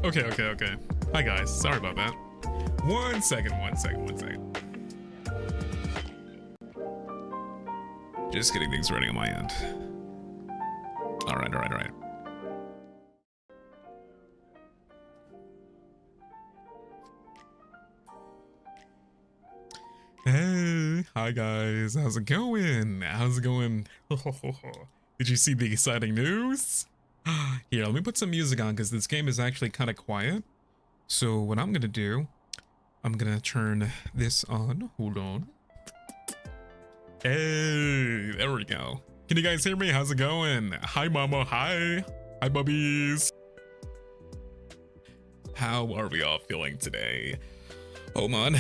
Okay. Hi guys, sorry about that. One second. Just getting things ready on my end. All right. Hey, hi guys, how's it going? Did you see the exciting news? Here, let me put some music on because this game is actually kind of quiet. So what I'm gonna do, I'm gonna turn this on. Hold on. Hey, there we go. Can you guys hear me? How's it going? Hi mama, hi bubbies. How are we all feeling today? Hold on,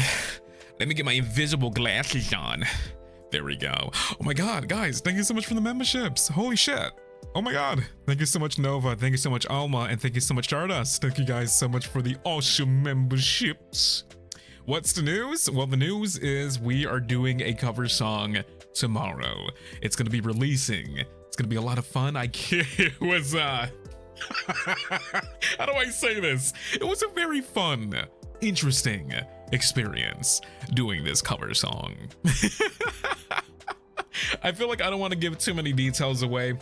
let me get my invisible glasses on. There we go. Oh my god, guys, thank you so much for the memberships. Holy shit. Oh my god. Thank you so much, Nova. Thank you so much, Alma. And thank you so much, Stardust. Thank you guys so much for the awesome memberships. What's the news? Well, the news is we are doing a cover song tomorrow. It's going to be releasing. It's going to be a lot of fun. It was, how do I say this? It was a very fun, interesting experience doing this cover song. I feel like I don't want to give too many details away.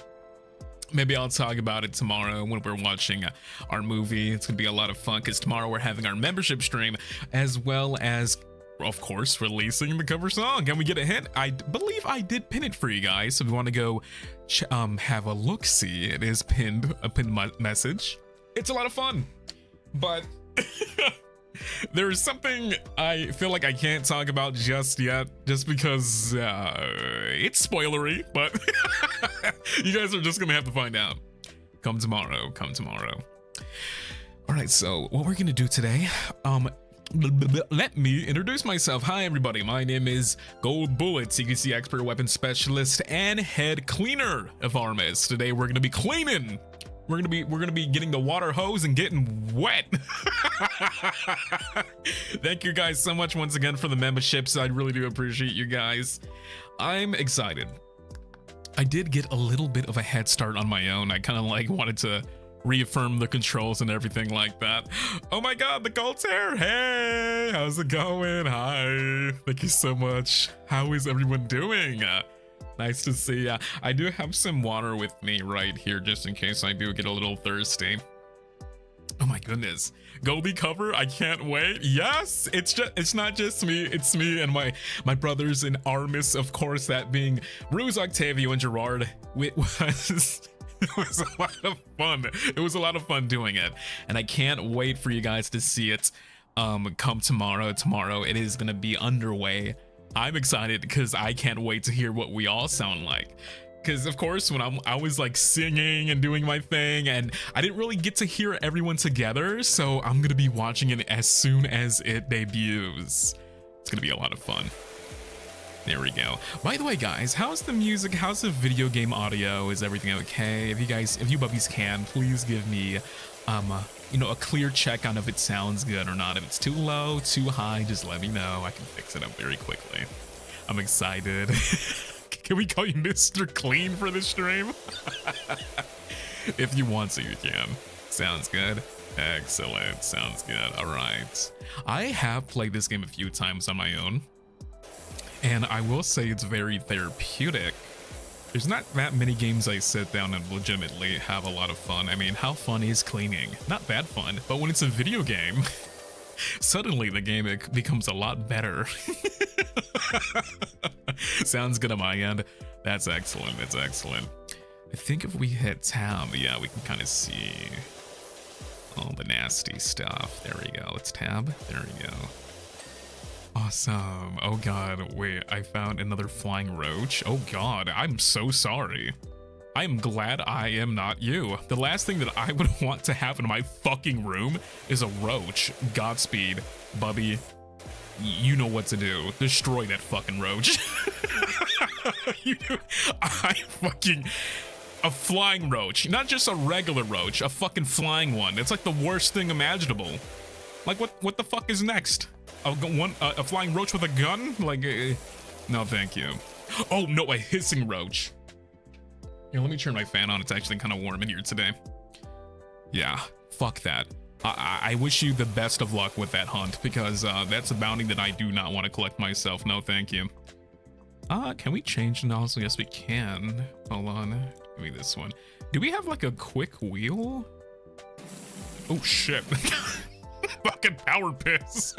Maybe I'll talk about it tomorrow when we're watching our movie. It's gonna be a lot of fun because tomorrow we're having our membership stream as well as, of course, releasing the cover song. Can we get a hint? I believe I did pin it for you guys. So if you want to go have a look, see, it is pinned, a pinned message. It's a lot of fun, but there's something I feel like I can't talk about just yet, just because it's spoilery, but you guys are just gonna have to find out. Come tomorrow. All right, so what we're gonna do today, let me introduce myself. Hi everybody, my name is Goldbullet, CQC expert weapons specialist and head cleaner of ARMIS. Today we're gonna be cleaning. We're gonna be getting the water hose and getting wet. Thank you guys so much once again for the memberships. I really do appreciate you guys. I'm excited. I did get a little bit of a head start on my own. I kind of like wanted to reaffirm the controls and everything like that. Oh my god, the gold hair. Hey, how's it going? Hi, thank you so much. How is everyone doing? Nice to see ya. I do have some water with me right here just in case I do get a little thirsty. Oh my goodness. Goldie cover, I can't wait. Yes, it's not just me, it's me and my brothers in ARMIS, of course, that being Ruze, Octavio, and Jurard. It was a lot of fun. It was a lot of fun doing it. And I can't wait for you guys to see it come tomorrow. Tomorrow it is gonna be underway. I'm excited because I can't wait to hear what we all sound like. Because of course, when I was like singing and doing my thing, and I didn't really get to hear everyone together, so I'm gonna be watching it as soon as it debuts. It's gonna be a lot of fun. There we go. By the way, guys, how's the music? How's the video game audio? Is everything okay? If you bubbies can, please give me you know, a clear check on if it sounds good or not. If it's too low, too high, just let me know. I can fix it up very quickly. I'm excited. Can we call you Mr. Clean for this stream? If you want to, you can. Sounds good. Excellent. Sounds good. All right. I have played this game a few times on my own, and I will say it's very therapeutic. There's not that many games I sit down and legitimately have a lot of fun. I mean, how fun is cleaning? Not that fun, but when it's a video game, suddenly the game becomes a lot better. Sounds good on my end. That's excellent. That's excellent. I think if we hit tab, yeah, we can kind of see all the nasty stuff. There we go. Let's tab. There we go. Awesome. Oh god, wait, I found another flying roach. Oh god, I'm so sorry. I am glad I am not you. The last thing that I would want to have in my fucking room is a roach. Godspeed, Bubby. You know what to do. Destroy that fucking roach. A flying roach, not just a regular roach, a fucking flying one. It's like the worst thing imaginable. Like what the fuck is next? A flying roach with a gun? Like, no, thank you. Oh no, a hissing roach. Here, let me turn my fan on. It's actually kind of warm in here today. Yeah, fuck that. I wish you the best of luck with that hunt, because that's a bounty that I do not want to collect myself. No, thank you. Can we change the nozzle? Yes, we can. Hold on. Give me this one. Do we have like a quick wheel? Oh shit. Fucking power piss.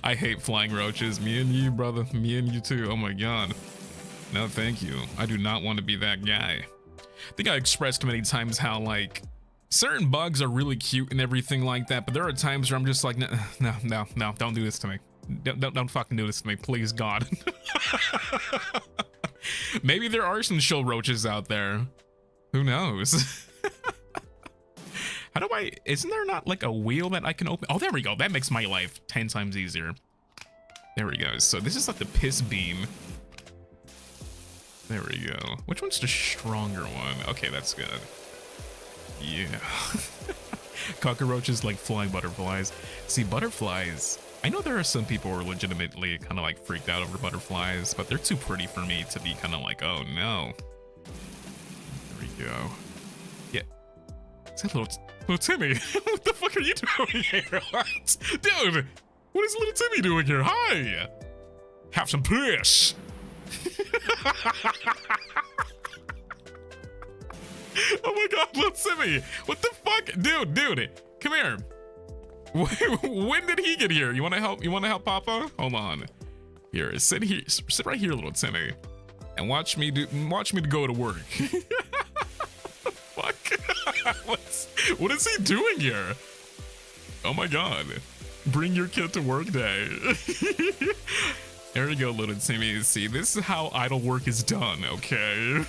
I hate flying roaches. Me and you, brother. Me and you too. Oh my god. No, thank you. I do not want to be that guy. I think I expressed many times how like certain bugs are really cute and everything like that, but there are times where I'm just like, no, don't do this to me. Don't fucking do this to me, please, God. Maybe there are some chill roaches out there. Who knows? How do I, isn't there not like a wheel that I can open? Oh, there we go. That makes my life 10 times easier. There we go. So this is like the piss beam. There we go. Which one's the stronger one? Okay, that's good. Yeah. Cockroaches like flying butterflies. See, butterflies, I know there are some people who are legitimately kind of like freaked out over butterflies, but they're too pretty for me to be kind of like, oh no. There we go. Yeah. Is that little Timmy? What the fuck are you doing here? What? Dude, what is little Timmy doing here? Hi! Have some piss! Oh my god, little Timmy! What the fuck? Dude, come here. When did he get here? You wanna help? You wanna help Papa? Hold on. Here, sit right here, little Timmy. And watch me go to work. Fuck. What is he doing here? Oh my god. Bring your kid to work day. There you go, little Timmy. See, this is how idle work is done, okay?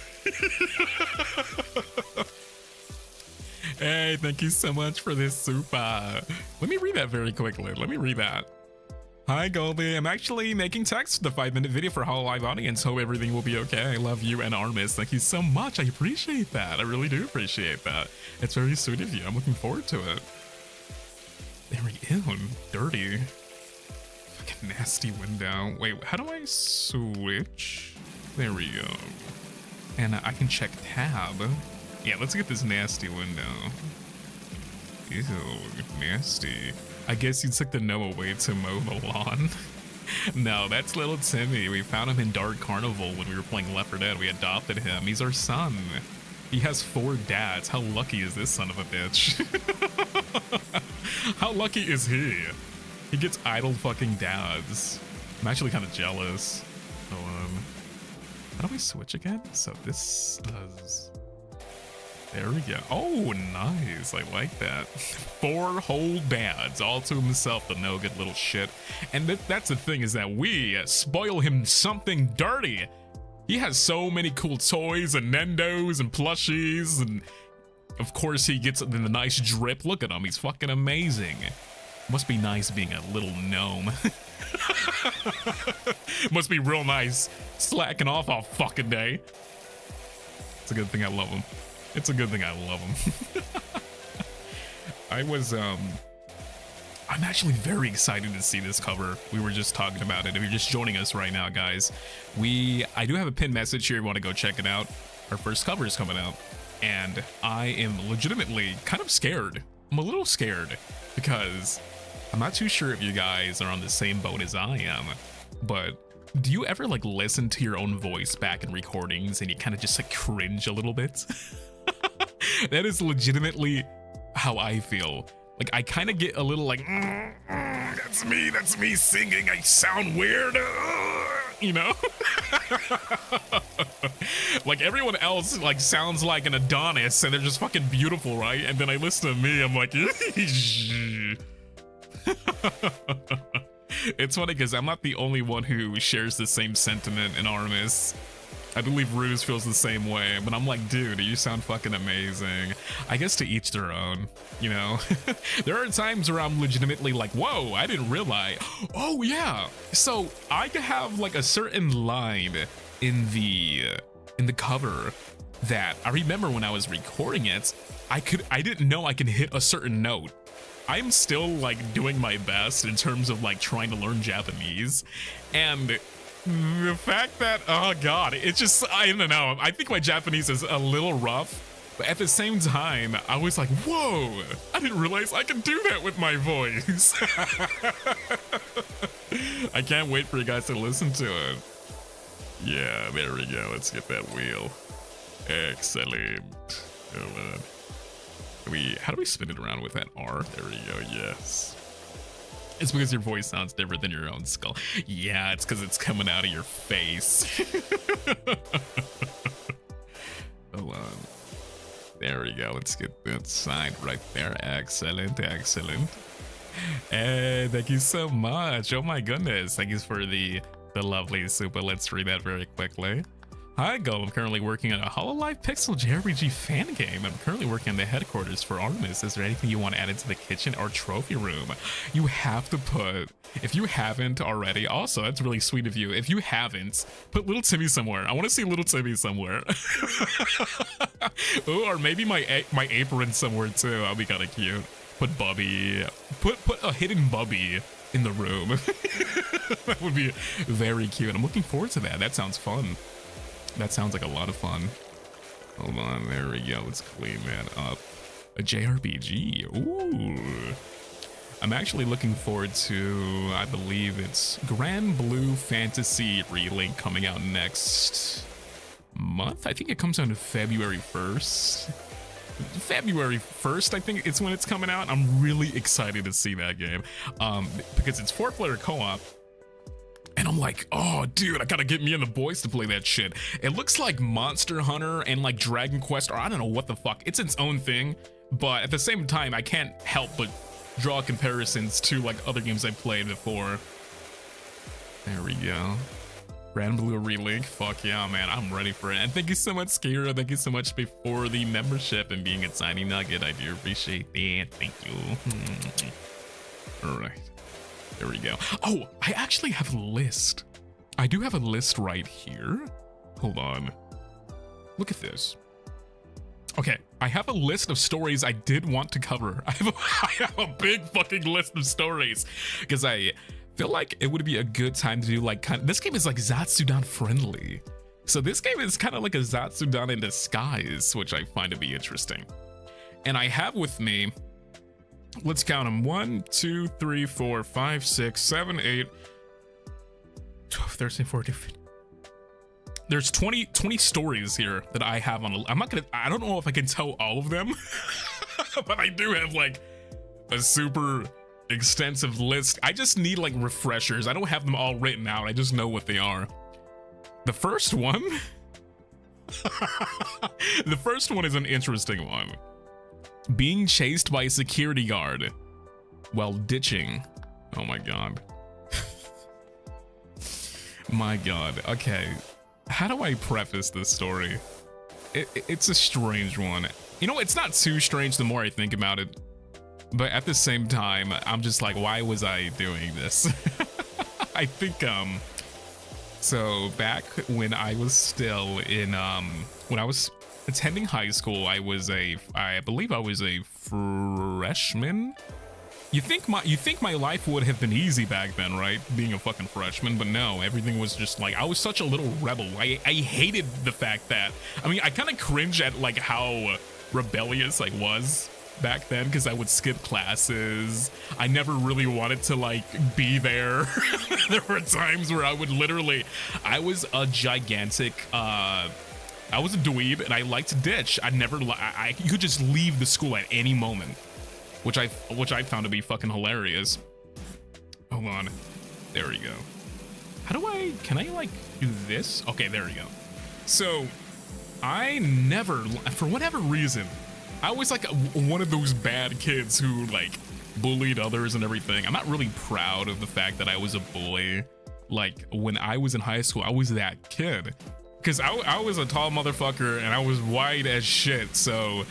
Hey, thank you so much for this super. Let me read that very quickly. Let me read that. Hi, Goldie. I'm actually making text for the 5-minute video for HoloLive audience. Hope everything will be okay. I love you and ARMIS. Thank you so much. I appreciate that. I really do appreciate that. It's very sweet of you. I'm looking forward to it. There we go. Dirty. Fucking nasty window. Wait, how do I switch? There we go. And I can check tab. Yeah, let's get this nasty window. Ew, nasty. I guess you took the Noah way to mow the lawn. No, that's little Timmy. We found him in Dark Carnival when we were playing Left 4 Dead. We adopted him. He's our son. He has 4 dads. How lucky is this son of a bitch? How lucky is he? He gets idle fucking dads. I'm actually kind of jealous. Hold on. How do I switch again? So this does... There we go. Oh, nice. I like that. 4 whole dads, all to himself, the no good little shit. And that's the thing, is that we spoil him something dirty. He has so many cool toys and Nendos and plushies, and of course he gets the nice drip. Look at him. He's fucking amazing. Must be nice being a little gnome. Must be real nice slacking off all fucking day. It's a good thing I love him. It's a good thing I love him. I'm actually very excited to see this cover. We were just talking about it. If you're just joining us right now, guys, I do have a pinned message here. You want to go check it out. Our first cover is coming out, and I am legitimately kind of scared. I'm a little scared because I'm not too sure if you guys are on the same boat as I am, but do you ever like listen to your own voice back in recordings and you kind of just like cringe a little bit? That is legitimately how I feel. Like I kind of get a little like, that's me singing. I sound weird, you know? Like everyone else like sounds like an Adonis and they're just fucking beautiful, right? And then I listen to me, I'm like, it's funny because I'm not the only one who shares the same sentiment in ARMIS. I believe Ruze feels the same way, but I'm like, dude, you sound fucking amazing. I guess to each their own, you know? There are times where I'm legitimately like, whoa, I didn't realize. Oh yeah. So I have like a certain line in the cover that I remember when I was recording it, I didn't know I can hit a certain note. I'm still like doing my best in terms of like trying to learn Japanese, and the fact that, oh god, it's just, I don't know, I think my Japanese is a little rough, But at the same time, I was like, whoa, I didn't realize I could do that with my voice. I can't wait for you guys to listen to it. Yeah, there we go. Let's get that wheel. Excellent. Hold on. How do we spin it around with that R? There we go, yes. It's because your voice sounds different than your own skull. Yeah, it's because it's coming out of your face. Hold on. There we go. Let's get that side right there. Excellent, excellent. And thank you so much. Oh my goodness. Thank you for the lovely super. Let's read that very quickly. Hi, Go. I'm currently working on a HoloLive Pixel JRPG fan game. I'm currently working on the headquarters for ARMIS. Is there anything you want to add into the kitchen or trophy room? You have to put, if you haven't already, also, that's really sweet of you. If you haven't, put Little Timmy somewhere. I want to see Little Timmy somewhere. Ooh, or maybe my apron somewhere too. That'll be kind of cute. Put Bubby, put a hidden Bubby in the room. That would be very cute. I'm looking forward to that. That sounds fun. That sounds like a lot of fun. Hold on, there we go. Let's clean that up. A JRPG. Ooh. I'm actually looking forward to, I believe it's Grand Blue Fantasy Relink coming out next month. I think it comes out on February 1st. February 1st, I think it's when it's coming out. I'm really excited to see that game because it's 4-player co-op. And I'm like, oh, dude, I gotta get me and the boys to play that shit. It looks like Monster Hunter and like Dragon Quest, or I don't know what the fuck. It's its own thing, but at the same time, I can't help but draw comparisons to like other games I played before. There we go. Grand Blue Relink. Fuck yeah, man. I'm ready for it. And thank you so much, Skira. Thank you so much for the membership and being a tiny nugget. I do appreciate that. Thank you. All right. There we go. Oh, I actually have a list. I do have a list right here. Hold on. Look at this. Okay, I have a list of stories I did want to cover. I have a big fucking list of stories because I feel like it would be a good time to do like this game is like Zatsudan friendly. So this game is kind of like a Zatsudan in disguise, which I find to be interesting. And I have with me, let's count them. 1, 2, 3, 4, 5, 6, 7, 8, 12, 13, 14, 15. There's 20 stories here that I have on. I don't know if I can tell all of them, but I do have like a super extensive list. I just need like refreshers. I don't have them all written out. I just know what they are. The first one, the first one is an interesting one. Being chased by a security guard while ditching. Oh my god. My god. Okay. How do I preface this story? It's a strange one. You know, it's not too strange the more I think about it. But at the same time, I'm just like, why was I doing this? I think, so back when I was still in, when I was attending high school, I believe I was a freshman. You think my life would have been easy back then, right? Being a fucking freshman, but no, everything was just like, I was such a little rebel. I hated the fact that, I mean, I kind of cringe at like how rebellious I was back then because I would skip classes. I never really wanted to like be there. There were times where I would literally, I was a gigantic, I was a dweeb and I liked to ditch. You could just leave the school at any moment, which I found to be fucking hilarious. Hold on, there we go. Can I like do this? Okay, there we go. So I never, for whatever reason, I was like one of those bad kids who like bullied others and everything. I'm not really proud of the fact that I was a bully. Like when I was in high school, I was that kid. Because I was a tall motherfucker and I was white as shit, so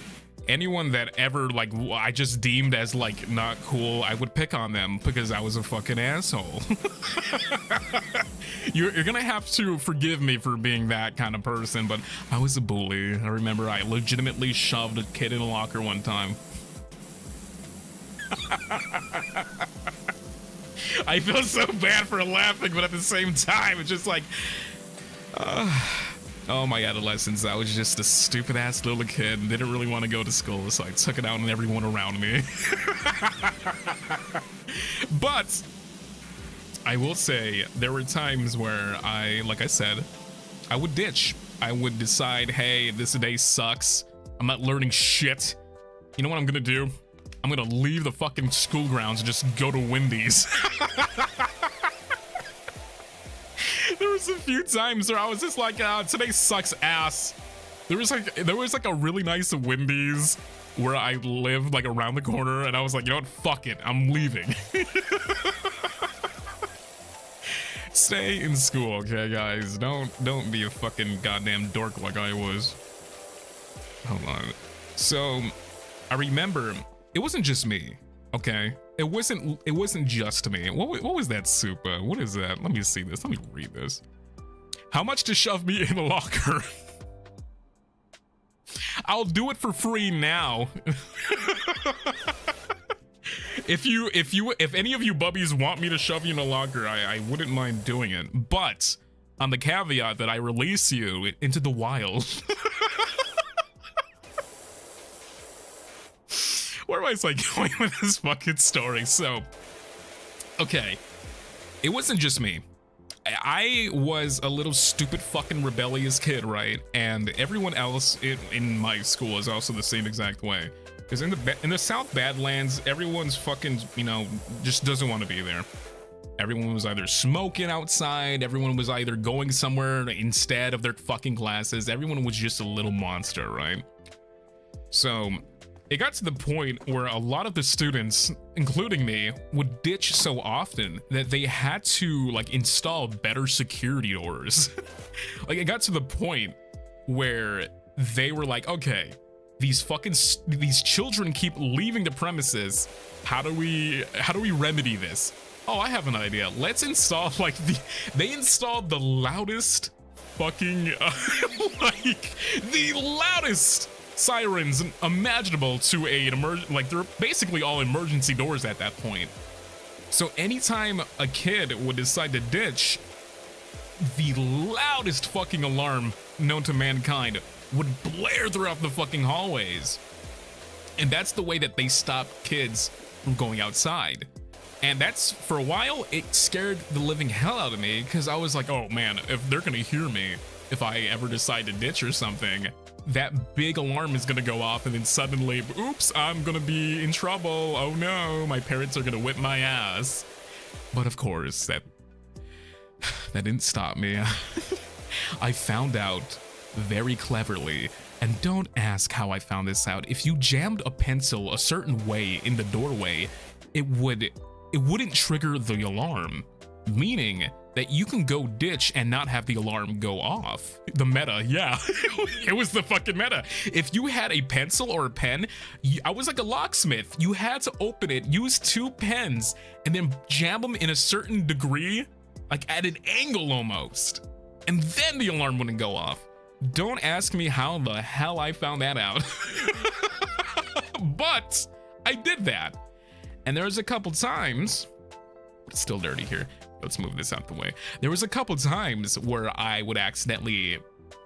anyone that ever like I just deemed as like not cool, I would pick on them because I was a fucking asshole. You're gonna have to forgive me for being that kind of person, but I was a bully. I remember I legitimately shoved a kid in a locker one time. I feel so bad for laughing, but at the same time, it's just like, Oh, my adolescence. I was just a stupid ass little kid and didn't really want to go to school, so I took it out on everyone around me. But I will say there were times where like I said, I would ditch. I would decide, hey, this day sucks. I'm not learning shit. You know what I'm gonna do? I'm gonna leave the fucking school grounds and just go to Wendy's. There was a few times where I was just like, today sucks ass. There was like a really nice Wendy's where I lived like around the corner, and I was like, you know what, fuck it, I'm leaving. Stay in school, okay, guys? Don't be a fucking goddamn dork like I was. Hold on. So I remember it wasn't just me, okay? It wasn't just me. What was that super? What is that? Let me see this. Let me read this. How much to shove me in a locker? I'll do it for free now. If any of you bubbies want me to shove you in a locker, I wouldn't mind doing it. But on the caveat that I release you into the wild. Where was I going with this fucking story? So, okay, it wasn't just me. I was a little stupid fucking rebellious kid, right? And everyone else in my school is also the same exact way. Because in the South Badlands, everyone's fucking, you know, just doesn't want to be there. Everyone was either smoking outside, everyone was either going somewhere instead of their fucking classes. Everyone was just a little monster, right? So it got to the point where a lot of the students, including me, would ditch so often that they had to like install better security doors. Like it got to the point where they were like, okay, these children keep leaving the premises. How do we remedy this? Oh, I have an idea. Let's install like they installed the loudest fucking like the loudest sirens imaginable to like they're basically all emergency doors at that point. So anytime a kid would decide to ditch, the loudest fucking alarm known to mankind would blare throughout the fucking hallways. And that's the way that they stopped kids from going outside. And that's, for a while, it scared the living hell out of me, because I was like, oh man, if they're gonna hear me if I ever decide to ditch or something, that big alarm is gonna go off, and then suddenly, oops, I'm gonna be in trouble. Oh no, my parents are gonna whip my ass. But of course, that didn't stop me. I found out very cleverly, and don't ask how I found this out. If you jammed a pencil a certain way in the doorway, it wouldn't trigger the alarm, meaning that you can go ditch and not have the alarm go off. The meta, yeah. It was the fucking meta. If you had a pencil or a pen, I was like a locksmith. You had to open it, use 2 pens, and then jam them in a certain degree, like at an angle almost, and then the alarm wouldn't go off. Don't ask me how the hell I found that out. But I did that. And there was a couple times, it's still dirty here. Let's move this out the way. There was a couple times where I would accidentally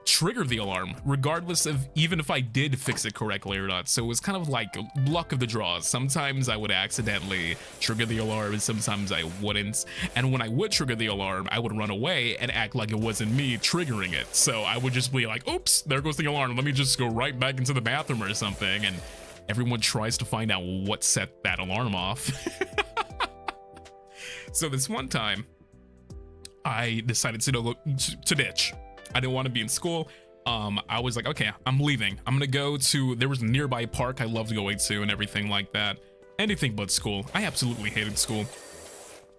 trigger the alarm, regardless of even if I did fix it correctly or not. So it was kind of like luck of the draw. Sometimes I would accidentally trigger the alarm, and sometimes I wouldn't. And when I would trigger the alarm, I would run away and act like it wasn't me triggering it. So I would just be like, oops, there goes the alarm. Let me just go right back into the bathroom or something. And everyone tries to find out what set that alarm off. So this one time, I decided to ditch. I didn't want to be in school. I was like, okay, I'm leaving. I'm gonna go to, there was a nearby park I loved going to and everything like that. Anything but school. I absolutely hated school.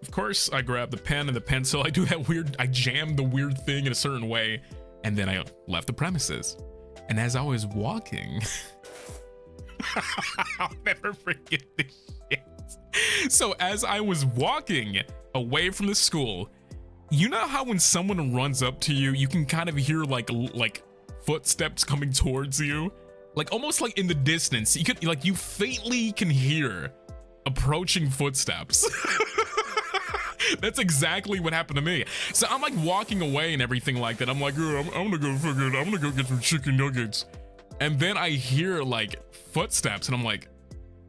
Of course, I grabbed the pen and the pencil. I do that weird, I jammed the weird thing in a certain way, and then I left the premises. And as I was walking, I'll never forget this shit. So as I was walking away from the school, you know how when someone runs up to you, you can kind of hear like footsteps coming towards you, like almost like in the distance. You could you faintly can hear approaching footsteps. That's exactly what happened to me. So I'm like walking away and everything like that. I'm like, oh, I'm gonna go get some chicken nuggets. And then I hear like footsteps and I'm like,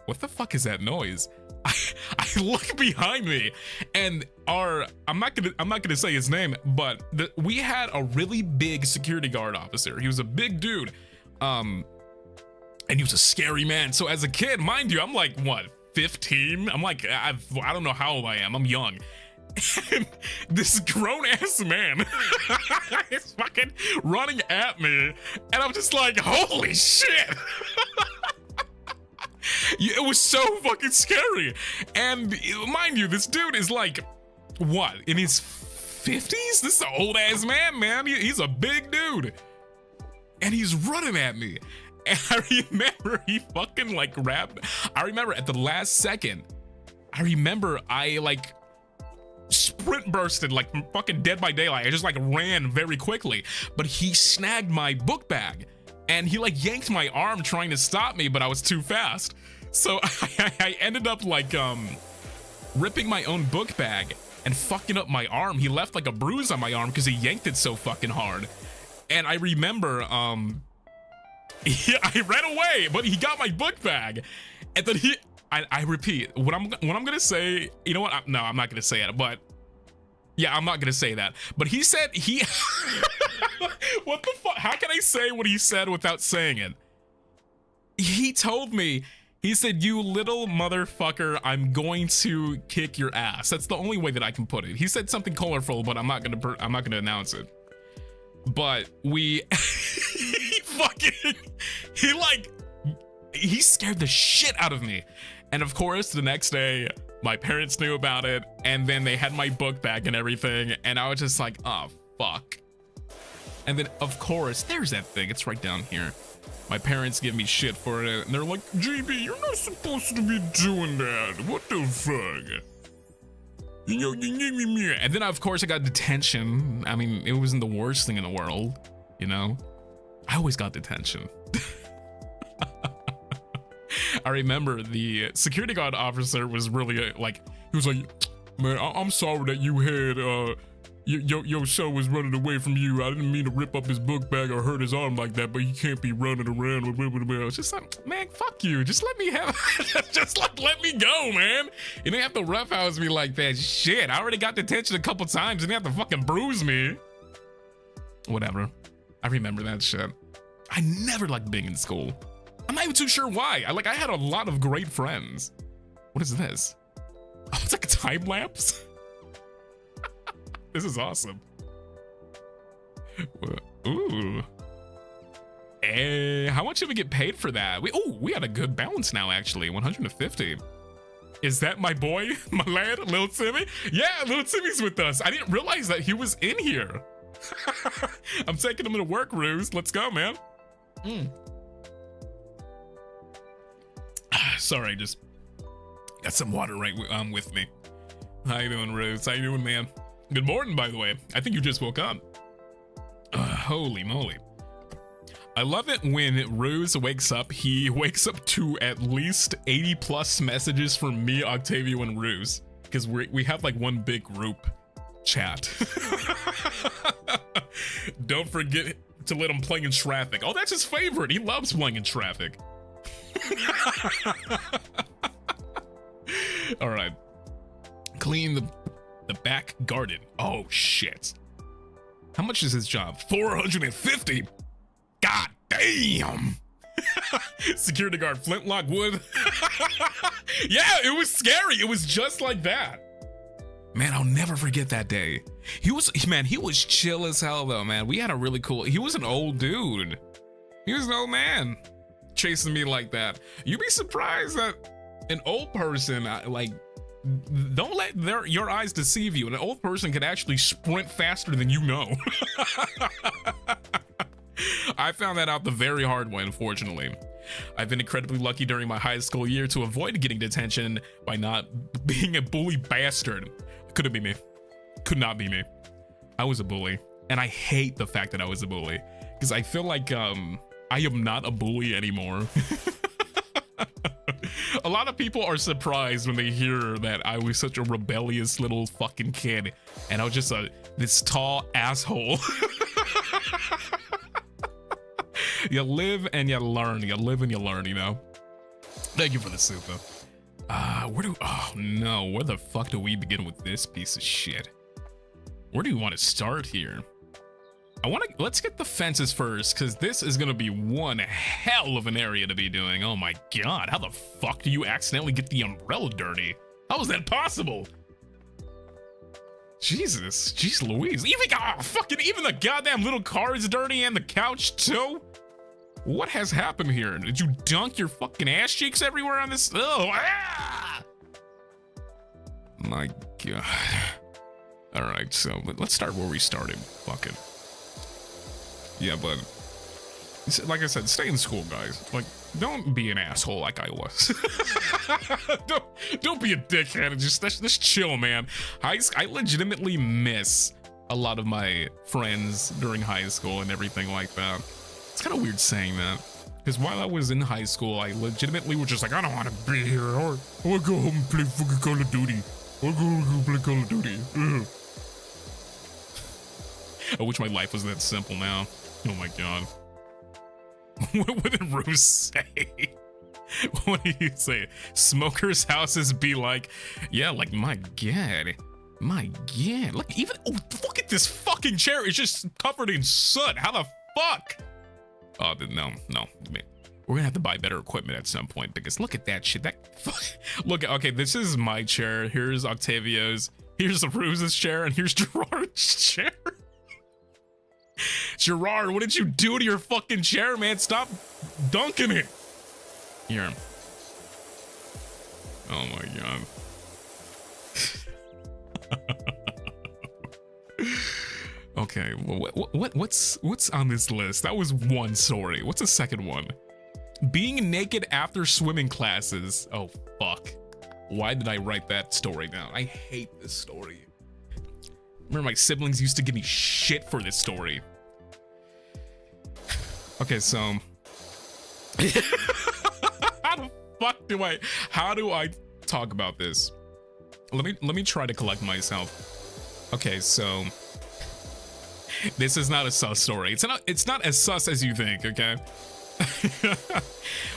what the fuck is that noise? I look behind me and I'm not gonna say his name, but we had a really big security guard officer. He was a big dude. And he was a scary man. So as a kid, mind you, I'm like, what, 15? I'm like, I don't know how old I am. I'm young. And this grown-ass man is fucking running at me. And I'm just like, holy shit. It was so fucking scary. And mind you, this dude is like, what, in his 50s? This is an old-ass man. He's a big dude. And he's running at me. And I remember he fucking like grabbed. I remember at the last second, I like sprint bursted like fucking Dead by Daylight. I just like ran very quickly, but he snagged my book bag and he like yanked my arm trying to stop me, but I was too fast. So I ended up like ripping my own book bag and fucking up my arm. He left like a bruise on my arm because he yanked it so fucking hard. And I remember I ran away, but he got my book bag. And then I repeat, what I'm gonna say, you know what? No, I'm not gonna say it, but yeah, I'm not gonna say that. But he said what the fuck? How can I say what he said without saying it? He told me, he said, you little motherfucker, I'm going to kick your ass. That's the only way that I can put it. He said something colorful, but I'm not gonna announce it. But he scared the shit out of me. And of course, the next day, my parents knew about it, and then they had my book back and everything, and I was just like, oh, fuck. And then, of course, there's that thing. It's right down here. My parents give me shit for it, and they're like, JB, you're not supposed to be doing that. What the fuck? And then, of course, I got detention. I mean, it wasn't the worst thing in the world, you know? I always got detention. I remember the security guard officer was really like, he was like, man, I'm sorry that you had, your son was running away from you. I didn't mean to rip up his book bag or hurt his arm like that, but he can't be running around. I was just like, man, fuck you. Just let me have, just like, let me go, man. You didn't have to roughhouse me like that. Shit, I already got detention a couple times. You didn't have to fucking bruise me. Whatever. I remember that shit. I never liked being in school. I'm not even too sure why. I had a lot of great friends. What is this? Oh, it's like a time lapse. This is awesome. Ooh. Hey, how much did we get paid for that? We had a good balance now, actually. 150. Is that my boy, my lad, Lil Timmy? Yeah, Lil Timmy's with us. I didn't realize that he was in here. I'm taking him to work, Ruze. Let's go, man. Sorry, just got some water right with me. How you doing, Ruze? How you doing, man? Good morning, by the way. I think you just woke up. Holy moly. I love it when Ruze wakes up. He wakes up to at least 80 plus messages from me, Octavio, and Ruze. Because we have like one big group chat. Don't forget to let him play in traffic. Oh, that's his favorite. He loves playing in traffic. All right. Clean the back garden. Oh, shit. How much is his job? 450? God damn. Security guard, flintlock wood. Yeah, it was scary. It was just like that. Man, I'll never forget that day. He was chill as hell though, man. We had a really cool, he was an old dude. He was an old man chasing me like that. You'd be surprised that an old person, don't let your eyes deceive you. An old person can actually sprint faster than you know. I found that out the very hard way, unfortunately. I've been incredibly lucky during my high school year to avoid getting detention by not being a bully bastard. Couldn't be me. Could not be me. I was a bully, and I hate the fact that I was a bully because I feel like I am not a bully anymore. A lot of people are surprised when they hear that I was such a rebellious little fucking kid and I was just this tall asshole. You live and you learn. You live and you learn, you know? Thank you for the super. Oh no, where the fuck do we begin with this piece of shit? Where do you want to start here? Let's get the fences first, because this is gonna be one hell of an area to be doing. Oh my god, how the fuck do you accidentally get the umbrella dirty? How is that possible? Jesus, jeez Louise. Even the goddamn little car is dirty and the couch too? What has happened here? Did you dunk your fucking ass cheeks everywhere on this? Oh, my god. All right, so let's start where we started. Fuck it. Yeah, but like I said, stay in school, guys. Like, don't be an asshole like I was. don't be a dickhead and just chill, man. I legitimately miss a lot of my friends during high school and everything like that. It's kind of weird saying that, because while I was in high school, I legitimately was just like, I don't want to be here. I want to go home and play fucking Call of Duty. I want to go play Call of Duty. I wish my life was that simple now. Oh my god. What did Ruze say? What did he say? Smokers' houses be like, yeah, like, my god. My god. Look, look at this fucking chair. It's just covered in soot. How the fuck? Oh, no. We're gonna have to buy better equipment at some point, because look at that shit. Look, okay, this is my chair. Here's Octavio's. Here's Ruze's chair, and here's Jurard's chair. Jurard, what did you do to your fucking chair, man? Stop dunking it. Here. Oh my god. Okay, well, what's on this list? That was one story. What's the second one? Being naked after swimming classes. Oh fuck. Why did I write that story down? I hate this story. Remember, my siblings used to give me shit for this story. Okay, so how do I talk about this? Let me try to collect myself. Okay, so this is not a sus story. It's not as sus as you think, okay?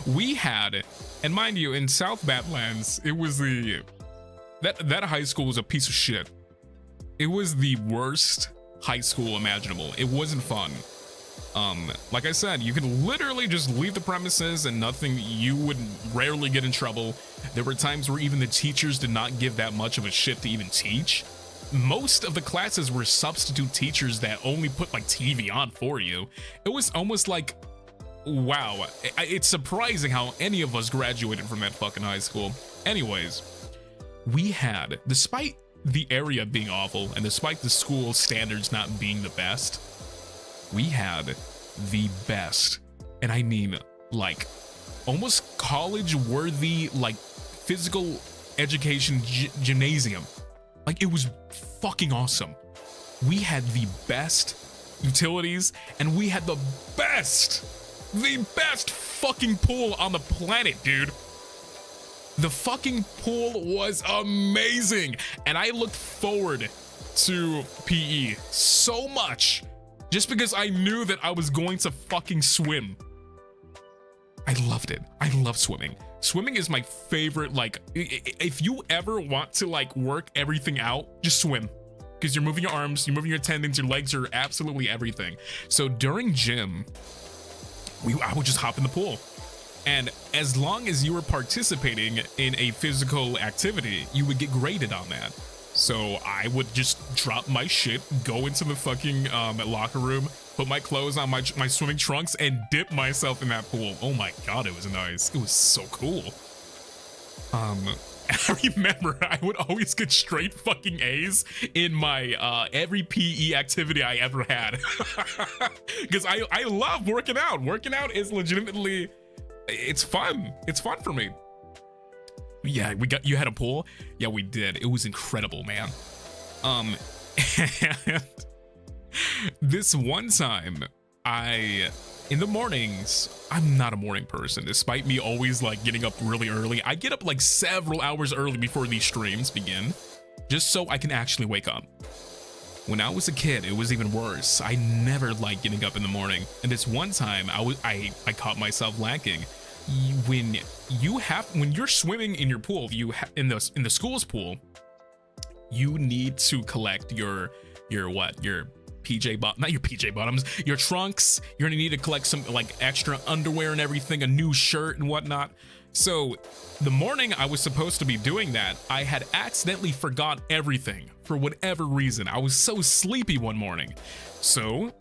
We had, and mind you, in South Badlands, it was that high school was a piece of shit. It was the worst high school imaginable. It wasn't fun. Like I said, you could literally just leave the premises and you would rarely get in trouble. There were times where even the teachers did not give that much of a shit to even teach. Most of the classes were substitute teachers that only put like TV on for you. It was almost like, wow, it's surprising how any of us graduated from that fucking high school. Anyways, we had, despite the area being awful and despite the school standards not being the best, we had the best, and I mean like almost college worthy, like physical education gymnasium. Like, it was fucking awesome. We had the best utilities, and we had the best fucking pool on the planet, dude. The fucking pool was amazing, and I looked forward to PE so much just because I knew that I was going to fucking swim. I loved it. I love swimming. Swimming is my favorite. Like, if you ever want to like work everything out, just swim, because you're moving your arms, you're moving your tendons, your legs, are absolutely everything. So during gym, I would just hop in the pool. And as long as you were participating in a physical activity, you would get graded on that. So I would just drop my shit, go into the fucking locker room, put my clothes on, my swimming trunks, and dip myself in that pool. Oh my god, it was nice. It was so cool. I remember I would always get straight fucking A's in my every PE activity I ever had. Because I love working out. Working out is legitimately, it's fun. It's fun for me. Yeah, you had a pool? Yeah, we did. It was incredible, man. And this one time, I in the mornings, I'm not a morning person, despite me always like getting up really early. I get up like several hours early before these streams begin, just so I can actually wake up. When I was a kid, it was even worse. I never liked getting up in the morning. And this one time, I caught myself lacking. When you're swimming in your pool, in the school's pool, you need to collect your PJ bottom, not your PJ bottoms, your trunks. You're gonna need to collect some like extra underwear and everything, a new shirt and whatnot. So the morning I was supposed to be doing that, I had accidentally forgot everything for whatever reason. I was so sleepy one morning. So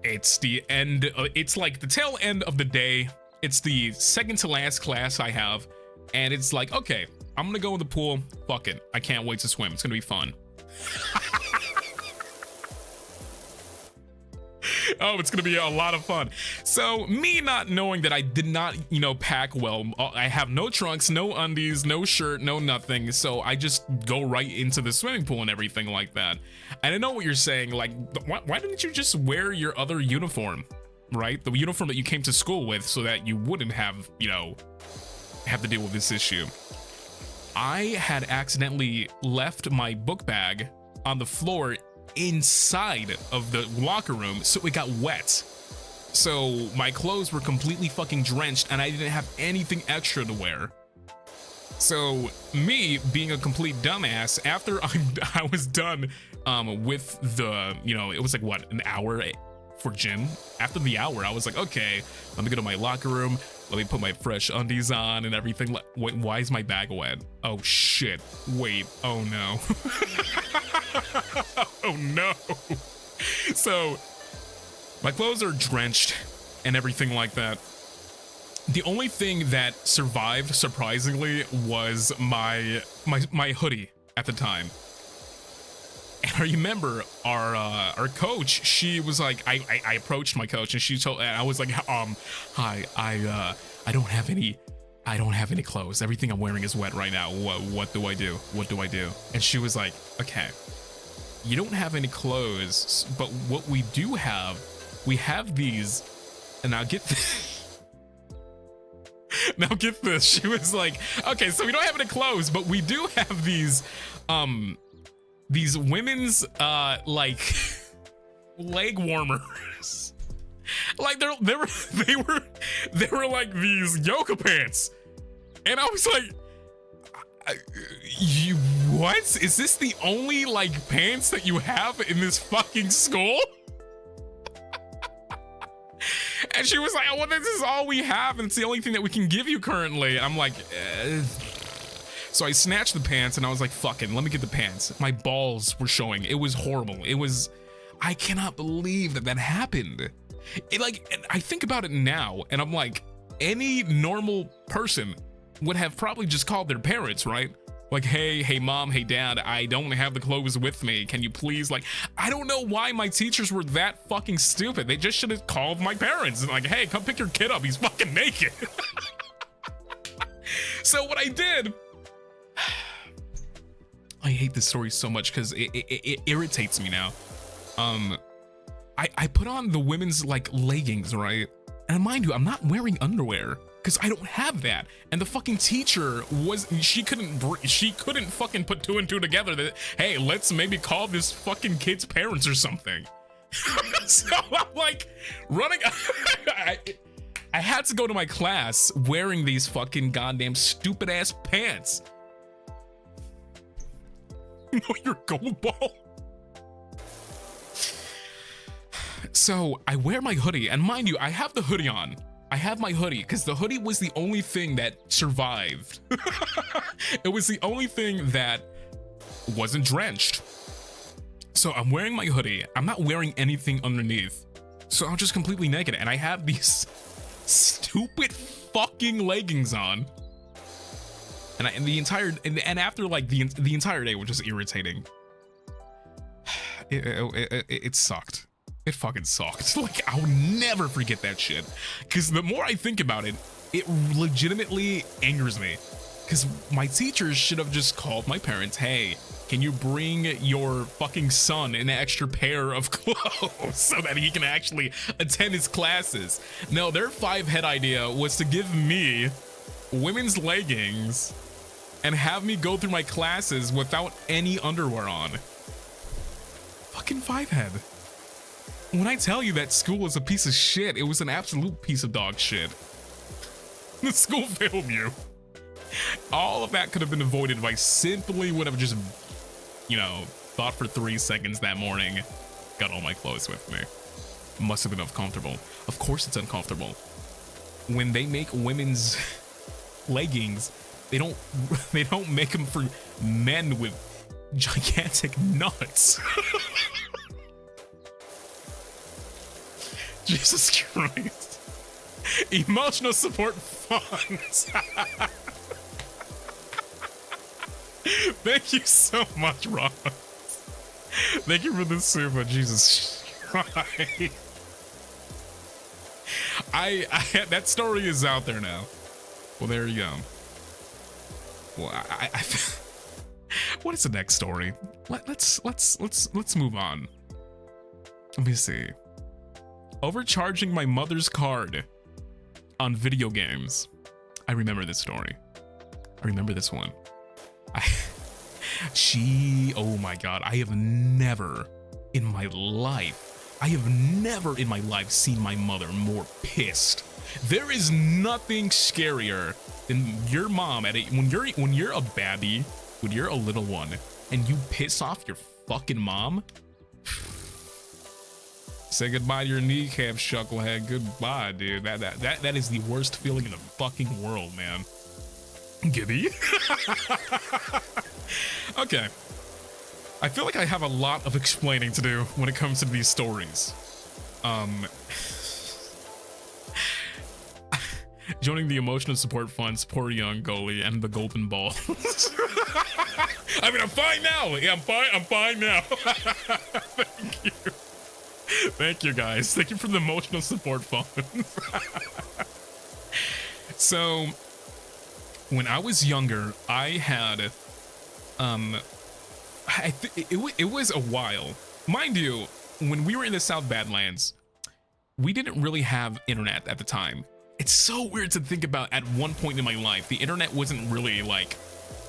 it's the end, it's like the tail end of the day. It's the second to last class I have. And it's like, okay, I'm gonna go in the pool. Fuck it. I can't wait to swim. It's gonna be fun. Oh, it's gonna be a lot of fun. So me not knowing that I did not, pack well, I have no trunks, no undies, no shirt, no nothing. So I just go right into the swimming pool and everything like that. And I know what you're saying, like, why didn't you just wear your other uniform, right? The uniform that you came to school with, so that you wouldn't have, have to deal with this issue. I had accidentally left my book bag on the floor inside of the locker room, so it got wet. So my clothes were completely fucking drenched and I didn't have anything extra to wear. So me being a complete dumbass, after I was done with the, it was like what, an hour for gym. After the hour, I was like, okay, let me go to my locker room, let me put my fresh undies on and everything. Wait, why is my bag wet? Oh shit, wait, oh no. Oh no. So my clothes are drenched and everything like that. The only thing that survived, surprisingly, was my hoodie at the time. And I remember our coach, she was like, I approached my coach and and I was like, hi, I don't have any clothes. Everything I'm wearing is wet right now. What do I do? What do I do? And she was like, okay, you don't have any clothes, but what we do have, we have these, and now get this. Now get this. She was like, okay, so we don't have any clothes, but we do have these women's like leg warmers. Like they were like these yoga pants. And I was like, what? Is this the only like pants that you have in this fucking school? And she was like, oh, well, this is all we have and it's the only thing that we can give you currently. And I'm like, So I snatched the pants and I was like, fuck it, let me get the pants. My balls were showing. It was horrible. I cannot believe that happened. I think about it now and I'm like, any normal person would have probably just called their parents, right? Like, hey mom, hey dad, I don't have the clothes with me. Can you please, I don't know why my teachers were that fucking stupid. They just should have called my parents and like, hey, come pick your kid up. He's fucking naked. So what I did, I hate this story so much because it irritates me now. I put on the women's leggings, right? And mind you, I'm not wearing underwear because I don't have that. And the fucking teacher she couldn't fucking put two and two together that, hey, let's maybe call this fucking kid's parents or something. So I'm like running. I had to go to my class wearing these fucking goddamn stupid ass pants. You know your gold ball. So I wear my hoodie, and mind you, I have the hoodie on. I have my hoodie because the hoodie was the only thing that survived. It was the only thing that wasn't drenched. So I'm wearing my hoodie. I'm not wearing anything underneath. So I'm just completely naked, and I have these stupid fucking leggings on. And after the entire day was just irritating. It sucked. It fucking sucked. I'll never forget that shit. Because the more I think about it, it legitimately angers me. Because my teachers should have just called my parents, hey, can you bring your fucking son an extra pair of clothes so that he can actually attend his classes? No, their 5-head idea was to give me women's leggings and have me go through my classes without any underwear on. Fucking 5-head. When I tell you that school was a piece of shit, it was an absolute piece of dog shit. The school failed you. All of that could have been avoided if I simply would have just, you know, thought for 3 seconds that morning, got all my clothes with me. Must have been uncomfortable. Of course it's uncomfortable. When they make women's leggings, they don't make them for men with gigantic nuts. Jesus Christ. Emotional support funds. Thank you so much, Ross. Thank you for the super. Jesus Christ. I that story is out there now. Well, there you go. Well, what is the next story? Let's move on. Let me see. Overcharging my mother's card on video games. I remember this story. I remember this one. Oh my God, I have never in my life seen my mother more pissed. There is nothing scarier than your mom when you're a babby, when you're a little one, and you piss off your fucking mom. Say goodbye to your kneecap, Shucklehead. Goodbye, dude. That is the worst feeling in the fucking world, man. Gibby. Okay. I feel like I have a lot of explaining to do when it comes to these stories. Joining the emotional support funds, poor young goalie, and the golden ball. I mean, I'm fine now. Yeah, I'm fine now. Thank you. Thank you, guys. Thank you for the emotional support funds. So, when I was younger, I had, it was a while. Mind you, when we were in the South Badlands, we didn't really have internet at the time. It's so weird to think about. At one point in my life, the internet wasn't really like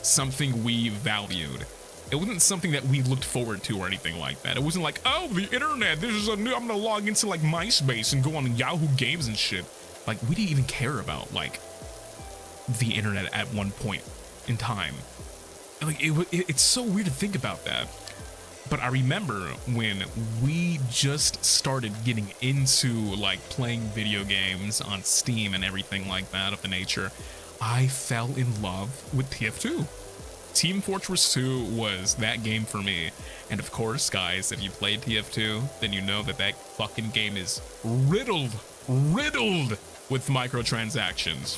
something we valued. It wasn't something that we looked forward to or anything like that. It wasn't like, oh, the internet, this is a new, I'm gonna log into like MySpace and go on Yahoo Games and shit. Like, we didn't even care about like the internet at one point in time. Like, it's so weird to think about that. But I remember when we just started getting into like playing video games on Steam and everything like that of the nature, I fell in love with TF2. Team Fortress 2 was that game for me. And of course, guys, if you played TF2, then you know that that fucking game is riddled with microtransactions.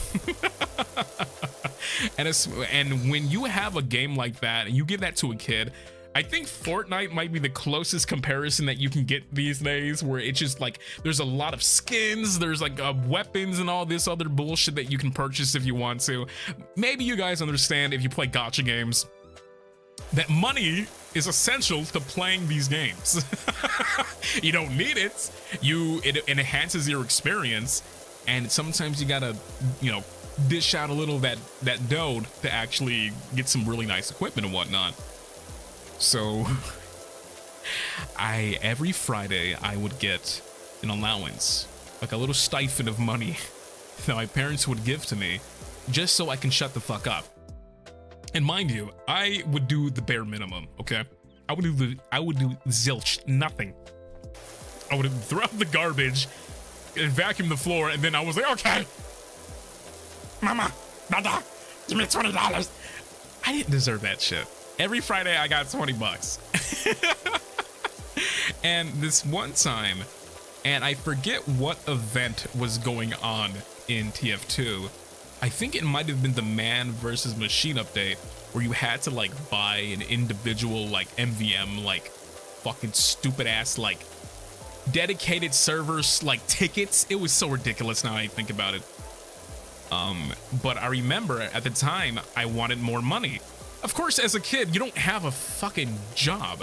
And when you have a game like that and you give that to a kid, I think Fortnite might be the closest comparison that you can get these days, where it's just like there's a lot of skins, there's like weapons and all this other bullshit that you can purchase if you want to. Maybe you guys understand, if you play gacha games, that money is essential to playing these games. You don't need it. It enhances your experience, and sometimes you gotta, you know, dish out a little of that dough to actually get some really nice equipment and whatnot. So every Friday I would get an allowance, like a little stipend of money that my parents would give to me just so I can shut the fuck up. And mind you, I would do the bare minimum, okay? I would do zilch, nothing. I would throw out the garbage and vacuum the floor, and then I was like, okay, Mama, Dada, give me $20. I didn't deserve that shit. Every Friday I got 20 bucks. And this one time, and I forget what event was going on in TF2. I think it might have been the Man versus Machine update, where you had to like buy an individual like MVM, like fucking stupid ass like dedicated servers like tickets. It was so ridiculous now I think about it. But I remember at the time I wanted more money. of course, as a kid, you don't have a fucking job.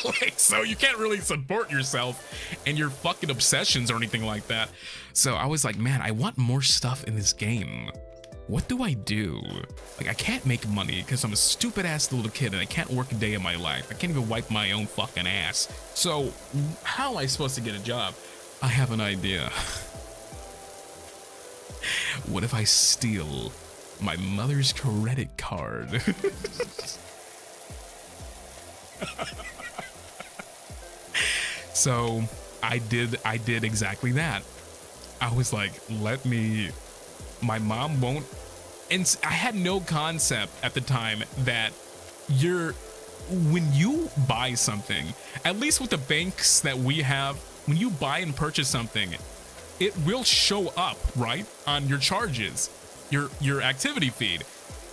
Like, so you can't really support yourself and your fucking obsessions or anything like that. So I was like, man, I want more stuff in this game. What do I do? Like, I can't make money because I'm a stupid ass little kid and I can't work a day in my life. I can't even wipe my own fucking ass. So how am I supposed to get a job? I have an idea. What if I steal my mother's credit card? So I did exactly that. I was like, my mom won't, and I had no concept at the time that when you buy something, at least with the banks that we have, when you buy and purchase something, it will show up, right, on your charges, your activity feed.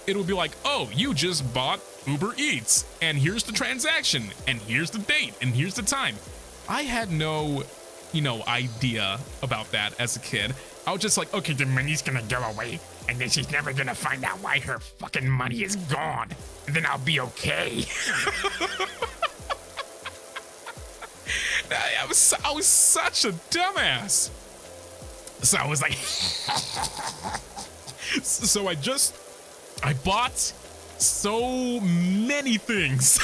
It'll be like, oh, you just bought Uber Eats, and here's the transaction, and here's the date, and here's the time. I had no, idea about that as a kid. I was just like, okay, the money's gonna go away, and then she's never gonna find out why her fucking money is gone, and then I'll be okay. I was such a dumbass. So I was like, so I bought so many things.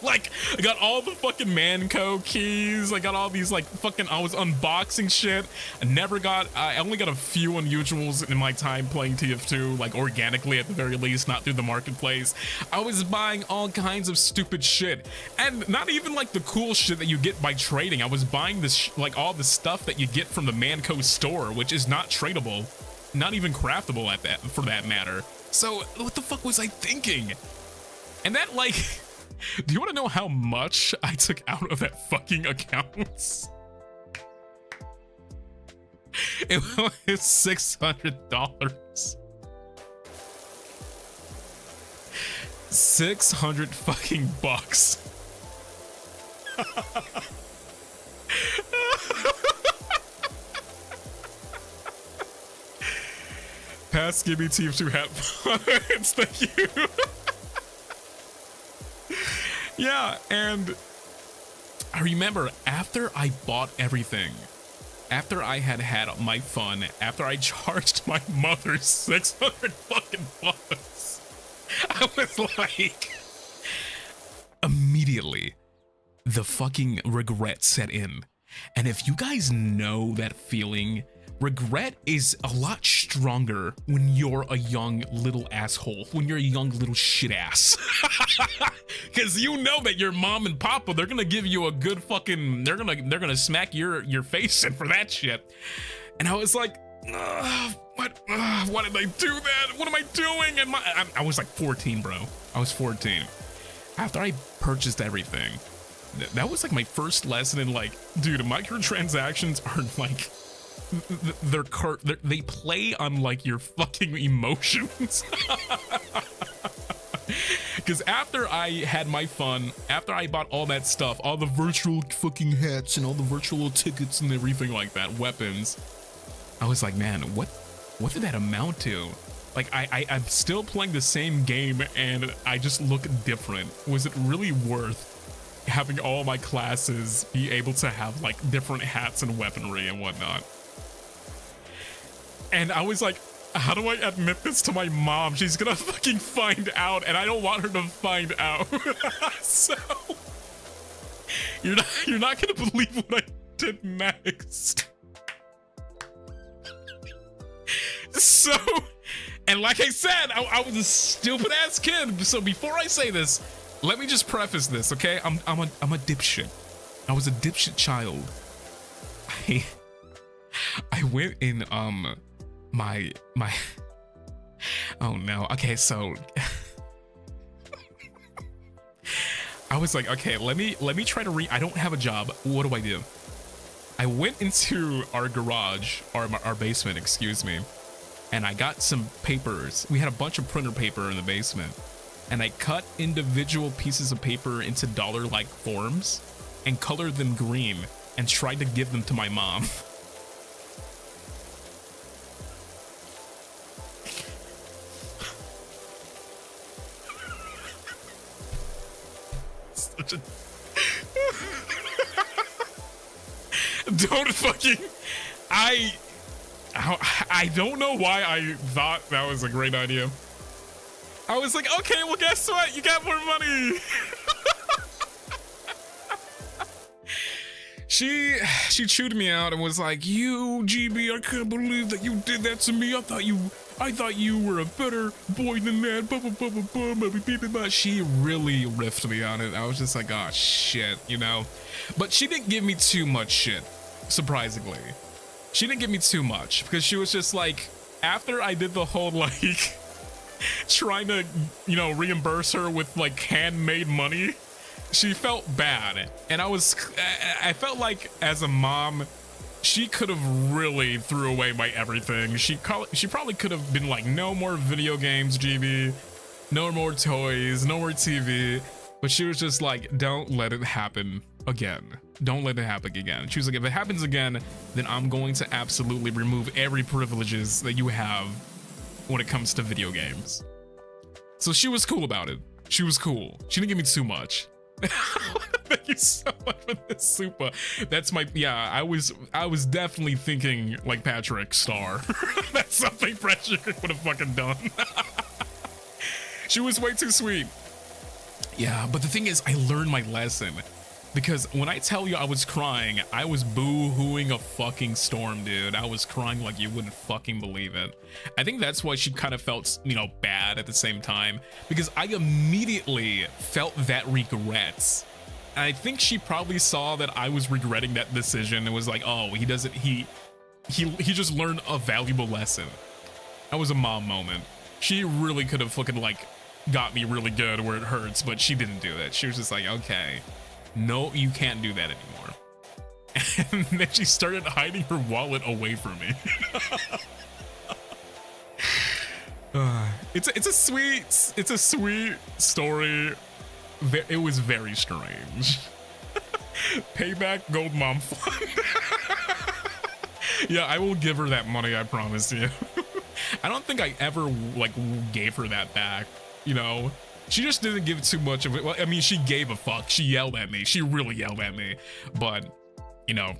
Like, I got all the fucking Manco keys. I got all these like fucking, I was unboxing shit. I only got a few unusuals in my time playing TF2, like organically at the very least, not through the marketplace. I was buying all kinds of stupid shit, and not even like the cool shit that you get by trading. I was buying this like all the stuff that you get from the Manco store, which is not tradable, not even craftable at that, for that matter. So what the fuck was I thinking? And that, like, do you want to know how much I took out of that fucking account? It was $600. 600 fucking bucks. Pass, give me TF2 hat points, thank you. Yeah, and I remember after I bought everything, after I had my fun, after I charged my mother 600 fucking bucks, I was like, immediately, the fucking regret set in. And if you guys know that feeling, regret is a lot stronger when you're a young little asshole, when you're a young little shit ass. Because you know that your mom and papa, they're gonna give you a good fucking, they're gonna smack your face in for that shit. And I was like, why did I do that? What am I doing? And I was like 14, bro. I was 14. After I purchased everything, that was like my first lesson in like, dude, microtransactions are like, they play on like your fucking emotions. Because after I had my fun, after I bought all that stuff, all the virtual fucking hats and all the virtual tickets and everything like that, weapons, I was like, man, what did that amount to? Like, I'm still playing the same game and I just look different. Was it really worth having all my classes be able to have like different hats and weaponry and whatnot? And I was like, how do I admit this to my mom? She's gonna fucking find out, and I don't want her to find out. So you're not gonna believe what I did next. So, and like I said, I was a stupid ass kid. So before I say this, let me just preface this, okay? I'm a dipshit. I was a dipshit child. I went in my oh no, okay, so I was like, okay, let me try to I don't have a job. What do I do? I went into our garage, our basement, excuse me, and I got some papers. We had a bunch of printer paper in the basement, and I cut individual pieces of paper into dollar-like forms and colored them green and tried to give them to my mom. Don't fucking... I don't know why I thought that was a great idea. I was like, okay, well, guess what? You got more money. She chewed me out and was like, you, GB, I can't believe that you did that to me. I thought you were a better boy than that. But she really riffed me on it. I was just like, oh, shit, you know? But she didn't give me too much shit, surprisingly. She didn't give me too much because she was just like, after I did the whole, like, trying to, you know, reimburse her with, like, handmade money, she felt bad. And I felt like as a mom, she could have really threw away my everything. She probably could have been like, no more video games, GB, no more toys, no more TV. But she was just like, don't let it happen again. Don't let it happen again. She was like, if it happens again, then I'm going to absolutely remove every privileges that you have when it comes to video games. So she was cool about it. She was cool. She didn't give me too much. Thank you so much for this super. That's my, yeah, I was definitely thinking like Patrick Star. That's something Pressure would have fucking done. She was way too sweet. Yeah, but the thing is, I learned my lesson. Because when I tell you I was crying, I was boo-hooing a fucking storm, dude. I was crying like you wouldn't fucking believe it. I think that's why she kind of felt, you know, bad at the same time. Because I immediately felt that regret. And I think she probably saw that I was regretting that decision and was like, oh, he just learned a valuable lesson. That was a mom moment. She really could have fucking, like, got me really good where it hurts, but she didn't do it. She was just like, okay. No, you can't do that anymore. And then she started hiding her wallet away from me. It's a sweet story. It was very strange. Payback Gold Mom Fund. Yeah, I will give her that money, I promise you. I don't think I ever like gave her that back, you know. She just didn't give too much of it. Well, I mean, she gave a fuck. She yelled at me. She really yelled at me. But, you know,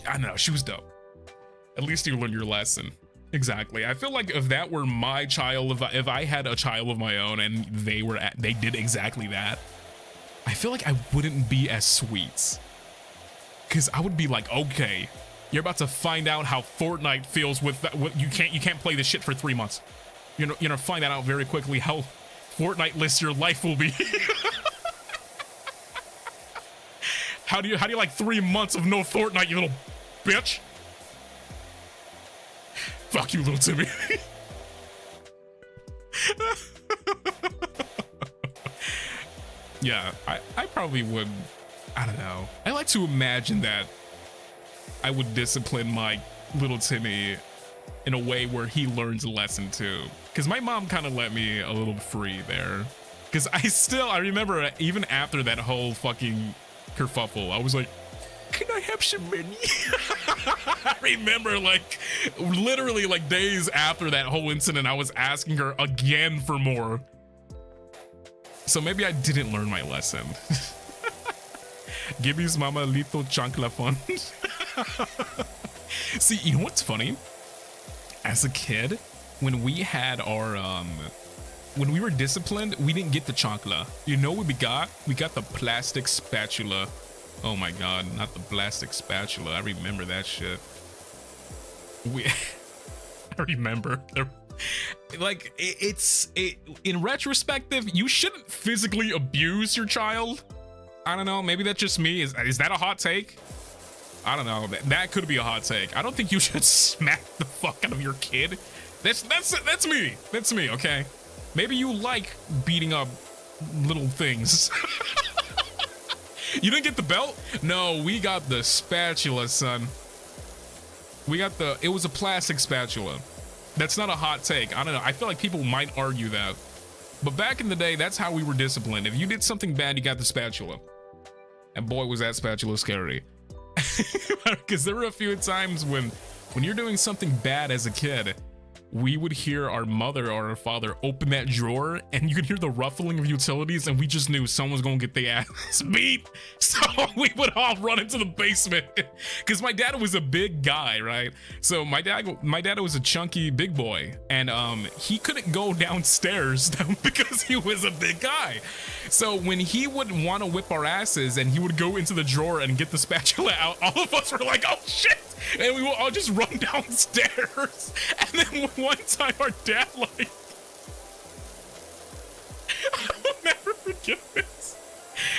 I don't know. She was dope. At least you learned your lesson. Exactly. I feel like if that were my child, if I had a child of my own and they did exactly that, I feel like I wouldn't be as sweet. Because I would be like, okay, you're about to find out how Fortnite feels with that. You can't play this shit for 3 months. You're gonna find that out very quickly. How Fortnite-less your life will be. How do you like 3 months of no Fortnite, you little bitch? Fuck you, little Timmy. Yeah, I probably would. I don't know. I like to imagine that I would discipline my little Timmy in a way where he learns a lesson too. Because my mom kind of let me a little free there. Because I remember even after that whole fucking kerfuffle, I was like, can I have some money? I remember like literally like days after that whole incident, I was asking her again for more. So maybe I didn't learn my lesson. Gibby's mama little chancla fund. See, you know what's funny? As a kid, when we had our when we were disciplined, we didn't get the chancla. You know what we got? We got the plastic spatula. Oh my god, not the plastic spatula. I remember that shit. I remember. Like, in retrospective, you shouldn't physically abuse your child. I don't know, maybe that's just me. Is that a hot take? I don't know. That could be a hot take. I don't think you should smack the fuck out of your kid. That's me. That's me, okay? Maybe you like beating up little things. You didn't get the belt? No, we got the spatula, son. We got it was a plastic spatula. That's not a hot take. I don't know. I feel like people might argue that. But back in the day, that's how we were disciplined. If you did something bad, you got the spatula. And boy, was that spatula scary. Because there were a few times when you're doing something bad as a kid, we would hear our mother or our father open that drawer, and you could hear the ruffling of utilities, and we just knew someone's gonna get their ass beat. So we would all run into the basement, because my dad was a big guy, right? So my dad was a chunky big boy, and he couldn't go downstairs because he was a big guy. So when he would want to whip our asses and he would go into the drawer and get the spatula out, all of us were like, oh shit, and we will all just run downstairs. And then one time our dad, like, I'll never forget this.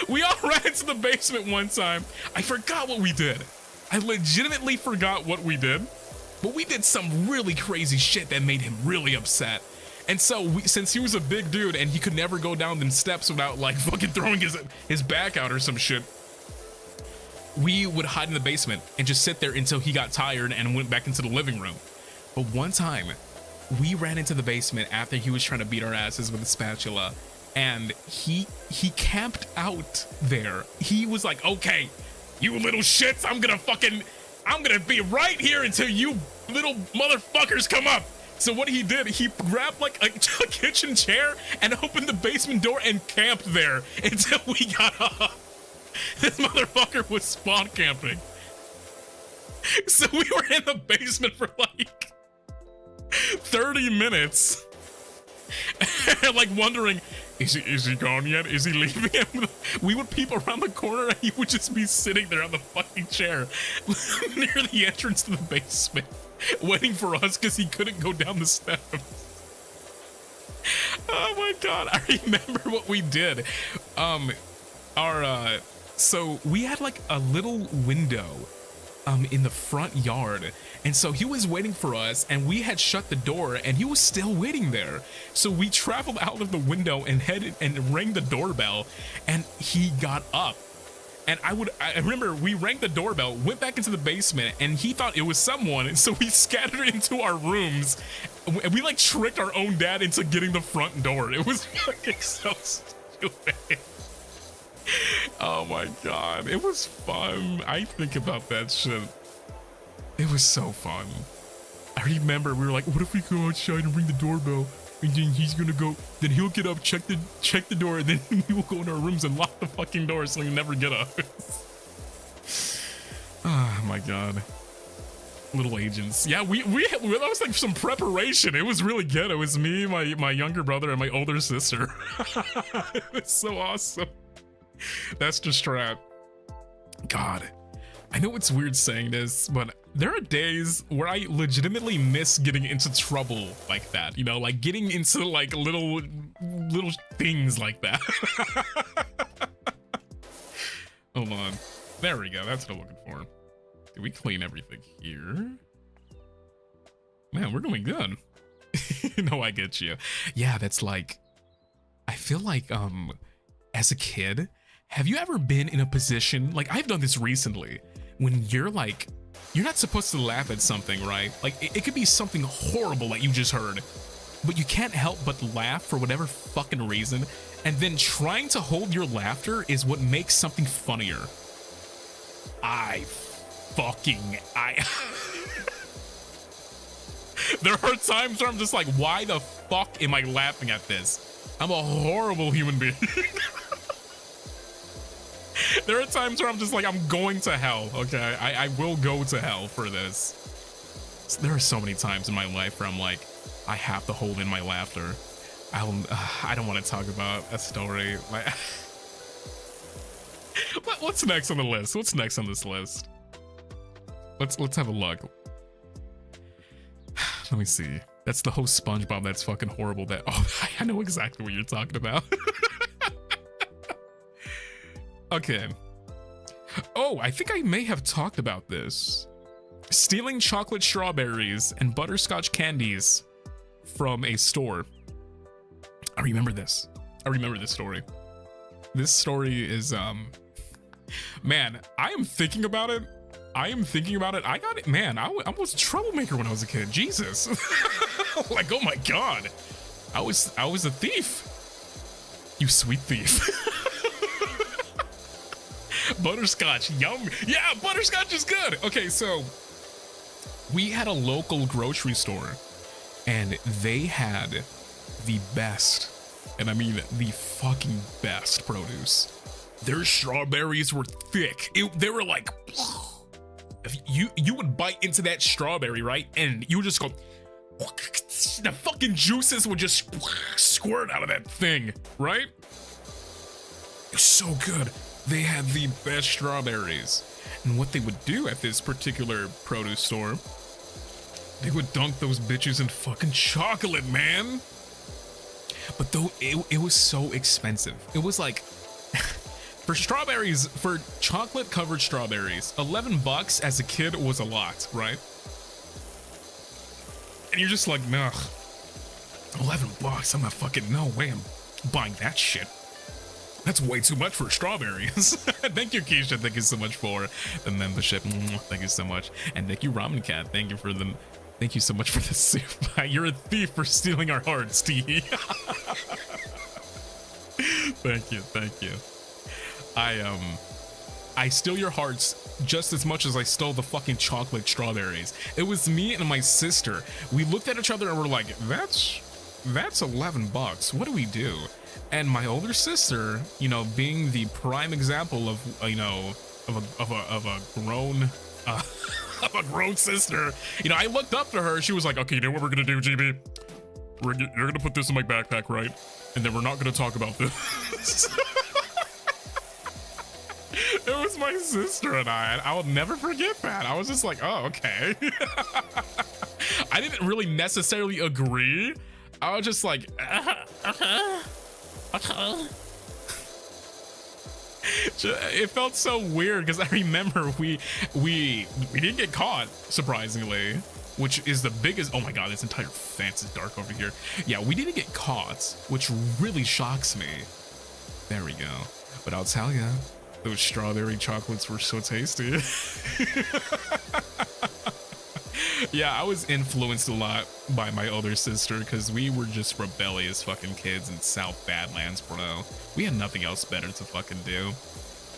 We all ran into the basement one time. I forgot what we did. I legitimately forgot what we did, but we did some really crazy shit that made him really upset. And so since he was a big dude and he could never go down them steps without like fucking throwing his back out or some shit, we would hide in the basement and just sit there until he got tired and went back into the living room. But one time we ran into the basement after he was trying to beat our asses with a spatula, and he camped out there. He was like, okay, you little shits, I'm gonna be right here until you little motherfuckers come up. So what he did, he grabbed like a kitchen chair and opened the basement door and camped there until we got up. This motherfucker was spawn camping. So we were in the basement for like 30 minutes. Like wondering, is he gone yet? Is he leaving? We would peep around the corner and he would just be sitting there on the fucking chair near the entrance to the basement, waiting for us because he couldn't go down the steps. Oh my god, I remember what we did. So we had like a little window in the front yard, and so he was waiting for us, and we had shut the door and he was still waiting there. So we traveled out of the window and headed and rang the doorbell, and he got up. And I remember we rang the doorbell, went back into the basement, and he thought it was someone, and so we scattered into our rooms, and we like tricked our own dad into getting the front door. It was fucking so stupid. Oh my god, it was fun. I think about that shit. It was so fun. I remember we were like, what if we go outside and ring the doorbell, and then he's gonna go, then he'll get up, check the door, and then we will go in our rooms and lock the fucking door so he'll never get up. Oh my god. Little agents. Yeah, that was like some preparation. It was really good. It was me, my younger brother, and my older sister. It was so awesome. That's the strat. God, I know it's weird saying this, but there are days where I legitimately miss getting into trouble like that, you know, like getting into like little things like that. Hold on, there we go, that's what I'm looking for. Did we clean everything here? Man, we're doing good. No, I get you. Yeah, that's like, I feel like as a kid, have you ever been in a position, like I've done this recently, when you're like, you're not supposed to laugh at something, right? Like it could be something horrible that you just heard, but you can't help but laugh for whatever fucking reason, and then trying to hold your laughter is what makes something funnier. There are times where I'm just like, why the fuck am I laughing at this? I'm a horrible human being. There are times where I'm just like, I'm going to hell, okay? I will go to hell for this. There are so many times in my life where I'm like, I have to hold in my laughter. I don't want to talk about a story. What's next on the list? What's next on this list? Let's have a look. Let me see. That's the whole SpongeBob that's fucking horrible. Oh, I know exactly what you're talking about. Okay. Oh, I think I may have talked about this. Stealing chocolate strawberries and butterscotch candies from a store. I remember this. I remember this story. This story is, man, I am thinking about it. I got it, man. I was a troublemaker when I was a kid. Jesus. Like, oh my God. I was a thief. You sweet thief. Butterscotch, yum. Yeah, butterscotch is good. Okay, so we had a local grocery store, and they had the best, and I mean the fucking best produce. Their strawberries were thick. They were like, if you would bite into that strawberry, right? And you would just go, the fucking juices would just squirt out of that thing, right? It's so good. They had the best strawberries. And what they would do at this particular produce store, they would dunk those bitches in fucking chocolate, man. But though it was so expensive. It was like, for strawberries, for chocolate covered strawberries, $11 as a kid was a lot, right? And you're just like, nah, $11, I'm not fucking, no way I'm buying that shit. That's way too much for strawberries. Thank you, Keisha. Thank you so much for the membership. Thank you so much. And thank you, Ramen Cat. Thank you for the, thank you so much for the soup. You're a thief for stealing our hearts, T. Thank you, thank you. I steal your hearts just as much as I stole the fucking chocolate strawberries. It was me and my sister. We looked at each other and we're like, that's $11. What do we do? And my older sister, you know, being the prime example of, you know, of a grown of a grown sister, you know, I looked up to her. She was like, okay, you know what we're gonna do, GB? You're gonna put this in my backpack, right? And then we're not gonna talk about this. It was my sister and I will never forget that. I was just like, oh, okay. I didn't really necessarily agree. I was just like, it felt so weird because I remember we didn't get caught, surprisingly, which is the biggest. Oh my god, this entire fence is dark over here. Yeah, we didn't get caught, which really shocks me. There we go. But I'll tell you, those strawberry chocolates were so tasty. Yeah, I was influenced a lot by my older sister because we were just rebellious fucking kids in South Badlands, bro. We had nothing else better to fucking do.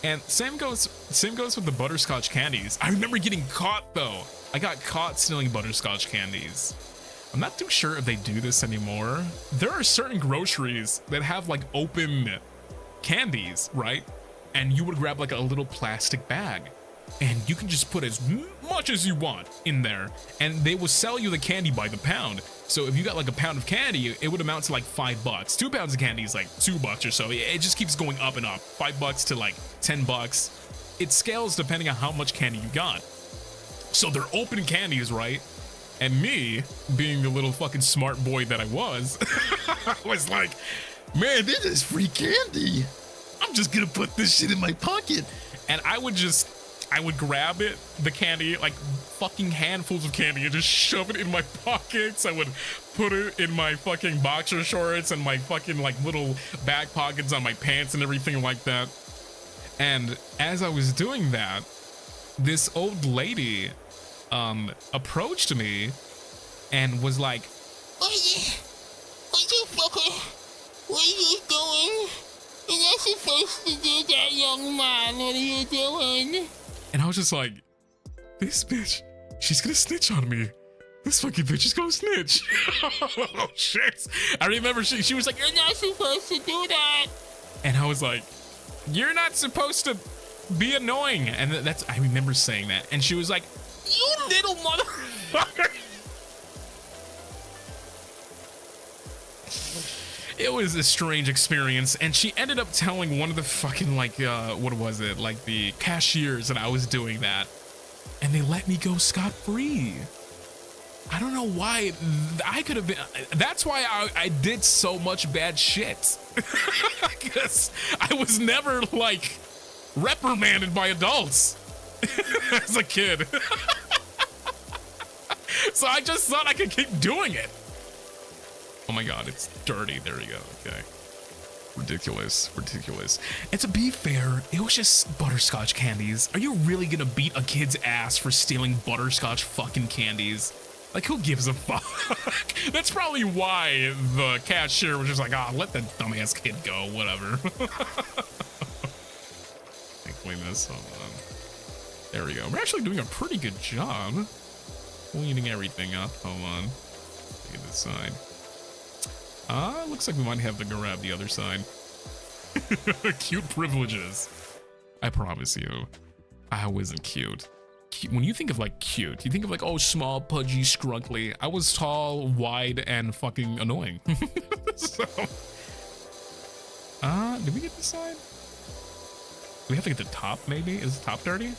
And same goes with the butterscotch candies. I remember getting caught though. I got caught stealing butterscotch candies. I'm not too sure if they do this anymore. There are certain groceries that have like open candies, right? And you would grab like a little plastic bag and you can just put as much as you want in there and they will sell you the candy by the pound. So if you got like a pound of candy, it would amount to like $5. 2 pounds of candy is like $2 or so. It just keeps going up and up. $5 to like $10. It scales depending on how much candy you got. So they're open candies, right? And me, being the little fucking smart boy that I was, I was like, man, this is free candy. I'm just gonna put this shit in my pocket. And I would grab it, the candy, like fucking handfuls of candy, and just shove it in my pockets. I would put it in my fucking boxer shorts and my fucking like little back pockets on my pants and everything like that. And as I was doing that, this old lady approached me and was like, What you fucker? What are you doing? You're not supposed to do that, young man. What are you doing? and I was just like, this bitch, she's gonna snitch on me. This fucking bitch is gonna snitch. Oh shit. I remember she was like, you're not supposed to do that. And I was like, you're not supposed to be annoying. And I remember saying that. And she was like, you little motherfucker. It was a strange experience, and she ended up telling one of the fucking, like, what was it? Like, the cashiers that I was doing that. And they let me go scot-free. I don't know why. I could have been... That's why I did so much bad shit. Because I was never, like, reprimanded by adults as a kid. So I just thought I could keep doing it. Oh my god, it's dirty. There we go. Okay. Ridiculous. Ridiculous. And to be fair, it was just butterscotch candies. Are you really gonna beat a kid's ass for stealing butterscotch fucking candies? Like, who gives a fuck? That's probably why the cashier was just like, ah, let that dumbass kid go, whatever. Clean this. Hold on. There we go. We're actually doing a pretty good job cleaning everything up. Hold on. get this side. Looks like we might have to grab the other side. Cute privileges. I promise you, I wasn't cute. When you think of like cute, you think of like, oh, small, pudgy, scrunkly. I was tall, wide, and fucking annoying. So, did we get this side? Do we have to get the top, maybe? Is the top dirty?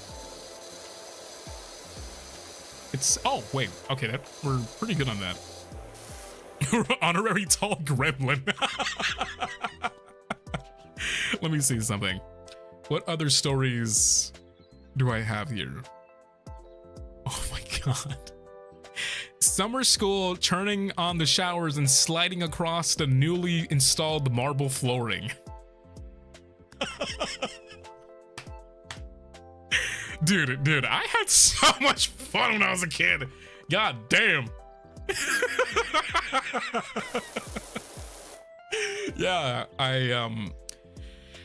It's, oh, wait. Okay, we're pretty good on that. Honorary tall gremlin. Let me see something. What other stories do I have here? Oh my god. Summer school, turning on the showers and sliding across the newly installed marble flooring. Dude, I had so much fun when I was a kid. God damn. Yeah,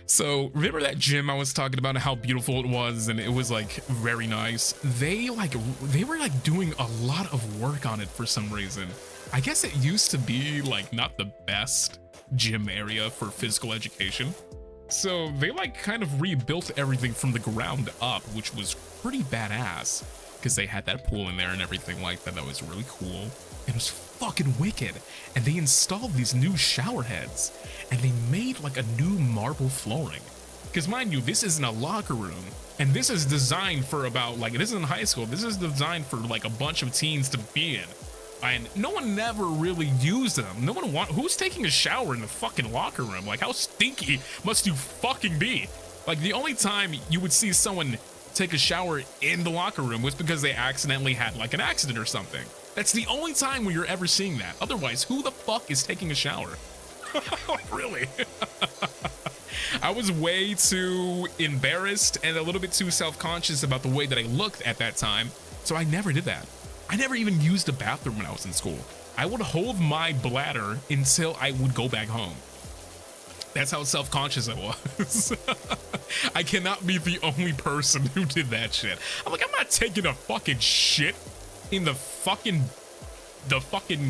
so remember that gym I was talking about, how beautiful it was, and it was like very nice. They were like doing a lot of work on it for some reason. I guess it used to be like not the best gym area for physical education. So they like kind of rebuilt everything from the ground up, which was pretty badass, because they had that pool in there and everything like that. That was really cool. It was fucking wicked. And they installed these new shower heads, and they made like a new marble flooring. Because mind you, this isn't a locker room, and this is designed for about like, this isn't high school. This is designed for like a bunch of teens to be in. And no one never really used them. No one who's taking a shower in the fucking locker room? Like, how stinky must you fucking be? Like, the only time you would see someone take a shower in the locker room was because they accidentally had like an accident or something. That's the only time where you're ever seeing that. Otherwise, who the fuck is taking a shower? Really? I was way too embarrassed and a little bit too self-conscious about the way that I looked at that time, so I never did that. I never even used a bathroom when I was in school. I would hold my bladder until I would go back home. That's how self-conscious I was. I cannot be the only person who did that shit. I'm like, I'm not taking a fucking shit in the fucking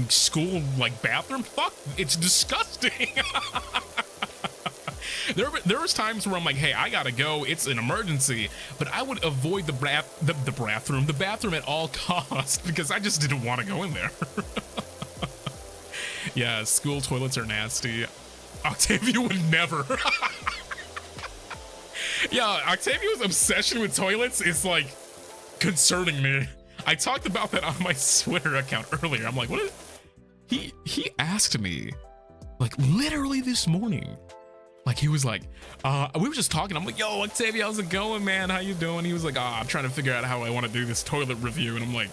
school like bathroom. Fuck, it's disgusting. There was times where I'm like, hey, I gotta go, it's an emergency, but I would avoid the bathroom at all costs because I just didn't want to go in there. Yeah, school toilets are nasty. Octavio would never. Yeah, Octavio's obsession with toilets is like concerning me. I talked about that on my Twitter account earlier. I'm like, what? He asked me like literally this morning. Like, he was like, we were just talking. I'm like, yo, Octavio, how's it going, man? How you doing? He was like, I'm trying to figure out how I want to do this toilet review. And I'm like,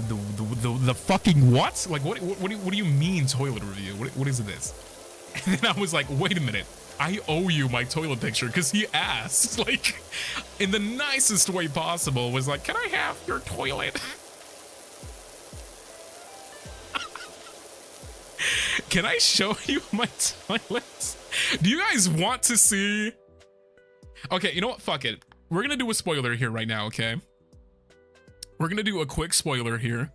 the fucking what? Like, what do you mean toilet review? What is this? And then I was like, wait a minute. I owe you my toilet picture, because he asked, like, in the nicest way possible, was like, can I have your toilet? Can I show you my toilet? Do you guys want to see? Okay, you know what? Fuck it. We're gonna do a spoiler here right now, okay? We're gonna do a quick spoiler here.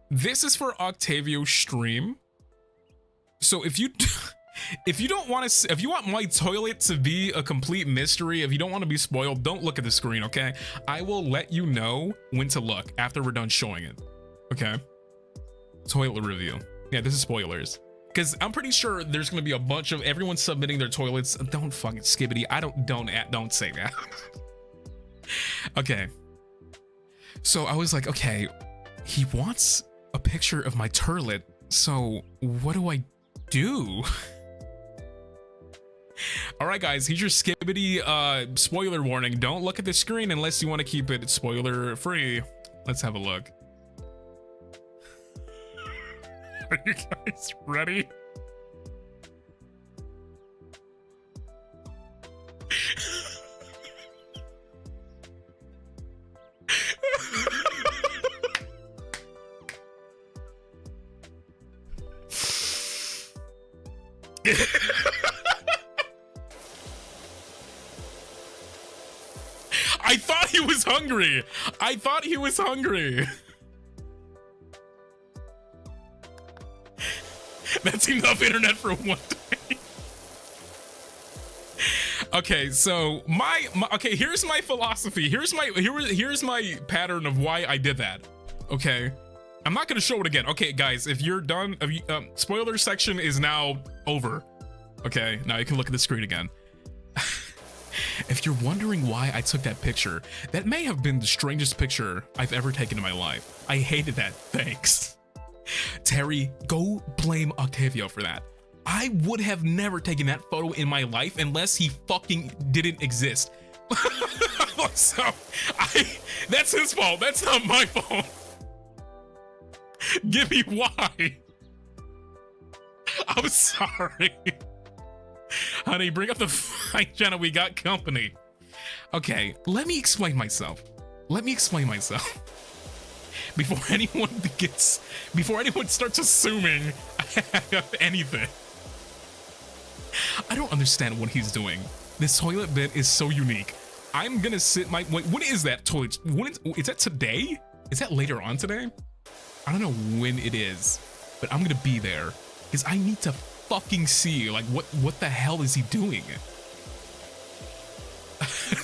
This is for Octavio's stream. So if you don't want to, if you want my toilet to be a complete mystery, if you don't want to be spoiled, don't look at the screen, okay? I will let you know when to look after we're done showing it, okay? Toilet review. Yeah, this is spoilers. Because I'm pretty sure there's going to be a bunch of everyone submitting their toilets. Don't fucking skibbity. Don't say that. Okay. So I was like, okay, he wants a picture of my turlet. So what do I do? All right, guys, here's your skibbity spoiler warning. Don't look at the screen unless you want to keep it spoiler free. Let's have a look. Are you guys ready? I thought he was hungry. I thought he was hungry. That's enough internet for one day. Okay, so okay, here's my philosophy. Here's my pattern of why I did that. Okay, I'm not gonna show it again. Okay, guys, if you're done, spoiler section is now over. Okay, now you can look at the screen again. If you're wondering why I took that picture, that may have been the strangest picture I've ever taken in my life. I hated that. Thanks. Terry, go blame Octavio for that. I would have never taken that photo in my life unless he fucking didn't exist. So, that's his fault. That's not my fault. Give me why. I'm sorry. Honey, bring up the fine channel. We got company. Okay, let me explain myself. Before anyone starts assuming I have anything. I don't understand what he's doing. This toilet bit is so unique. I'm gonna sit wait, when is that toilet? Is that today? Is that later on today? I don't know when it is, but I'm gonna be there because I need to fucking see, like, what the hell is he doing?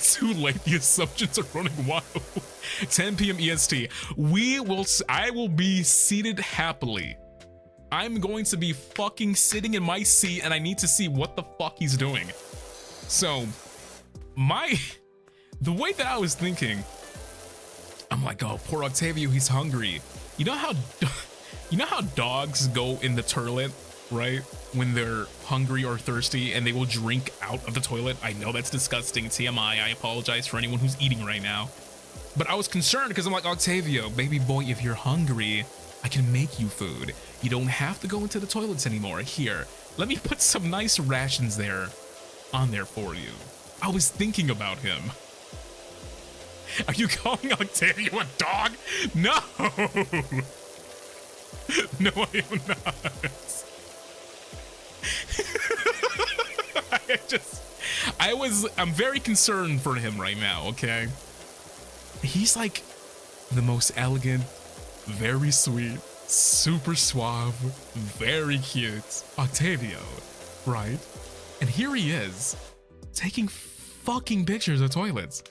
Too late, the assumptions are running wild. 10 p.m. EST. I will be seated happily. I'm going to be fucking sitting in my seat and I need to see what the fuck he's doing. So, the way that I was thinking, I'm like, oh, poor Octavio, he's hungry. You know how dogs go in the toilet, right? When they're hungry or thirsty and they will drink out of the toilet. I know that's disgusting. TMI, I apologize for anyone who's eating right now. But I was concerned because I'm like, Octavio, baby boy, if you're hungry, I can make you food. You don't have to go into the toilets anymore. Here, let me put some nice rations on there for you. I was thinking about him. Are you calling Octavio a dog? No! No, I am not. I'm very concerned for him right now, okay? He's like the most elegant, very sweet, super suave, very cute Octavio, right? And here he is, taking fucking pictures of toilets.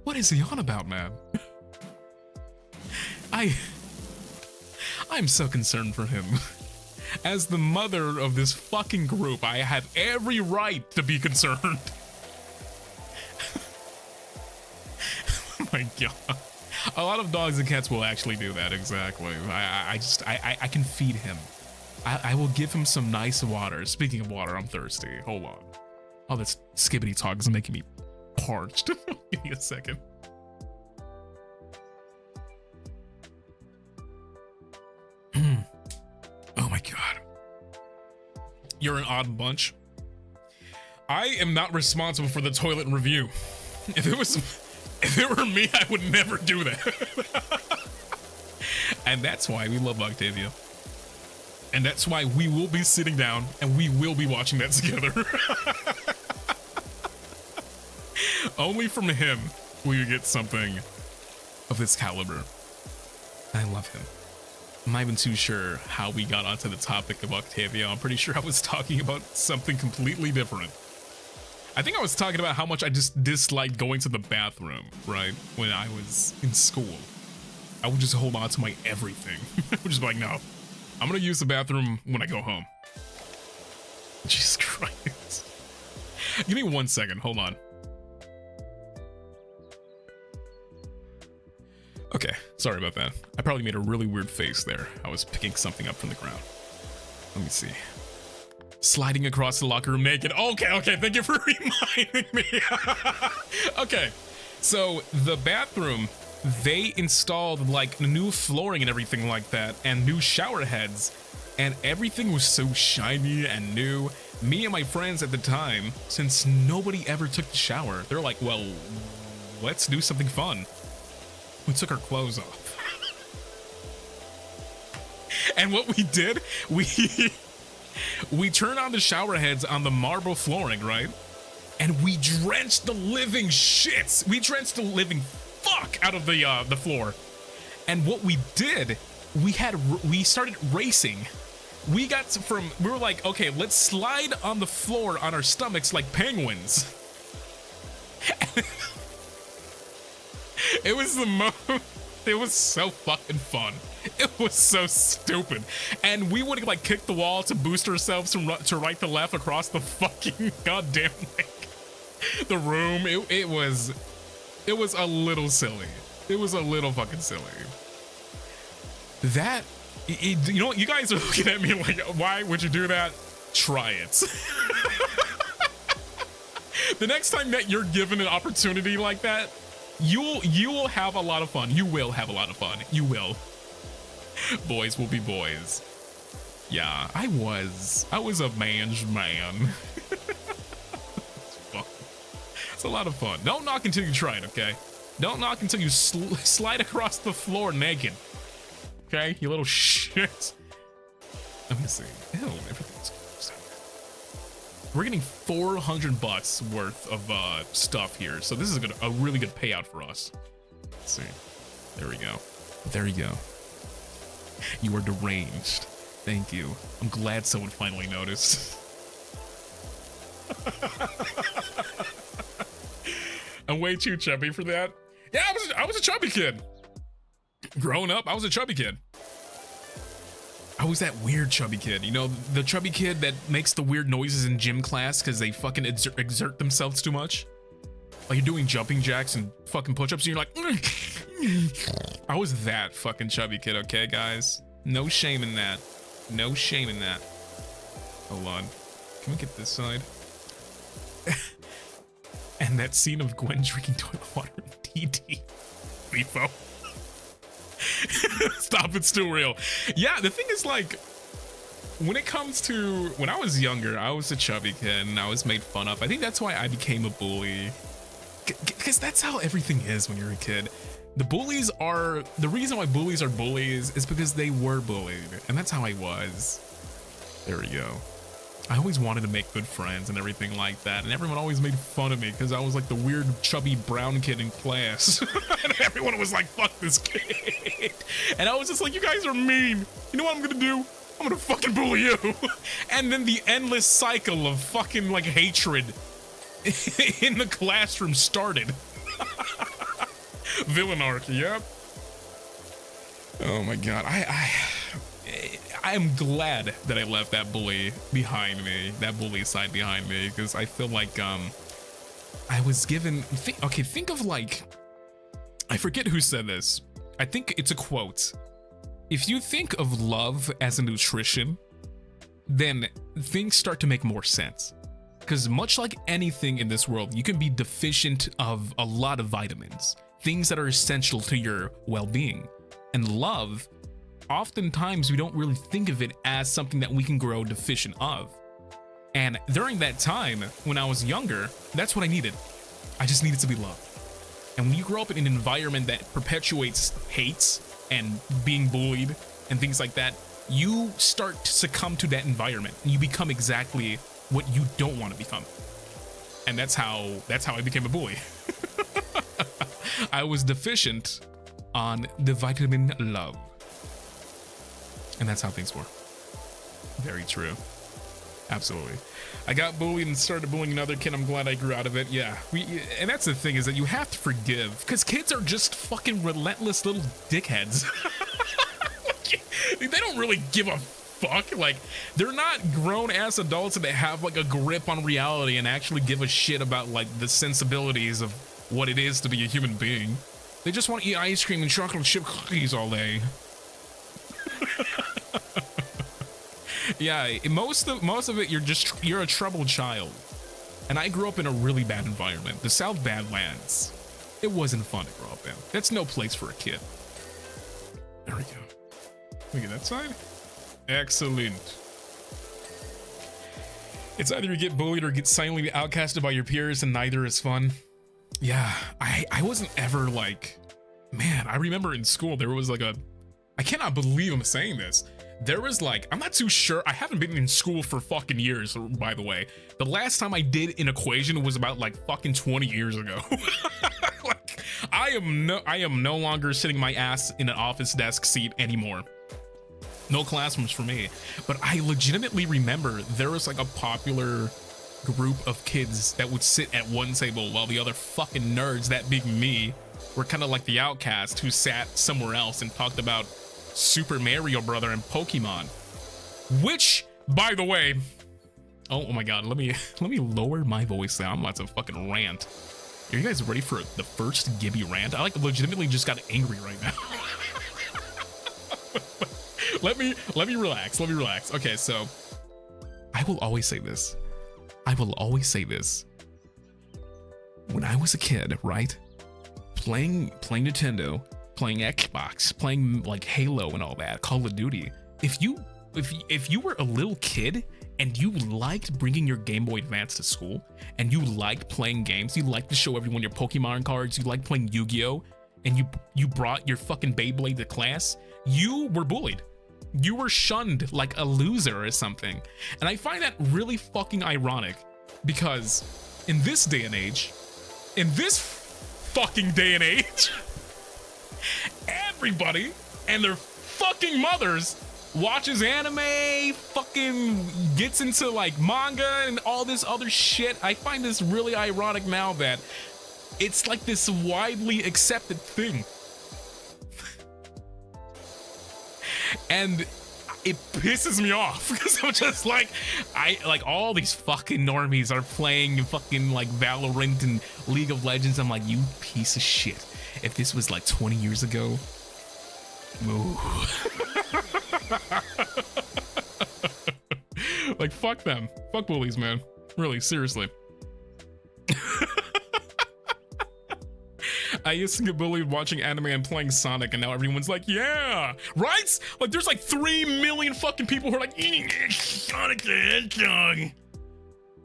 What is he on about, man? I'm so concerned for him. As the mother of this fucking group, I have every right to be concerned. Oh my god. A lot of dogs and cats will actually do that, exactly. I can feed him. I will give him some nice water. Speaking of water, I'm thirsty. Hold on. Oh, this skibbity talk is making me parched. Give me a second. Oh my god. You're an odd bunch. I am not responsible for the toilet review. If it were me, I would never do that. And that's why we love Octavio. And that's why we will be sitting down and we will be watching that together. Only from him will you get something of this caliber. I love him. I'm not even too sure how we got onto the topic of Octavio. I'm pretty sure I was talking about something completely different. I think I was talking about how much I just disliked going to the bathroom, right? When I was in school. I would just hold on to my everything. I would just be like, no, I'm gonna use the bathroom when I go home. Jesus Christ. Give me 1 second, hold on. Okay, sorry about that. I probably made a really weird face there. I was picking something up from the ground. Let me see. Sliding across the locker room naked. Okay, thank you for reminding me. Okay, so the bathroom, they installed like new flooring and everything like that, and new shower heads, and everything was so shiny and new. Me and my friends at the time, since nobody ever took the shower, they're like, well, let's do something fun. We took our clothes off. And what we did, we turned on the shower heads on the marble flooring, right? And we drenched the living shits. We drenched the living fuck out of the floor. And what we did, we started racing we were like, okay, let's slide on the floor on our stomachs like penguins. It was it was so fucking fun. It was so stupid. And we would like kick the wall to boost ourselves to right to left across the fucking goddamn like the room. It was a little silly. It was a little fucking silly. That, you know what, you guys are looking at me like, why would you do that? Try it. The next time that you're given an opportunity like that, you will have a lot of fun. You will have a lot of fun. You will. Boys will be boys. Yeah, I was a man's man. It's a lot of fun. Don't knock until you try it, okay? Don't knock until you slide across the floor naked. Okay, you little shit. Let me see. Ew, everything's closed. We're getting $400 worth of stuff here, so this is a really good payout for us. Let's see. There we go. There you go. You are deranged. Thank you. I'm glad someone finally noticed. I'm way too chubby for that. Yeah, I was a chubby kid. Growing up, I was a chubby kid. I was that weird chubby kid, you know, the chubby kid that makes the weird noises in gym class because they fucking exert themselves too much. Like you're doing jumping jacks and fucking push-ups and you're like, I was that fucking chubby kid, okay, guys? No shame in that. No shame in that. Hold on. Can we get this side? And that scene of Gwen drinking toilet water in TD. FIFO. Stop, it's too real. Yeah, the thing is, like, when it comes to when I was younger, I was a chubby kid and I was made fun of. I think that's why I became a bully, because that's how everything is when you're a kid. The reason why bullies are bullies is because they were bullied, and that's how I was. There we go. I always wanted to make good friends and everything like that, and everyone always made fun of me because I was like the weird chubby brown kid in class. And everyone was like, fuck this kid. And I was just like, you guys are mean. You know what I'm gonna do? I'm gonna fucking bully you. And then the endless cycle of fucking like hatred in the classroom started. Villainarchy, yep. Oh my god, I am glad that I left that bully behind me, that bully side behind me, because I feel like I was given, think of like, I forget who said this. I think it's a quote. If you think of love as a nutrition, then things start to make more sense. Because much like anything in this world, you can be deficient of a lot of vitamins, things that are essential to your well-being. And love, oftentimes we don't really think of it as something that we can grow deficient of. And during that time, when I was younger, that's what I needed. I just needed to be loved. And when you grow up in an environment that perpetuates hates and being bullied and things like that, you start to succumb to that environment and you become exactly what you don't want to become. And that's how I became a bully. I was deficient on the vitamin love. And that's how things were. Very true. Absolutely. I got bullied and started bullying another kid. I'm glad I grew out of it. Yeah. And that's the thing, is that you have to forgive, because kids are just fucking relentless little dickheads. They don't really give a fuck. Like, they're not grown ass adults and they have like a grip on reality and actually give a shit about like the sensibilities of what it is to be a human being. They just want to eat ice cream and chocolate chip cookies all day. Yeah, most of it, you're a troubled child. And I grew up in a really bad environment, the South Badlands. It wasn't fun to grow up in. That's no place for a kid. There we go. Look at that side. Excellent. It's either you get bullied or get silently outcasted by your peers, and neither is fun. Yeah, I wasn't ever like, man, I remember in school there was like I cannot believe I'm saying this. There was like, I'm not too sure. I haven't been in school for fucking years, by the way. The last time I did an equation was about like fucking 20 years ago. Like, I am no longer sitting my ass in an office desk seat anymore. No classrooms for me. But I legitimately remember there was like a popular group of kids that would sit at one table while the other fucking nerds, that being me, were kind of like the outcast who sat somewhere else and talked about Super Mario Brother and Pokemon. Which, by the way, oh my god, let me lower my voice down. I'm about to fucking rant. Are you guys ready for the first Gibby rant? I like legitimately just got angry right now. Let me relax. Let me relax. Okay, so I will always say this. I will always say this. When I was a kid, right? Playing Nintendo, playing Xbox, playing like Halo and all that, Call of Duty. If you were a little kid and you liked bringing your Game Boy Advance to school, and you liked playing games, you liked to show everyone your Pokemon cards, you liked playing Yu-Gi-Oh, and you brought your fucking Beyblade to class, you were bullied. You were shunned like a loser or something. And I find that really fucking ironic, because in this day and age, everybody and their fucking mothers watches anime, fucking gets into like manga and all this other shit. I find this really ironic now that it's like this widely accepted thing. And it pisses me off because I'm just like, all these fucking normies are playing fucking like Valorant and League of Legends. I'm like, you piece of shit. If this was like 20 years ago, ooh. Like, fuck them. Fuck bullies, man. Really, seriously. I used to get bullied watching anime and playing Sonic, and now everyone's like, yeah, right? Like, there's like 3 million fucking people who are like, Sonic the Hedgehog.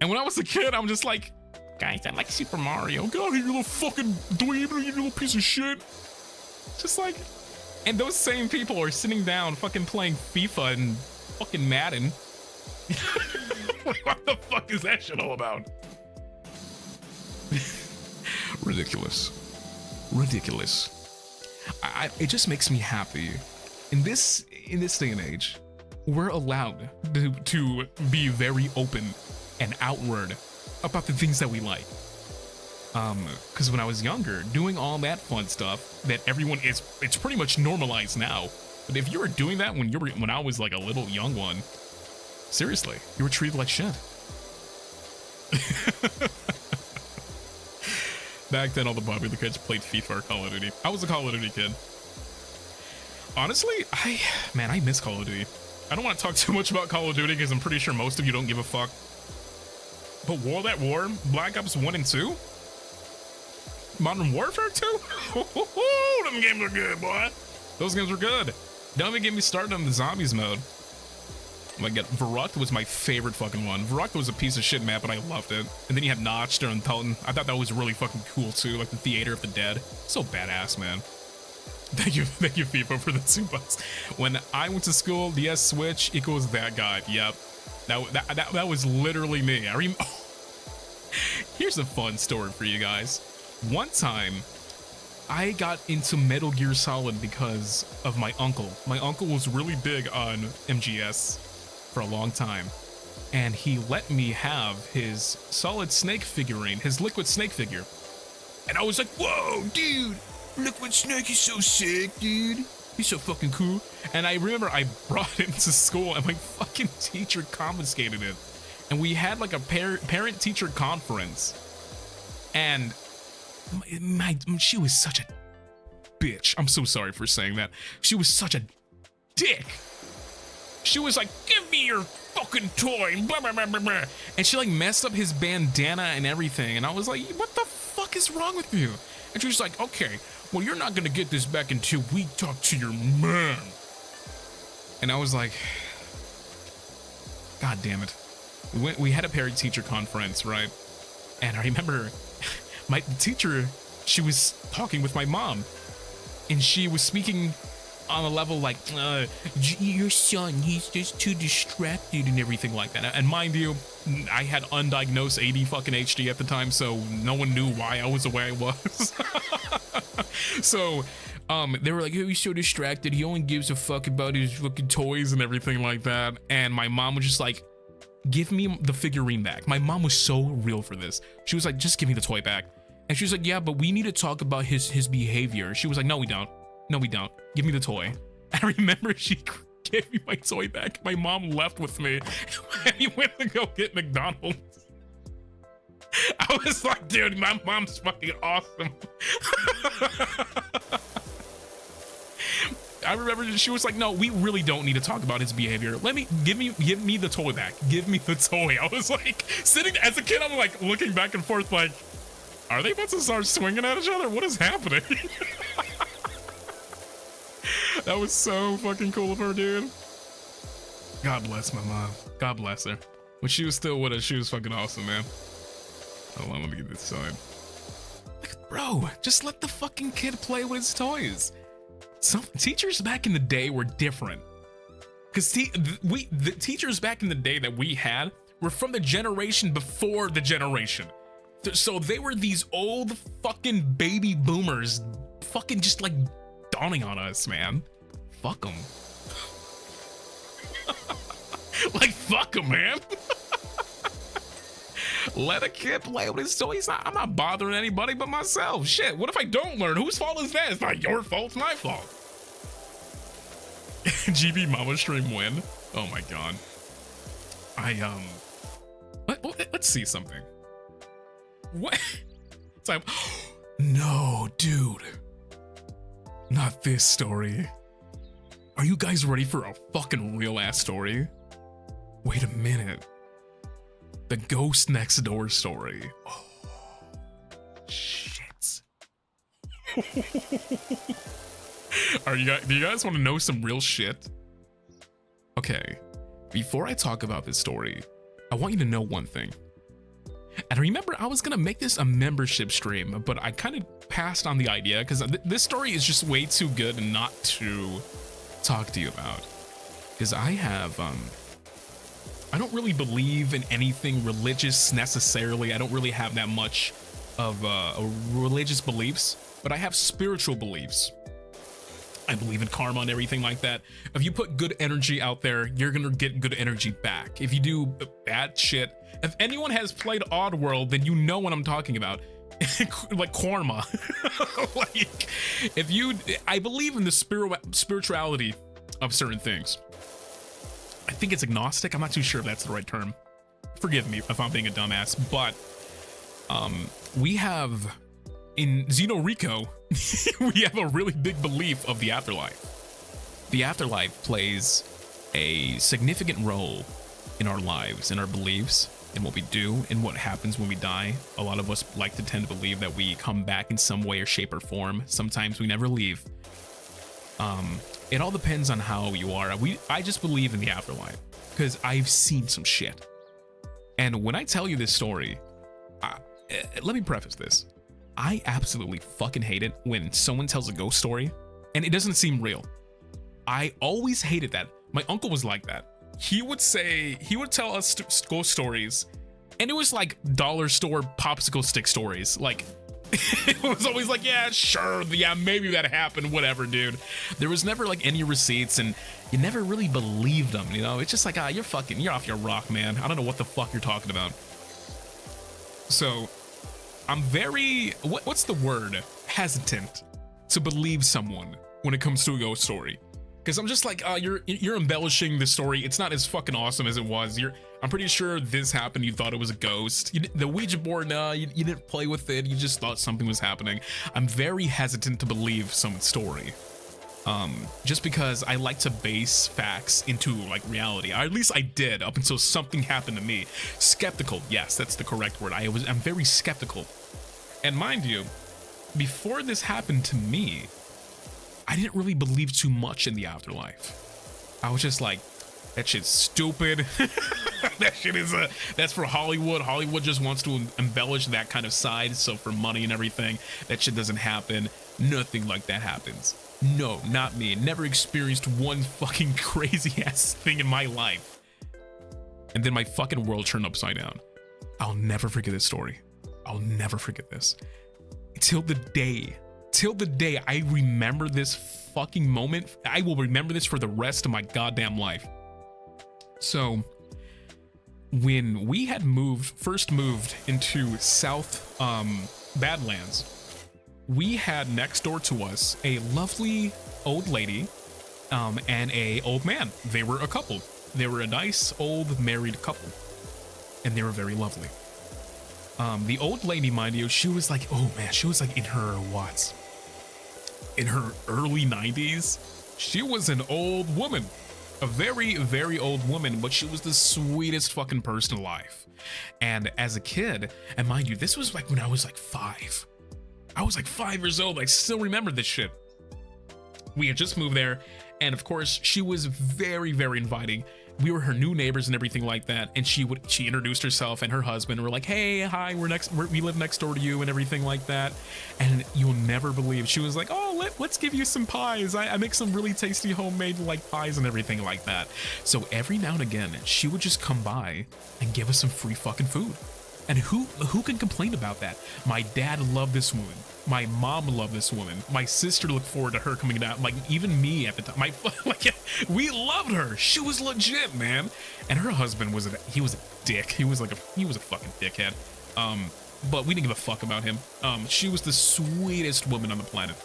And when I was a kid, I'm just like, guys, I like Super Mario. Get out of here, you little fucking dweeb, you little piece of shit. Just like, and those same people are sitting down fucking playing FIFA and fucking Madden. What the fuck is that shit all about? Ridiculous. It just makes me happy. In this day and age, we're allowed to be very open and outward about the things that we like. Because when I was younger, doing all that fun stuff that everyone it's pretty much normalized now. But if you were doing that when I was like a little young one, seriously, you were treated like shit. Back then, all the popular kids played FIFA or Call of Duty. I was a Call of Duty kid. Honestly, I miss Call of Duty. I don't want to talk too much about Call of Duty because I'm pretty sure most of you don't give a fuck. But World at War, Black Ops 1 and 2? Modern Warfare 2? Them games are good, boy. Those games were good. Don't even get me started on the zombies mode. Oh my god, Verrückt was my favorite fucking one. Verrückt was a piece of shit map, but I loved it. And then you had Notch and Talkin. I thought that was really fucking cool too, like the Theater of the Dead. So badass, man. Thank you, FIFA, for the $2. When I went to school, the S Switch equals that guy. Yep, that was literally me. Here's a fun story for you guys. One time, I got into Metal Gear Solid because of my uncle. My uncle was really big on MGS for a long time, and he let me have his Solid Snake figurine, his Liquid Snake figure. And I was like, whoa, dude, Liquid Snake is so sick, dude. He's so fucking cool. And I remember I brought him to school and my fucking teacher confiscated it. And we had like a parent-teacher conference. And she was such a bitch. I'm so sorry for saying that. She was such a dick. She was like, give me your fucking toy, blah, blah, blah, blah, blah. And she like messed up his bandana and everything. And I was like, what the fuck is wrong with you? And she was like, okay, well, you're not gonna get this back until we talk to your mom. And I was like, god damn it. We had a parent-teacher conference, right? And I remember my teacher, she was talking with my mom. And she was speaking on a level like, your son, he's just too distracted and everything like that. And mind you, I had undiagnosed AD fucking HD at the time, so no one knew why I was the way I was. So They were like, oh, he's so distracted. He only gives a fuck about his fucking toys and everything like that. And my mom was just like, give me the figurine back. My mom was so real for this. She was like, just give me the toy back. And she was like, yeah, but we need to talk about his behavior. She was like, no, we don't. No, we don't. Give me the toy. I remember she gave me my toy back. My mom left with me and he went to go get McDonald's. I was like, dude, my mom's fucking awesome. I remember she was like, no, we really don't need to talk about his behavior. Give me the toy back. Give me the toy. I was like, sitting as a kid, I'm like looking back and forth like, are they about to start swinging at each other? What is happening? That was so fucking cool of her, dude. God bless my mom. God bless her. When she was still with us, she was fucking awesome, man. Hold on, let me get this toy. Bro, just let the fucking kid play with his toys. Some teachers back in the day were different. Because the teachers back in the day that we had were from the generation before the generation. So they were these old fucking baby boomers fucking just like dawning on us, man. Fuck them. Like, fuck them, man. Let a kid play with his toys. I'm not bothering anybody but myself. Shit, what if I don't learn? Whose fault is that? It's not your fault, it's my fault. GB Mama stream win. Oh my god. Let's see something. What? It's like, no, dude. Not this story. Are you guys ready for a fucking real ass story? Wait a minute. The Ghost Next Door story. Oh, shit. Do you guys want to know some real shit? Okay, before I talk about this story, I want you to know one thing. And remember, I was gonna make this a membership stream, but I kind of passed on the idea because this story is just way too good and not to talk to you about. Because I don't really believe in anything religious necessarily. I don't really have that much of religious beliefs, but I have spiritual beliefs. I believe in karma and everything like that. If you put good energy out there, you're gonna get good energy back. If you do bad shit, if anyone has played Oddworld, then you know what I'm talking about. Like karma. Like, I believe in the spirituality of certain things. I think it's agnostic. I'm not too sure if that's the right term. Forgive me if I'm being a dumbass, but we have in Xenorico, we have a really big belief of the afterlife. The afterlife plays a significant role in our lives, in our beliefs, in what we do, and what happens when we die. A lot of us like to tend to believe that we come back in some way or shape or form. Sometimes we never leave. It all depends on how you are. I just believe in the afterlife because I've seen some shit. And when I tell you this story, let me preface this. I absolutely fucking hate it when someone tells a ghost story and it doesn't seem real. I always hated that. My uncle was like that. He would tell us ghost stories and it was like dollar store popsicle stick stories. Like, it was always like, yeah, sure, yeah, maybe that happened, whatever, dude. There was never like any receipts and you never really believed them, you know? It's just like, you're off your rock, man. I don't know what the fuck you're talking about. So I'm very, what's the word? Hesitant to believe someone when it comes to a ghost story. Because I'm just like, you're embellishing the story. It's not as fucking awesome as it was. I'm pretty sure this happened. You thought it was a ghost. The Ouija board, you didn't play with it. You just thought something was happening. I'm very hesitant to believe someone's story. Just because I like to base facts into like reality. Or at least I did up until something happened to me. Skeptical. Yes, that's the correct word. I'm very skeptical. And mind you, before this happened to me, I didn't really believe too much in the afterlife. I was just like, that shit's stupid. That shit is that's for Hollywood. Hollywood just wants to embellish that kind of side. So for money and everything, that shit doesn't happen. Nothing like that happens. No, not me. Never experienced one fucking crazy ass thing in my life. And then my fucking world turned upside down. I'll never forget this story. I'll never forget this. Till till the day I remember this fucking moment. I will remember this for the rest of my goddamn life. So when we had first moved into South Badlands, we had next door to us a lovely old lady and a old man. They were a couple. They were a nice old married couple, and they were very lovely. The old lady, mind you, she was like, oh man, she was like in her what? In her early 90s. She was an old woman. A very, very old woman, but she was the sweetest fucking person alive. And as a kid, and mind you, this was like when I was like 5. I was like 5 years old. I still remember this shit. We had just moved there, and of course, she was very, very inviting. We were her new neighbors and everything like that, and she introduced herself and her husband. We're like, hey, hi, we live next door to you and everything like that. And you'll never believe, she was like, oh, let's give you some pies. I make some really tasty homemade like pies and everything like that. So every now and again, she would just come by and give us some free fucking food. And who can complain about that? My dad loved this woman. My mom loved this woman. My sister looked forward to her coming down. Like even me at the time. We loved her. She was legit, man. And her husband was a dick. He was a fucking dickhead. But we didn't give a fuck about him. She was the sweetest woman on the planet.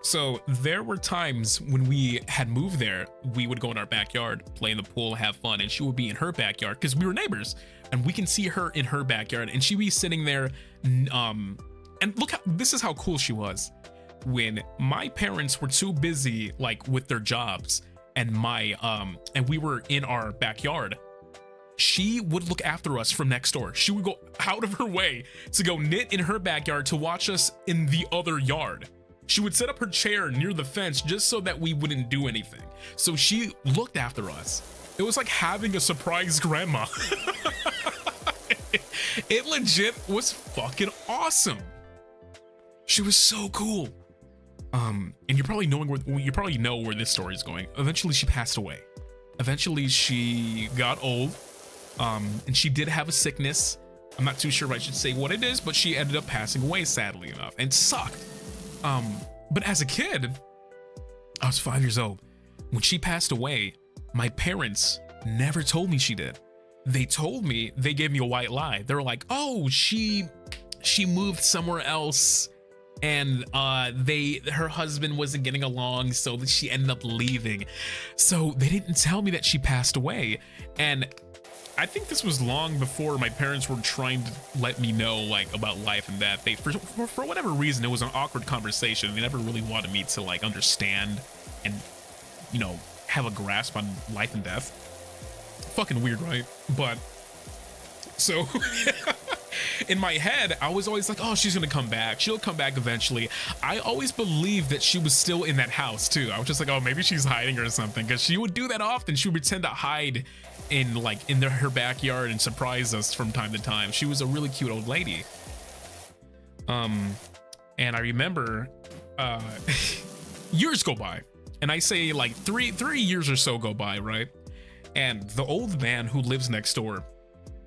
So there were times when we had moved there, we would go in our backyard, play in the pool, have fun, and she would be in her backyard because we were neighbors, and we can see her in her backyard, and she'd be sitting there. And look, this is how cool she was. When my parents were too busy, like with their jobs, and and we were in our backyard, she would look after us from next door. She would go out of her way to go knit in her backyard to watch us in the other yard. She would set up her chair near the fence just so that we wouldn't do anything. So she looked after us. It was like having a surprise grandma. It legit was fucking awesome. She was so cool. And you probably know where this story is going. Eventually she passed away. Eventually she got old. And she did have a sickness. I'm not too sure if I should say what it is, but she ended up passing away, sadly enough, and sucked. But as a kid, I was 5 years old. When she passed away, my parents never told me she did. They gave me a white lie. They were like, oh, she moved somewhere else, and her husband wasn't getting along, so she ended up leaving. So they didn't tell me that she passed away. And I think this was long before my parents were trying to let me know like about life and that. They for whatever reason, it was an awkward conversation. They never really wanted me to like understand and, you know, have a grasp on life and death. Fucking weird, right? But so in my head, I was always like, oh, she's gonna come back. She'll come back eventually. I always believed that she was still in that house too. I was just like, oh, maybe she's hiding or something, because she would do that often. She would pretend to hide in her backyard and surprise us from time to time. She was a really cute old lady. And I remember years go by, and I say like three years or so go by, right? And the old man who lives next door,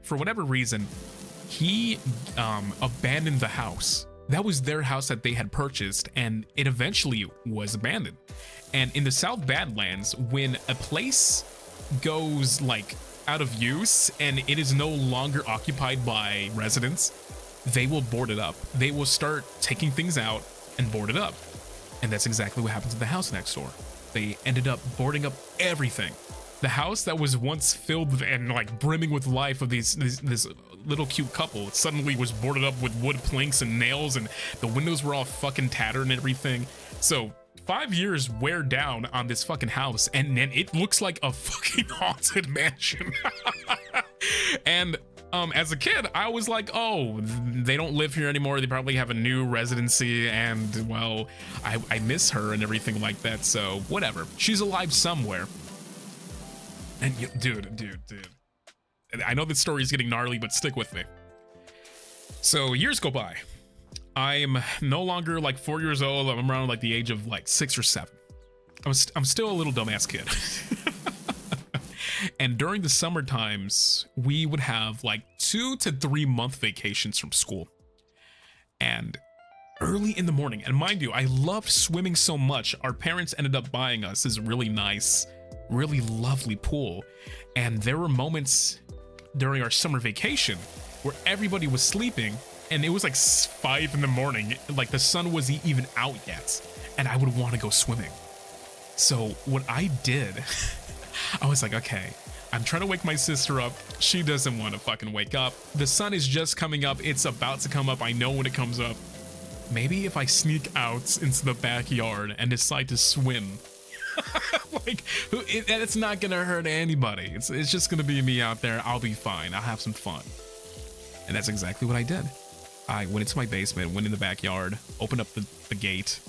for whatever reason, he abandoned the house. That was their house that they had purchased, and it eventually was abandoned. And in the South Badlands, when a place goes like out of use and it is no longer occupied by residents, they will board it up. They will start taking things out and board it up. And that's exactly what happened to the house next door. They ended up boarding up everything. The house that was once filled and like brimming with life of this little cute couple suddenly was boarded up with wood planks and nails, and the windows were all fucking tattered and everything. So 5 years wear down on this fucking house, and then it looks like a fucking haunted mansion. And as a kid, I was like, oh, they don't live here anymore. They probably have a new residency, and well, I miss her and everything like that. So whatever, she's alive somewhere. And dude, I know this story is getting gnarly, but stick with me. So years go by. I'm no longer like 4 years old. I'm around like the age of like 6 or 7. I'm still a little dumbass kid. And during the summer times, we would have like 2 to 3 month vacations from school. And early in the morning. And mind you, I loved swimming so much. Our parents ended up buying us this really nice, really lovely pool. And there were moments during our summer vacation where everybody was sleeping and it was like 5 in the morning, like the sun wasn't even out yet, and I would want to go swimming. So what I did, I was like, okay, I'm trying to wake my sister up. She doesn't want to fucking wake up. The sun is just coming up. It's about to come up. I know when it comes up. Maybe if I sneak out into the backyard and decide to swim, like, it's not gonna hurt anybody. It's just gonna be me out there. I'll be fine. I'll have some fun. And that's exactly what I did. I went into my basement, went in the backyard, opened up the gate,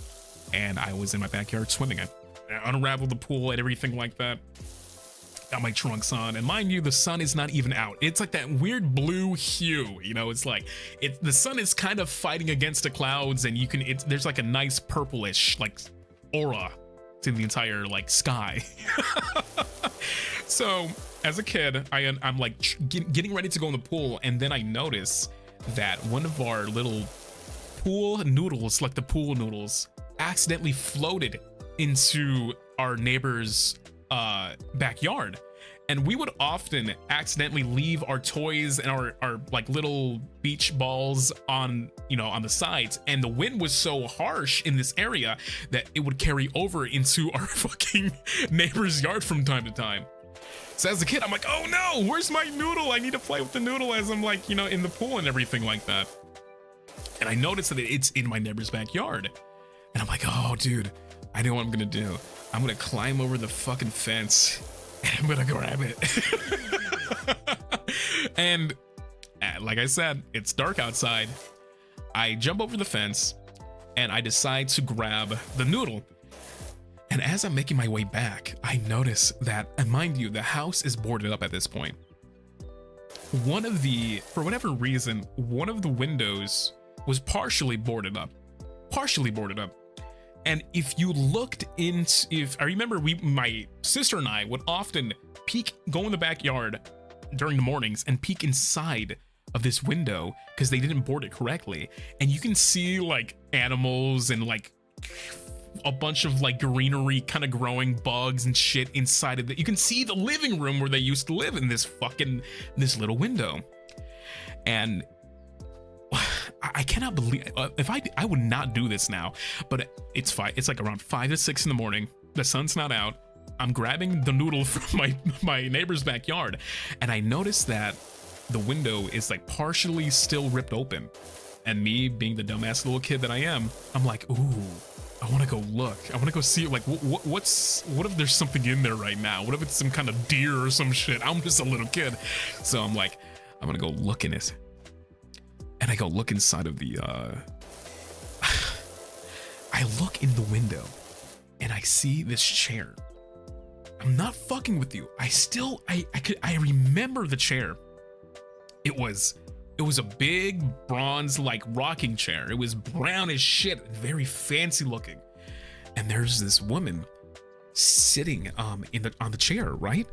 and I was in my backyard swimming. I unraveled the pool and everything like that. Got my trunks on, and mind you, the sun is not even out. It's like that weird blue hue, you know. It's like the sun is kind of fighting against the clouds, and there's like a nice purplish like aura to the entire like sky. So as a kid, I'm like getting ready to go in the pool, and then I notice that one of our little pool noodles, like the pool noodles, accidentally floated into our neighbor's backyard. And we would often accidentally leave our toys and our like little beach balls on, you know, on the sides, and the wind was so harsh in this area that it would carry over into our fucking neighbor's yard from time to time. So as a kid, I'm like, oh no, where's my noodle? I need to play with the noodle as I'm like, you know, in the pool and everything like that. And I noticed that it's in my neighbor's backyard, and I'm like, oh dude, I know what I'm gonna do. I'm gonna climb over the fucking fence and I'm gonna grab it. And like I said, it's dark outside. I jump over the fence and I decide to grab the noodle. And as I'm making my way back, I notice that, and mind you, the house is boarded up at this point. For whatever reason, one of the windows was partially boarded up. And if you looked I remember my sister and I would often go in the backyard during the mornings and peek inside of this window because they didn't board it correctly. And you can see like animals and like a bunch of like greenery kind of growing bugs and shit inside of it. You can see the living room where they used to live in this little window. And I cannot believe, if I would not do this now, but it's like around 5 to 6 in the morning. The sun's not out. I'm grabbing the noodle from my neighbor's backyard, and I noticed that the window is like partially still ripped open. And me being the dumbass little kid that I am, I'm like, ooh, I want to go look. I want to go see, like, what if there's something in there right now? What if it's some kind of deer or some shit? I'm just a little kid. So I'm like, I'm gonna go look in it. And I go look inside of the, I look in the window and I see this chair. I'm not fucking with you. I remember the chair. It was a big bronze like rocking chair. It was brown as shit, very fancy looking. And there's this woman sitting on the chair, right?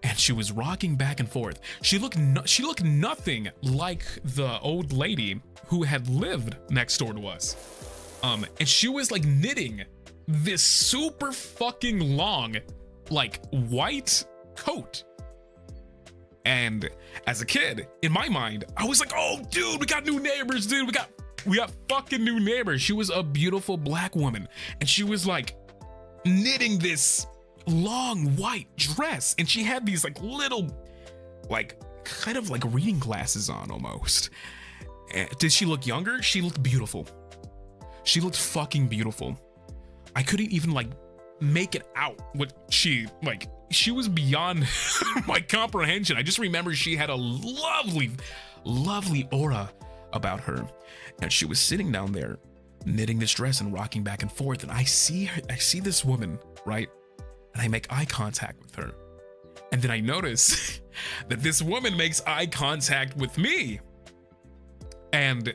And she was rocking back and forth. She looked nothing like the old lady who had lived next door to us. And she was like knitting this super fucking long, like white coat. And as a kid, in my mind, I was like, oh dude, we got new neighbors, dude. We got fucking new neighbors. She was a beautiful black woman, and she was like knitting this long white dress, and she had these like little, like kind of like reading glasses on almost. Did she look younger? She looked beautiful. She looked fucking beautiful. I couldn't even like make it out what she was beyond my comprehension. I just remember she had a lovely aura about her, and she was sitting down there knitting this dress and rocking back and forth, and I see this woman, right? And I make eye contact with her. And then I notice that this woman makes eye contact with me. And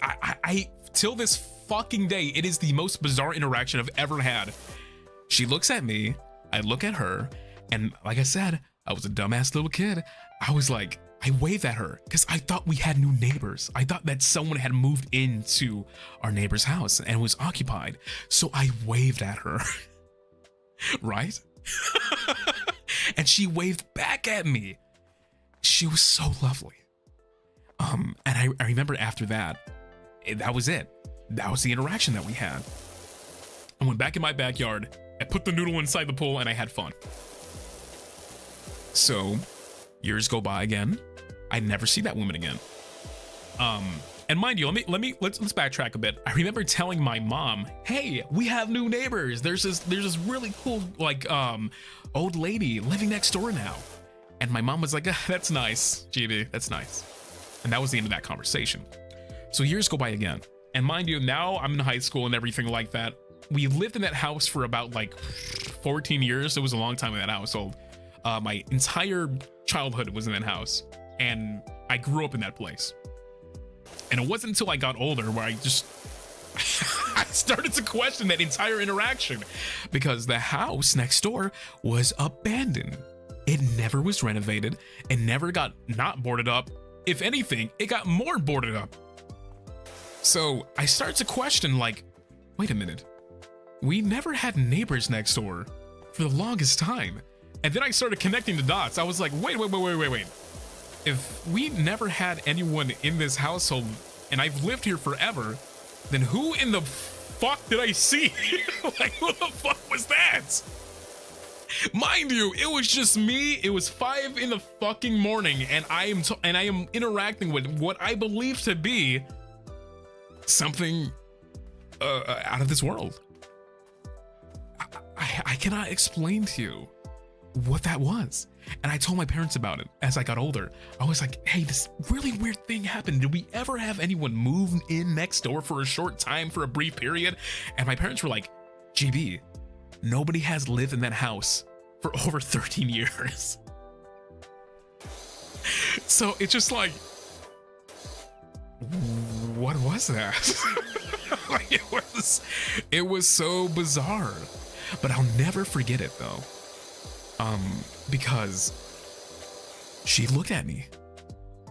I till this fucking day, it is the most bizarre interaction I've ever had. She looks at me, I look at her, and like I said, I was a dumbass little kid. I was like, I waved at her because I thought we had new neighbors. I thought that someone had moved into our neighbor's house and was occupied. So I waved at her, right? And she waved back at me. She was so lovely. And I remember after that, that was it. That was the interaction that we had. I went back in my backyard, I put the noodle inside the pool, and I had fun. So years go by again. I never see that woman again. And mind you, let's backtrack a bit. I remember telling my mom, "Hey, we have new neighbors. There's this really cool like old lady living next door now." And my mom was like, "That's nice, GB, that's nice." And that was the end of that conversation. So years go by again. And mind you, now I'm in high school and everything like that. We lived in that house for about like 14 years. It was a long time in that household. My entire childhood was in that house. And I grew up in that place. And it wasn't until I got older where I just I started to question that entire interaction, because the house next door was abandoned. It never was renovated. It never got not boarded up. If anything, it got more boarded up. So I started to question, like, wait a minute. We never had neighbors next door for the longest time. And then I started connecting the dots. I was like, wait. If we never had anyone in this household and I've lived here forever, then who in the fuck did I see? Like, who the fuck was that? Mind you, it was just me. It was 5 in the fucking morning, and I am interacting with what I believe to be something out of this world. I cannot explain to you what that was. And I told my parents about it as I got older. I was like, hey, this really weird thing happened. Did we ever have anyone move in next door for a short time, for a brief period? And my parents were like, GB, nobody has lived in that house for over 13 years. So it's just like, what was that? Like, it was so bizarre. But I'll never forget it though. Because she looked at me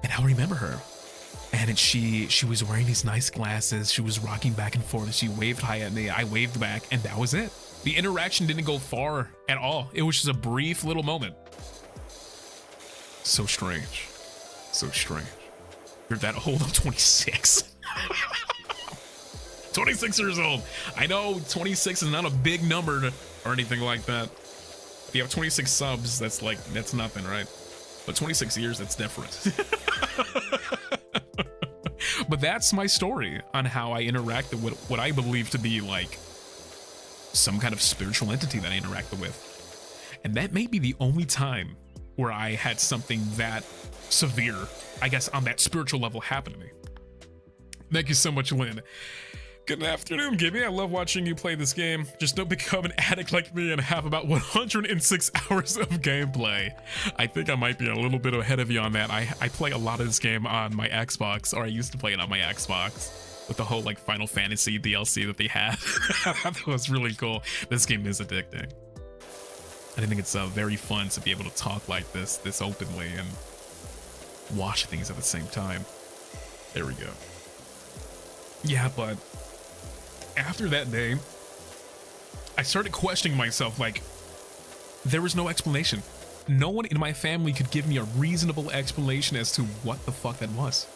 and I'll remember her. And she was wearing these nice glasses. She was rocking back and forth. She waved hi at me. I waved back, and that was it. The interaction didn't go far at all. It was just a brief little moment. So strange. So strange. You're that old? I'm 26. 26 years old. I know 26 is not a big number or anything like that. If you have 26 subs, that's nothing, right? But 26 years, that's different. But that's my story on how I interacted with what I believe to be like some kind of spiritual entity that I interacted with. And that may be the only time where I had something that severe, I guess, on that spiritual level happen to me. Thank you so much, Lynn. Good afternoon, Gibby. I love watching you play this game. Just don't become an addict like me and have about 106 hours of gameplay. I think I might be a little bit ahead of you on that. I play a lot of this game on my Xbox, or I used to play it on my Xbox with the whole like Final Fantasy DLC that they had. That was really cool. This game is addicting. I think it's very fun to be able to talk like this openly and watch things at the same time. There we go. Yeah, but after that day, I started questioning myself. Like, there was no explanation. No one in my family could give me a reasonable explanation as to what the fuck that was.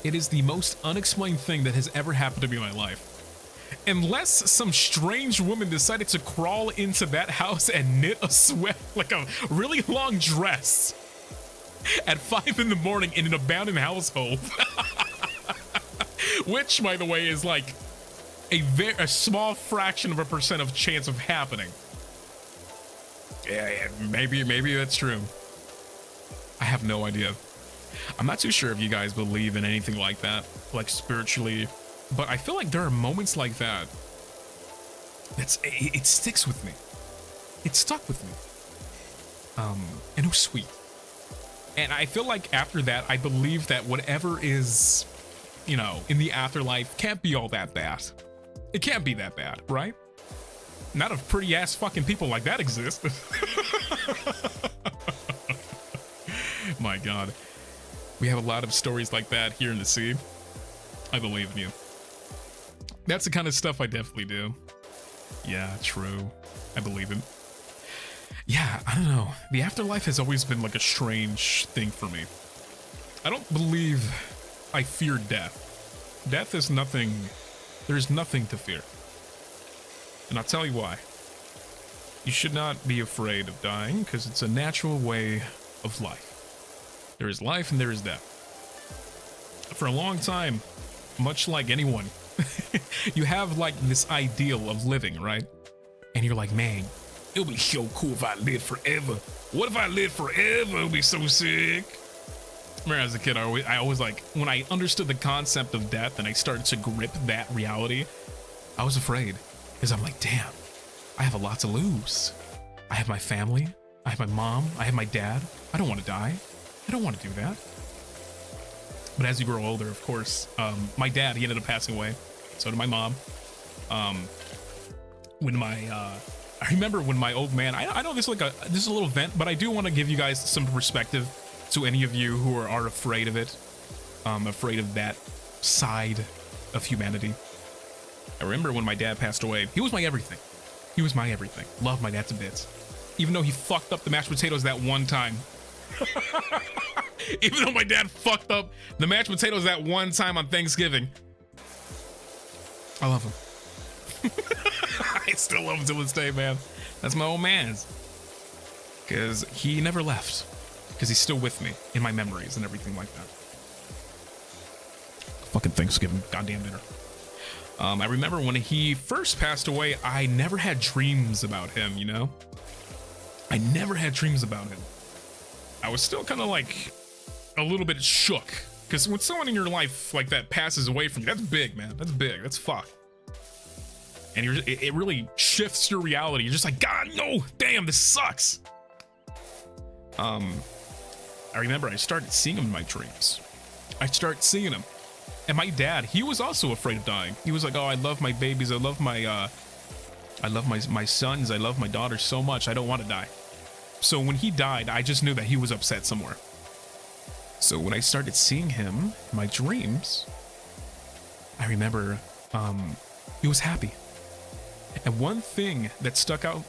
It is the most unexplained thing that has ever happened to me in my life. Unless some strange woman decided to crawl into that house and knit a sweat, like a really long dress at 5 in the morning in an abandoned household. Which, by the way, is like a small fraction of a % of chance of happening. Yeah, maybe that's true. I have no idea. I'm not too sure if you guys believe in anything like that, like spiritually, but I feel like there are moments like that. It sticks with me. It stuck with me. And it was sweet. And I feel like after that, I believe that whatever is, you know, in the afterlife can't be all that bad. It can't be that bad, right? Not if pretty ass fucking people like that exist. My God. We have a lot of stories like that here in the sea. I believe in you. That's the kind of stuff I definitely do. Yeah, true. I believe it. Yeah, I don't know. The afterlife has always been like a strange thing for me. I don't believe I fear death. Death is nothing. There's nothing to fear. And I'll tell you why. You should not be afraid of dying because it's a natural way of life. There is life and there is death. For a long time, much like anyone, you have like this ideal of living, right? And you're like, man, it'll be so cool if I live forever. What if I live forever? It'll be so sick. Remember as a kid, I always like, when I understood the concept of death and I started to grip that reality, I was afraid. Because I'm like, damn, I have a lot to lose. I have my family. I have my mom. I have my dad. I don't want to die. I don't want to do that. But as you grow older, of course, my dad, he ended up passing away. So did my mom. When my, I remember when my old man, I know this is like this is a little vent, but I do want to give you guys some perspective to any of you who are afraid of it. Afraid of that side of humanity. I remember when my dad passed away, he was my everything. He was my everything. Loved my dad to bits. Even though he fucked up the mashed potatoes that one time. Even though my dad fucked up the mashed potatoes that one time on Thanksgiving. I love him. I still love him to this day, man. That's my old man's. Because he never left. Because he's still with me in my memories and everything like that. Fucking Thanksgiving goddamn dinner. I remember when he first passed away, I never had dreams about him, you know? I never had dreams about him. I was still kind of like a little bit shook. Because when someone in your life like that passes away from you, that's big, man. That's big. That's fuck. And it really shifts your reality. You're just like, God, no, damn, this sucks. I remember I started seeing him in my dreams. I started seeing him. And my dad, he was also afraid of dying. He was like, oh, I love my babies. I love my sons. I love my daughters so much. I don't want to die. So when he died, I just knew that he was upset somewhere. So when I started seeing him in my dreams, I remember he was happy. And one thing that stuck out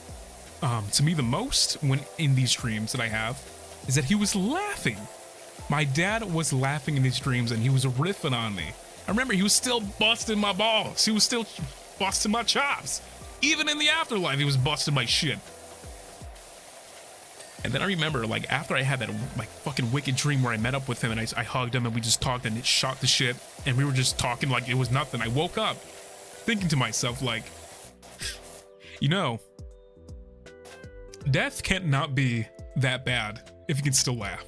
to me the most when in these dreams that I have is that he was laughing. My dad was laughing in his dreams and he was riffing on me. I remember he was still busting my balls. He was still busting my chops. Even in the afterlife, he was busting my shit. And then I remember, like, after I had that like fucking wicked dream where I met up with him and I hugged him and we just talked and it shot the shit and we were just talking like it was nothing. I woke up thinking to myself, like, you know, death can't not be that bad if you can still laugh.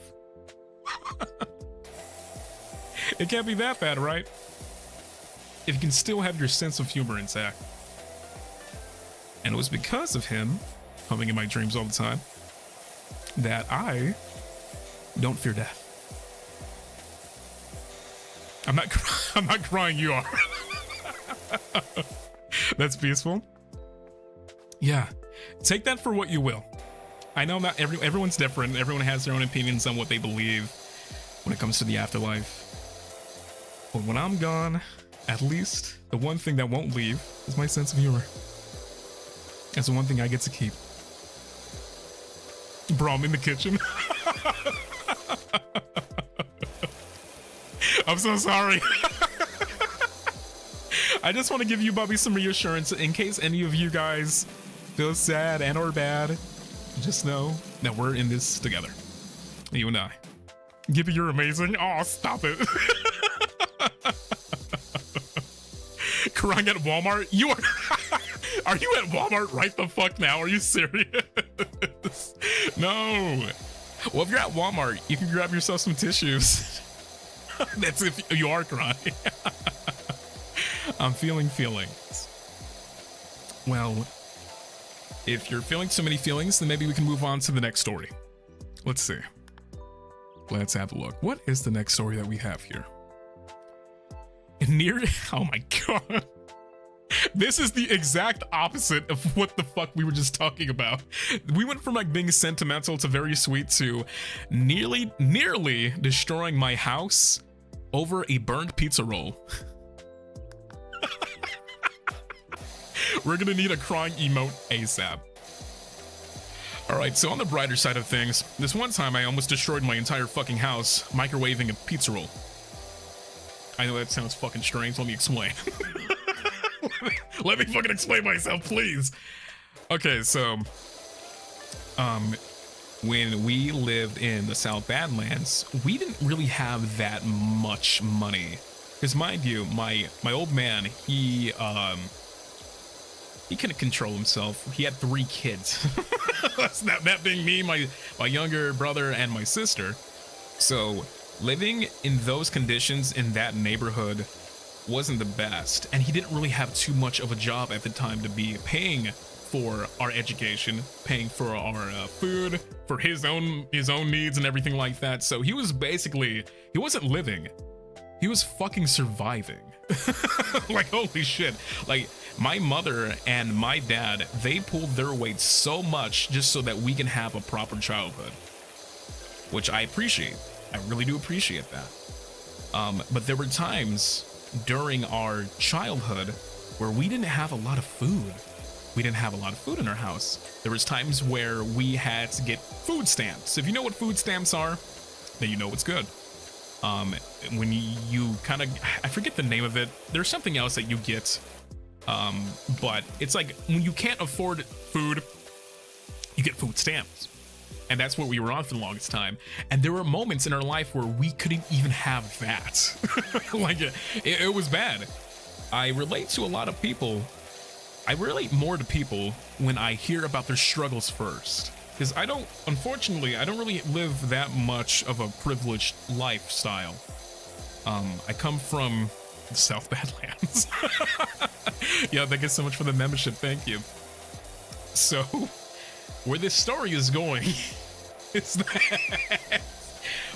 It can't be that bad, right? If you can still have your sense of humor intact. And it was because of him coming in my dreams all the time that I don't fear death. I'm not crying, you are. That's peaceful. Yeah, take that for what you will. I know not everyone's different. Everyone has their own opinions on what they believe when it comes to the afterlife. But when I'm gone, at least the one thing that won't leave is my sense of humor. That's the one thing I get to keep. Bro, I'm in the kitchen. I'm so sorry. I just want to give you, Bubby, some reassurance in case any of you guys feel sad and or bad. Just know that we're in this together. You and I. Gibby, you're amazing. Oh, stop it. Crying at Walmart? You are... Are you at Walmart right the fuck now? Are you serious? No. Well, if you're at Walmart, you can grab yourself some tissues. That's if you are crying. I'm feeling feelings. Well, if you're feeling so many feelings, then maybe we can move on to the next story. Let's see. Let's have a look. What is the next story that we have here? Oh my God. This is the exact opposite of what the fuck we were just talking about. We went from like being sentimental to very sweet to nearly destroying my house over a burned pizza roll. We're gonna need a crying emote ASAP. All right, so on the brighter side of things, this one time I almost destroyed my entire fucking house microwaving a pizza roll. I know that sounds fucking strange. Let me explain. Let me fucking explain myself, please. Okay, so when we lived in the South Badlands, we didn't really have that much money. Because mind you, my old man, he couldn't control himself. He had 3 kids. that being me, my younger brother, and my sister. So living in those conditions in that neighborhood wasn't the best, and he didn't really have too much of a job at the time to be paying for our education, paying for our food, for his own needs and everything like that. So he was basically, he wasn't living, he was fucking surviving. Like, holy shit. Like, my mother and my dad, they pulled their weight so much just so that we can have a proper childhood, which I appreciate. I really do appreciate that. But there were times during our childhood where we didn't have a lot of food. We didn't have a lot of food in our house. There was times where we had to get food stamps. If you know what food stamps are, then you know what's good. When you kind of, I forget the name of it. There's something else that you get. But it's like when you can't afford food, you get food stamps. And that's what we were on for the longest time. And there were moments in our life where we couldn't even have that. Like, it was bad. I relate to a lot of people. I relate more to people when I hear about their struggles first. Because unfortunately, I don't really live that much of a privileged lifestyle. I come from the South Badlands. Yeah, thank you so much for the membership. Thank you. So, where this story is going is that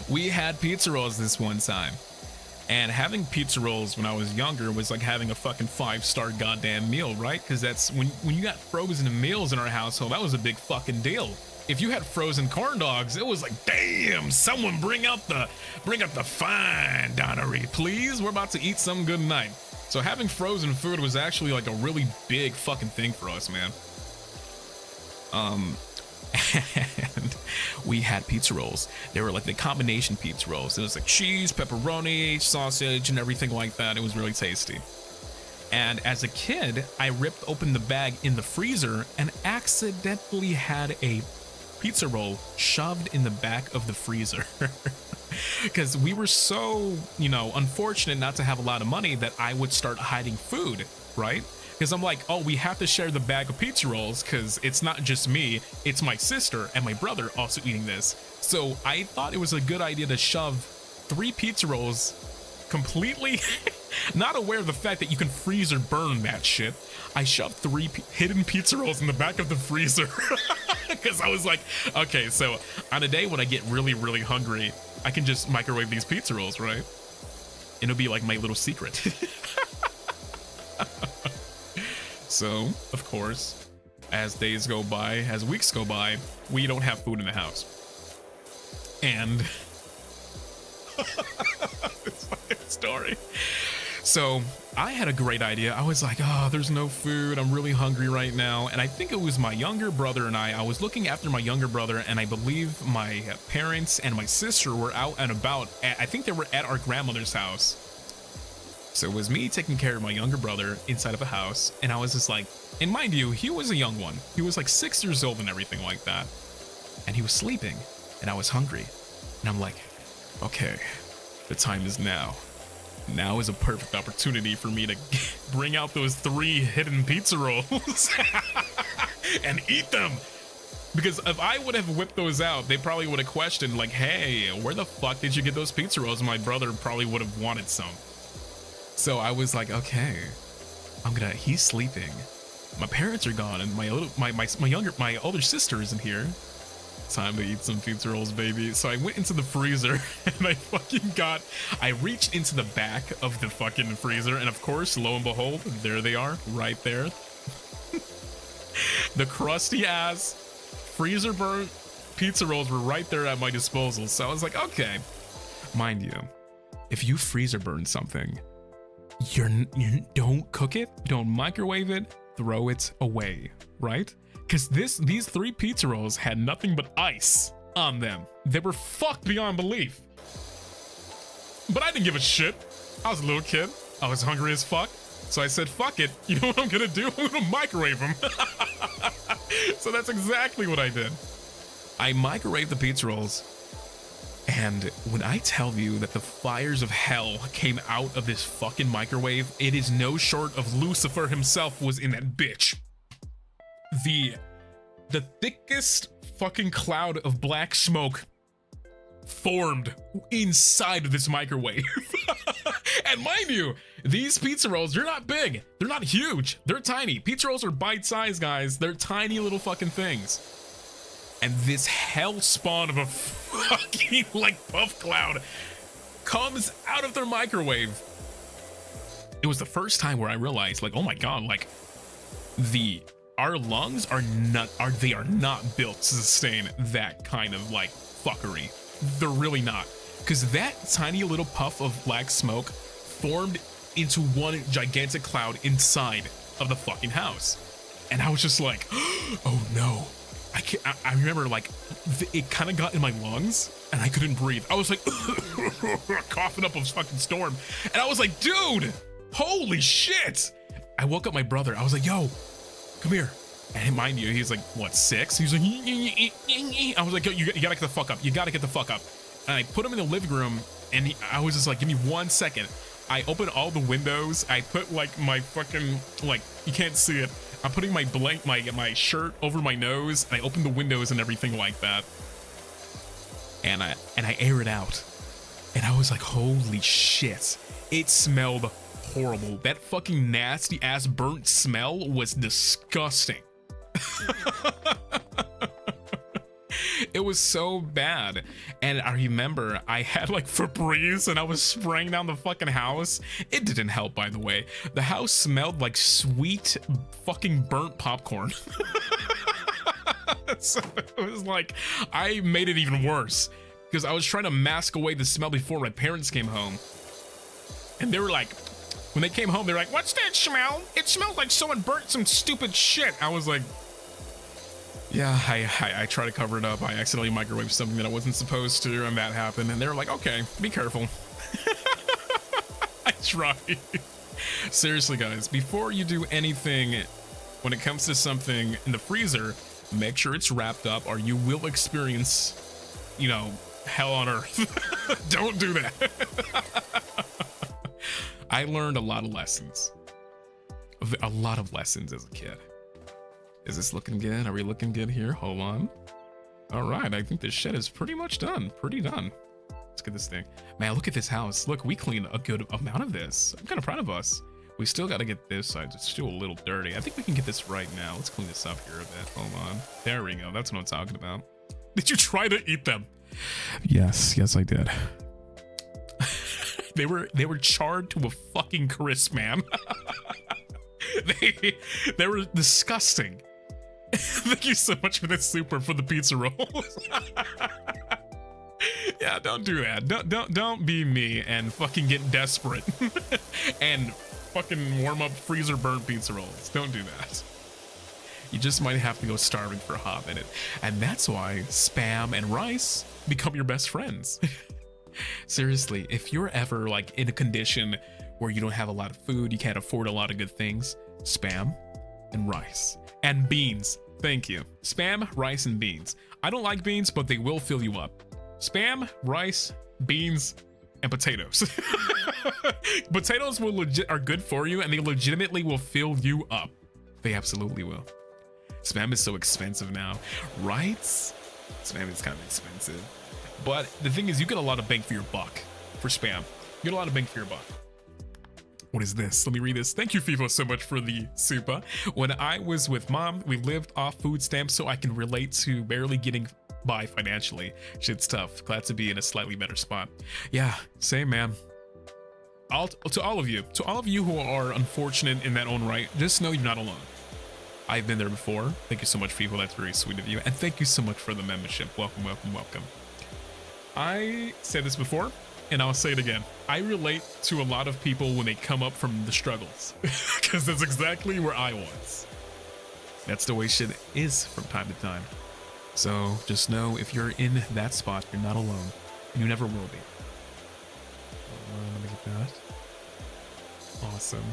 we had pizza rolls this one time. And having pizza rolls when I was younger was like having a fucking 5-star goddamn meal, right? Because that's when you got frozen meals in our household, that was a big fucking deal. If you had frozen corn dogs, it was like, damn, someone bring up the fine dinery, please. We're about to eat something good tonight. So having frozen food was actually like a really big fucking thing for us, man. And we had pizza rolls. They were like the combination pizza rolls. It was like cheese, pepperoni, sausage, and everything like that. It was really tasty. And as a kid, I ripped open the bag in the freezer and accidentally had a pizza roll shoved in the back of the freezer. Because we were so, unfortunate not to have a lot of money that I would start hiding food, right? Because I'm like, oh, we have to share the bag of pizza rolls because it's not just me, it's my sister and my brother also eating this. So I thought it was a good idea to shove 3 pizza rolls completely not aware of the fact that you can freeze or burn that shit. I shoved 3 hidden pizza rolls in the back of the freezer because I was like, okay, so on a day when I get really, really hungry, I can just microwave these pizza rolls, right? It'll be like my little secret. So, of course, as days go by, as weeks go by, we don't have food in the house. And it's my story. So I had a great idea. I was like, oh, there's no food. I'm really hungry right now. And I think it was my younger brother and I was looking after my younger brother, and I believe my parents and my sister were out and about. I think they were at our grandmother's house. So it was me taking care of my younger brother inside of a house, and I was just like, and mind you, he was a young one. He was like 6 years old and everything like that. And he was sleeping, and I was hungry. And I'm like, okay, the time is now. Now is a perfect opportunity for me to bring out those 3 hidden pizza rolls and eat them. Because if I would have whipped those out, they probably would have questioned like, hey, where the fuck did you get those pizza rolls? And my brother probably would have wanted some. So I was like, okay, he's sleeping. My parents are gone, and my older sister isn't here. Time to eat some pizza rolls, baby. So I went into the freezer and I reached into the back of the fucking freezer, and of course, lo and behold, there they are, right there. The crusty ass freezer burnt pizza rolls were right there at my disposal. So I was like, okay. Mind you, if you freezer burn something, you don't cook it, don't microwave it, throw it away, right? Because these 3 pizza rolls had nothing but ice on them. They were fucked beyond belief. But I didn't give a shit. I was a little kid. I was hungry as fuck. So I said, fuck it. You know what I'm gonna do? I'm gonna microwave them. So that's exactly what I did. I microwaved the pizza rolls. And when I tell you that the fires of hell came out of this fucking microwave, it is no short of Lucifer himself was in that bitch. The thickest fucking cloud of black smoke formed inside of this microwave. And mind you, these pizza rolls, they're not big. They're not huge. They're tiny. Pizza rolls are bite-sized, guys. They're tiny little fucking things. And this hell spawn of a fucking like puff cloud comes out of their microwave. It was the first time where I realized, like, oh my god, like our lungs are not built to sustain that kind of like fuckery. They're really not. Because that tiny little puff of black smoke formed into one gigantic cloud inside of the fucking house. And I was just like, oh no. I remember like it kind of got in my lungs and I couldn't breathe. I was like coughing up a fucking storm. And I was like, dude, holy shit. I woke up my brother. I was like, yo, come here. And mind you, he's like, what, 6? He's like, I was like, yo, you gotta get the fuck up. You gotta get the fuck up. And I put him in the living room and I was just like, give me 1 second. I opened all the windows. I put like my fucking, like, you can't see it. I'm putting my my shirt over my nose. And I opened the windows and everything like that. And I air it out. And I was like, holy shit. It smelled horrible. That fucking nasty ass burnt smell was disgusting. It was so bad. And I remember I had like Febreze and I was spraying down the fucking house. It didn't help, by the way. The house smelled like sweet fucking burnt popcorn. So it was like, I made it even worse because I was trying to mask away the smell before my parents came home. And they were like, when they came home, they're like, what's that smell? It smells like someone burnt some stupid shit. I was like, yeah, I try to cover it up. I accidentally microwaved something that I wasn't supposed to, and that happened. And they were like, okay, be careful. I tried. Seriously, guys, before you do anything, when it comes to something in the freezer, make sure it's wrapped up or you will experience, you know, hell on earth. Don't do that. I learned a lot of lessons. A lot of lessons as a kid. Is this looking good? Are we looking good here? Hold on. All right, I think this shit is pretty much done. Pretty done. Let's get this thing. Man, look at this house. Look, we cleaned a good amount of this. I'm kind of proud of us. We still got to get this side. It's still a little dirty. I think we can get this right now. Let's clean this up here a bit. Hold on. There we go. That's what I'm talking about. Did you try to eat them? Yes, I did. They were charred to a fucking crisp, man. They were disgusting. Thank you so much for this super for the pizza rolls. Yeah, don't do that. Don't be me and fucking get desperate and fucking warm up freezer burnt pizza rolls. Don't do that. You just might have to go starving for a hot minute. And that's why Spam and rice become your best friends. Seriously, if you're ever like in a condition where you don't have a lot of food, you can't afford a lot of good things, Spam and rice and beans. Thank you. Spam, rice, and beans. I don't like beans, but they will fill you up. Spam, rice, beans, and potatoes. Potatoes are good for you, and they legitimately will fill you up. They absolutely will. Spam is so expensive now, right? Spam is kind of expensive. But the thing is, you get a lot of bang for your buck for Spam. You get a lot of bang for your buck. What is this? Let me read this. Thank you, FIFA, so much for the super. When I was with mom, we lived off food stamps, so I can relate to barely getting by financially. Shit's tough. Glad to be in a slightly better spot. Yeah, same, man. To all of you who are unfortunate in that own right, just know you're not alone. I've been there before. Thank you so much, people. That's very sweet of you. And thank you so much for the membership. Welcome, welcome, welcome. I said this before, and I'll say it again. I relate to a lot of people when they come up from the struggles, because that's exactly where I was. That's the way shit is from time to time. So just know if you're in that spot, you're not alone, and you never will be. Let me get that. Awesome.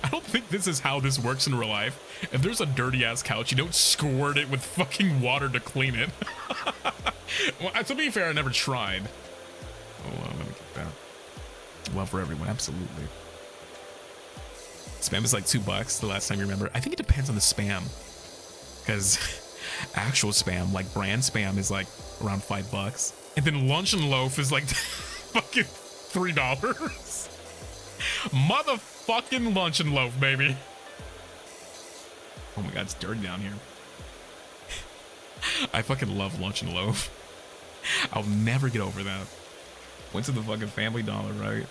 I don't think this is how this works in real life. If there's a dirty ass couch, you don't squirt it with fucking water to clean it. Well, to be fair, I never tried. Hold on, let me get that. Well, for everyone, absolutely. Spam is like $2 the last time you remember. I think it depends on the spam, because actual spam, like brand spam, is like around $5, and then lunch and loaf is like fucking $3. Motherfucking lunch and loaf, baby. Oh my god, it's dirty down here. I fucking love lunch and loaf. I'll never get over that. Went to the fucking Family Dollar, right?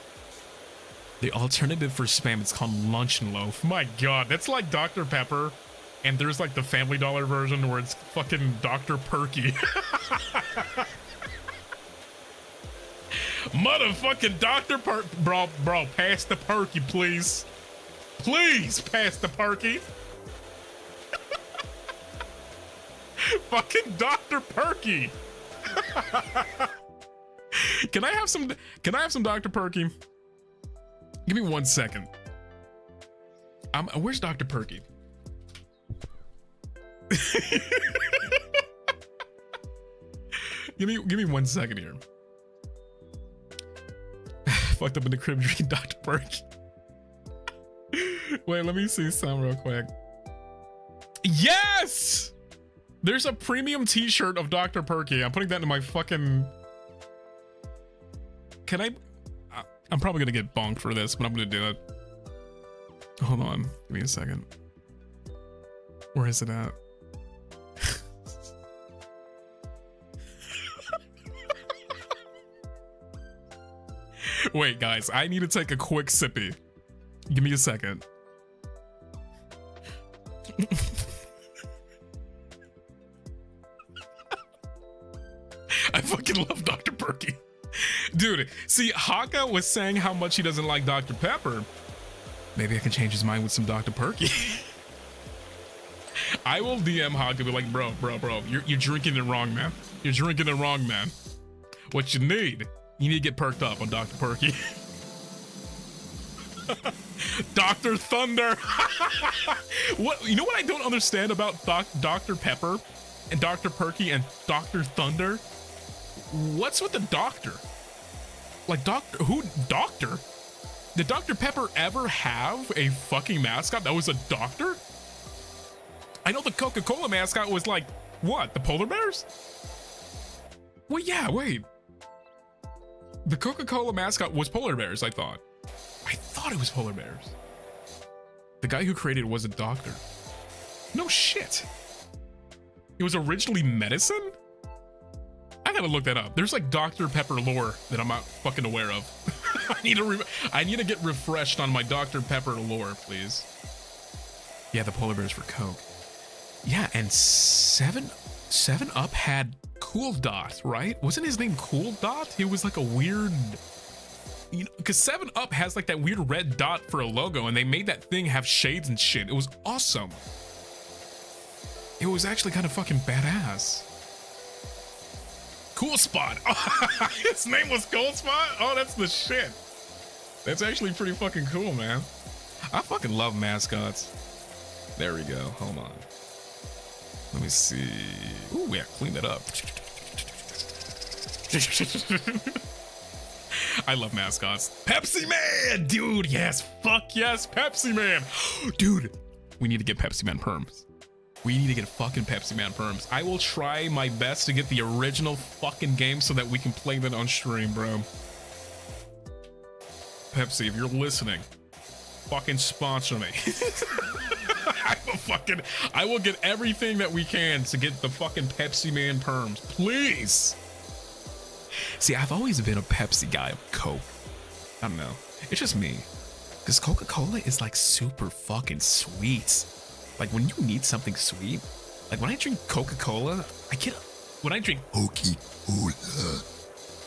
The alternative for spam, it's called lunch and loaf. My god, that's like Dr. Pepper, and there's like the Family Dollar version where it's fucking Dr. Perky. Motherfucking Dr. Bro, pass the Perky, please. Please pass the Perky. Fucking Dr. Perky. Can I have some Dr. Perky? Give me 1 second. Where's Dr. Perky? give me 1 second here. Fucked up in the crib drinking Dr. Perky. Wait, let me see some real quick. Yes! There's a premium t-shirt of Dr. Perky. I'm putting that in my fucking... Can I... I'm probably gonna get bonked for this, but I'm gonna do it. Hold on. Give me a second. Where is it at? Wait, guys. I need to take a quick sippy. Give me a second. I fucking love Dr. Perky. Dude, see, Haka was saying how much he doesn't like Dr. Pepper. Maybe I can change his mind with some Dr. Perky. I will DM Haka and be like, bro, you're drinking it wrong, man. You're drinking it wrong, man. What you need to get perked up on Dr. Perky. Dr. Thunder. What? You know what I don't understand about Dr. Pepper and Dr. Perky and Dr. Thunder? What's with the doctor? Like, doctor? Did Dr. Pepper ever have a fucking mascot that was a doctor? I know the Coca-Cola mascot was like, what? The polar bears? Well, yeah, wait. The Coca-Cola mascot was polar bears, I thought. I thought it was polar bears. The guy who created it was a doctor. No shit. It was originally medicine? I gotta look that up. There's like Dr. Pepper lore that I'm not fucking aware of. I need to get refreshed on my Dr. Pepper lore, please. Yeah, the polar bears for Coke. Yeah, and 7-Up had Cool Dot, right? Wasn't his name Cool Dot? He was like a weird, you know, because 7-Up has like that weird red dot for a logo, and they made that thing have shades and shit. It was awesome. It was actually kind of fucking badass. Cool Spot. His name was Cool Spot? Oh, that's the shit. That's actually pretty fucking cool, man. I fucking love mascots. There we go. Hold on. Let me see. Ooh, yeah, clean that up. I love mascots. Pepsi Man, dude. Yes, fuck yes, Pepsi Man. Dude, we need to get Pepsi Man perms. We need to get fucking Pepsi Man perms. I will try my best to get the original fucking game so that we can play that on stream, bro. Pepsi, if you're listening, fucking sponsor me. I will get everything that we can to get the fucking Pepsi Man perms, please. See, I've always been a Pepsi guy of Coke. I don't know. It's just me. Because Coca-Cola is like super fucking sweet. Like when you need something sweet, like when I drink Coca-Cola, when I drink Coca-Cola,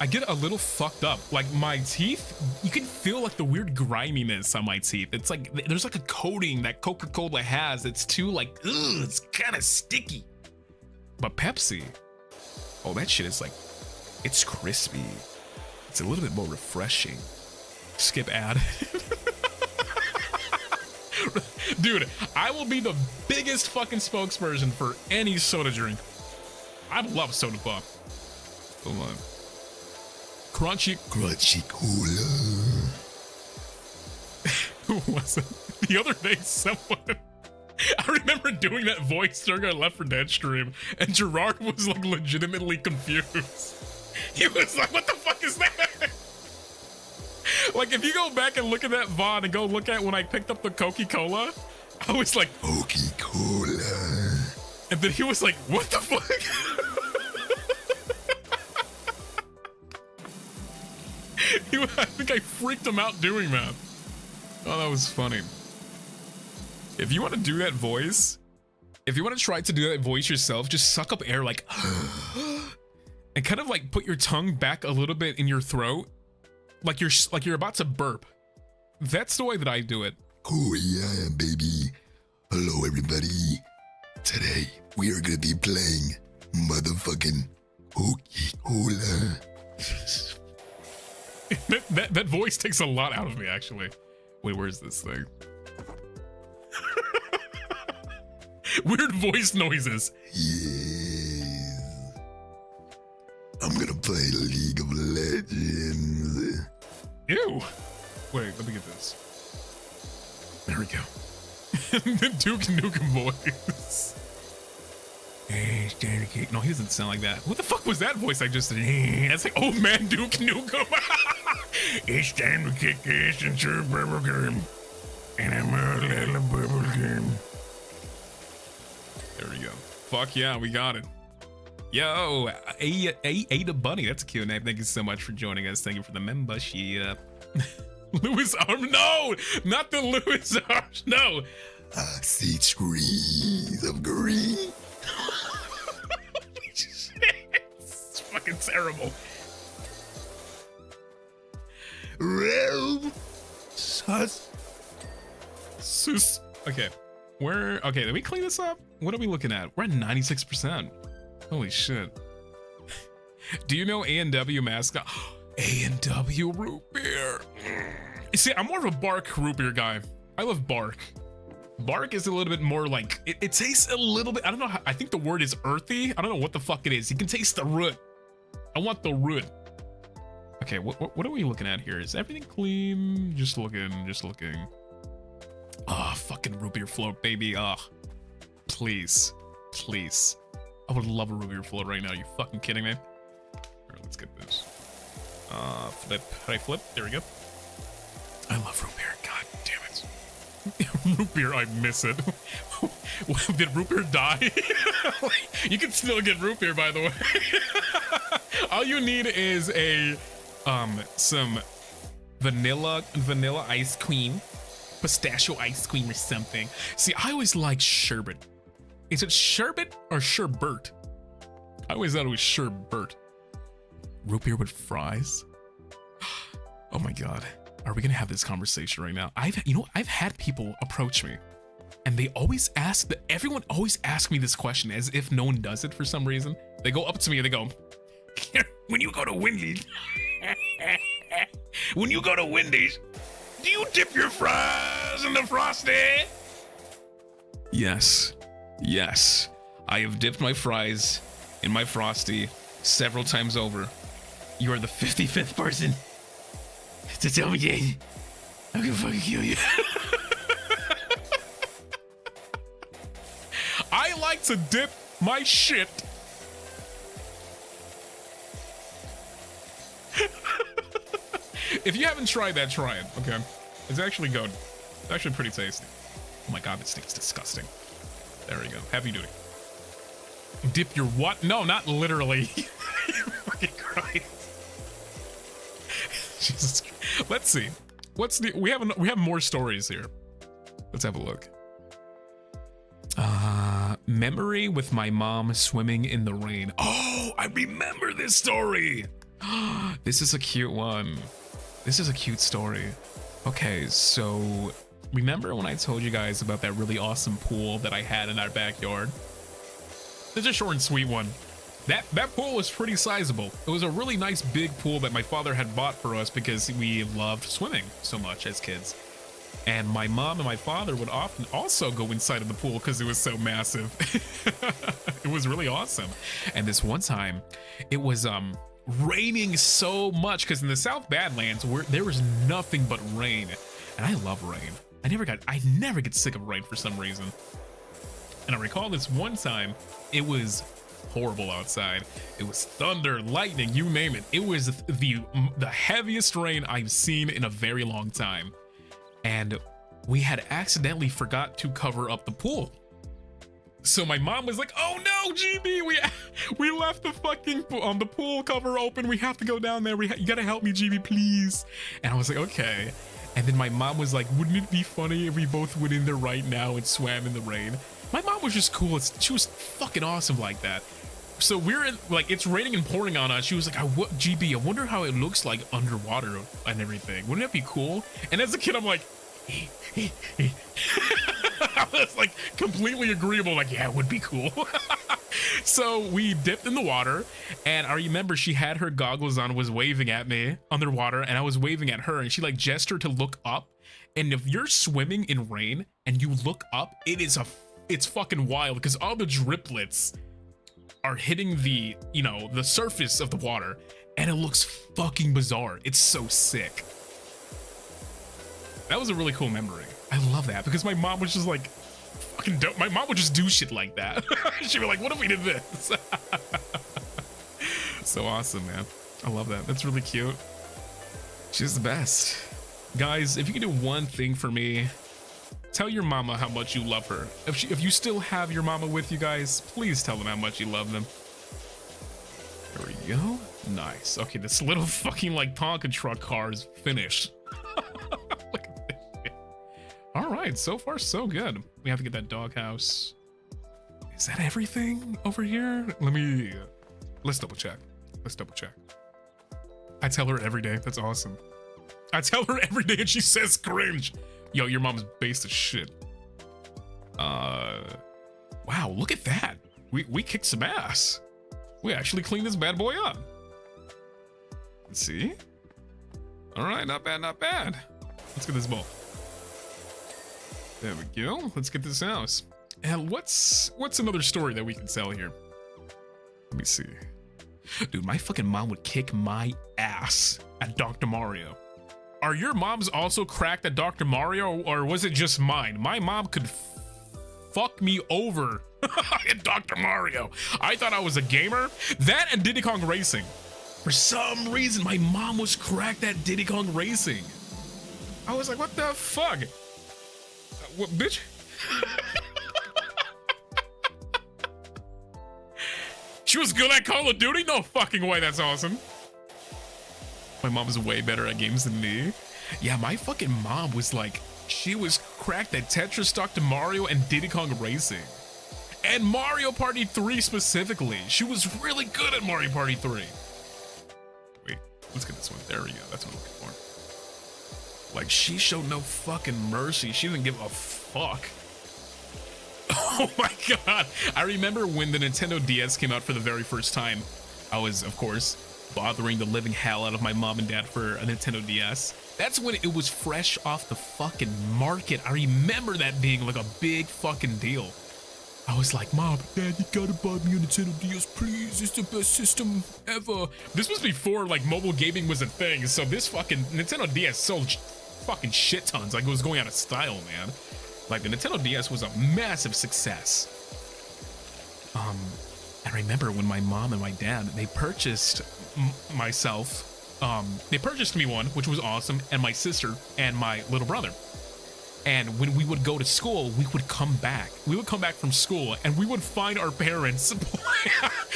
I get a little fucked up. Like my teeth, you can feel like the weird griminess on my teeth. It's like, there's like a coating that Coca-Cola has. It's too like, ugh, it's kind of sticky. But Pepsi, oh, that shit is like, it's crispy. It's a little bit more refreshing. Skip ad. Dude, I will be the biggest fucking spokesperson for any soda drink. I love soda pop. Hold on. Crunchy Cola. Who was it? The other day, someone. I remember doing that voice during our Left 4 Dead stream, and Jurard was like legitimately confused. He was like, what the fuck is that? Like, if you go back and look at that VOD and go look at when I picked up the Coca-Cola, I was like, Coca-Cola. And then he was like, what the fuck? I think I freaked him out doing that. Oh, that was funny. If you want to do that voice, if you want to try to do that voice yourself, just suck up air like, and kind of like put your tongue back a little bit in your throat, like you're about to burp. That's the way that I do it. Oh yeah, baby. Hello, everybody. Today we are gonna be playing motherfucking Coca-Cola. that voice takes a lot out of me, actually. Wait, where's this thing? Weird voice noises. Yes. I'm gonna play League of Legends. Ew. Wait, let me get this. There we go. The Duke Nukem voice. Hey, dedicate. No, he doesn't sound like that. What the fuck was that voice I just did? That's like old man Duke Nukem. It's time to kick ass and serve bubblegum. And I'm a little bubblegum. There we go. Fuck yeah, we got it. Yo, Ada Bunny. That's a cute name. Thank you so much for joining us. Thank you for the membership. Louis Arms. No, not the Louis Arms. No. I see trees of green. It's fucking terrible. Real Sus. Okay. Okay, let me clean this up. What are we looking at? We're at 96%. Holy shit. Do you know A&W mascot? A&W root beer. See, I'm more of a Bark root beer guy. I love Bark. Bark is a little bit more like, it tastes a little bit, I don't know, I think the word is earthy. I don't know what the fuck it is. You can taste the root. I want the root. Okay, what are we looking at here? Is everything clean? Just looking. Ah, fucking root beer float, baby. Ah, please. I would love a root beer float right now. Are you fucking kidding me? All right, let's get this. Flip. Right, flip. There we go. I love root beer. God damn it. Root beer, I miss it. Did root beer die? You can still get root beer, by the way. All you need is some vanilla ice cream, pistachio ice cream or something. See, I always like sherbet. Is it sherbet or sherbert? I always thought it was sherbert. Root beer with fries? Oh my god. Are we gonna have this conversation right now? I've had people approach me and they always ask everyone always asks me this question as if no one does it for some reason. They go up to me and they go, when you go to Wendy's, do you dip your fries in the Frosty? Yes. I have dipped my fries in my Frosty several times over. You are the 55th person to tell me that. I'm gonna fucking kill you. I like to dip my shit. If you haven't tried that, try it, okay? It's actually good. It's actually pretty tasty. Oh my god, this thing's disgusting. There we go. Heavy duty. Dip your what? No, not literally. Fucking Christ. Jesus. Let's see. What's the? We have more stories here. Let's have a look. Memory with my mom swimming in the rain. Oh, I remember this story. This is a cute one. This is a cute story. Okay, so remember when I told you guys about that really awesome pool that I had in our backyard? It's a short and sweet one. That pool was pretty sizable. It was a really nice big pool that my father had bought for us because we loved swimming so much as kids. And my mom and my father would often also go inside of the pool because it was so massive. It was really awesome. And this one time, it was raining so much because in the South Badlands, there was nothing but rain. And I love rain. I never get sick of rain for some reason. And I recall this one time, it was horrible outside. It was thunder, lightning, you name it. It was the heaviest rain I've seen in a very long time. And we had accidentally forgot to cover up the pool. So my mom was like, oh no, GB, we left the fucking the pool cover open. We have to go down there. You gotta help me, GB, please. And I was like, okay. And then my mom was like, wouldn't it be funny if we both went in there right now and swam in the rain? My mom was just cool. She was fucking awesome like that. So we're in, like, it's raining and pouring on us. She was like, GB, I wonder how it looks like underwater and everything. Wouldn't that be cool? And as a kid, I'm like, I was like completely agreeable. Like, yeah, it would be cool. So we dipped in the water, and I remember she had her goggles on, was waving at me underwater, and I was waving at her, and she like gestured to look up. And if you're swimming in rain and you look up, it's fucking wild because all the driplets are hitting the surface of the water, and it looks fucking bizarre. It's so sick. That was a really cool memory. I love that because my mom was just like fucking dope. My mom would just do shit like that. She'd be like, what if we did this? So awesome, man. I love that. That's really cute. She's the best. Guys, if you can do one thing for me, tell your mama how much you love her. If you still have your mama with you guys, please tell them how much you love them. There we go. Nice. Okay, this little fucking like Tonka truck car is finished. Look at this shit. All right, so far so good. We have to get that doghouse. Is that everything over here? Let's double check. Let's double check. I tell her every day. That's awesome. I tell her every day and she says cringe. Yo, your mom's based as shit. Wow, look at that. We kicked some ass. We actually cleaned this bad boy up. Let's see. All right, not bad, not bad. Let's get this ball. There we go. Let's get this house. And what's another story that we can tell here? Let me see. Dude, my fucking mom would kick my ass at Dr. Mario. Are your moms also cracked at Dr. Mario, or was it just mine? My mom could fuck me over at Dr. Mario. I thought I was a gamer. That and Diddy Kong Racing. For some reason, my mom was cracked at Diddy Kong Racing. I was like, what the fuck? What, bitch? She was good at Call of Duty? No fucking way, that's awesome. My mom's way better at games than me. Yeah, my fucking mom was like, she was cracked at Tetris, Dr. Mario, and Diddy Kong Racing. And Mario Party 3 specifically. She was really good at Mario Party 3. Wait, let's get this one. There we go. That's what I'm looking for. Like, she showed no fucking mercy. She didn't give a fuck. Oh my god. I remember when the Nintendo DS came out for the very first time. I was, of course, bothering the living hell out of my mom and dad for a Nintendo DS. That's when it was fresh off the fucking market. I remember that being like a big fucking deal. I was like, Mom, Dad, you gotta buy me a Nintendo DS, please. It's the best system ever. This was before like mobile gaming was a thing, so this fucking Nintendo DS sold fucking shit tons. Like, it was going out of style, man. Like, the Nintendo DS was a massive success. I remember when my mom and my dad, they purchased myself, they purchased me one, which was awesome, and my sister and my little brother. And when we would go to school, we would come back. We would come back from school and we would find our parents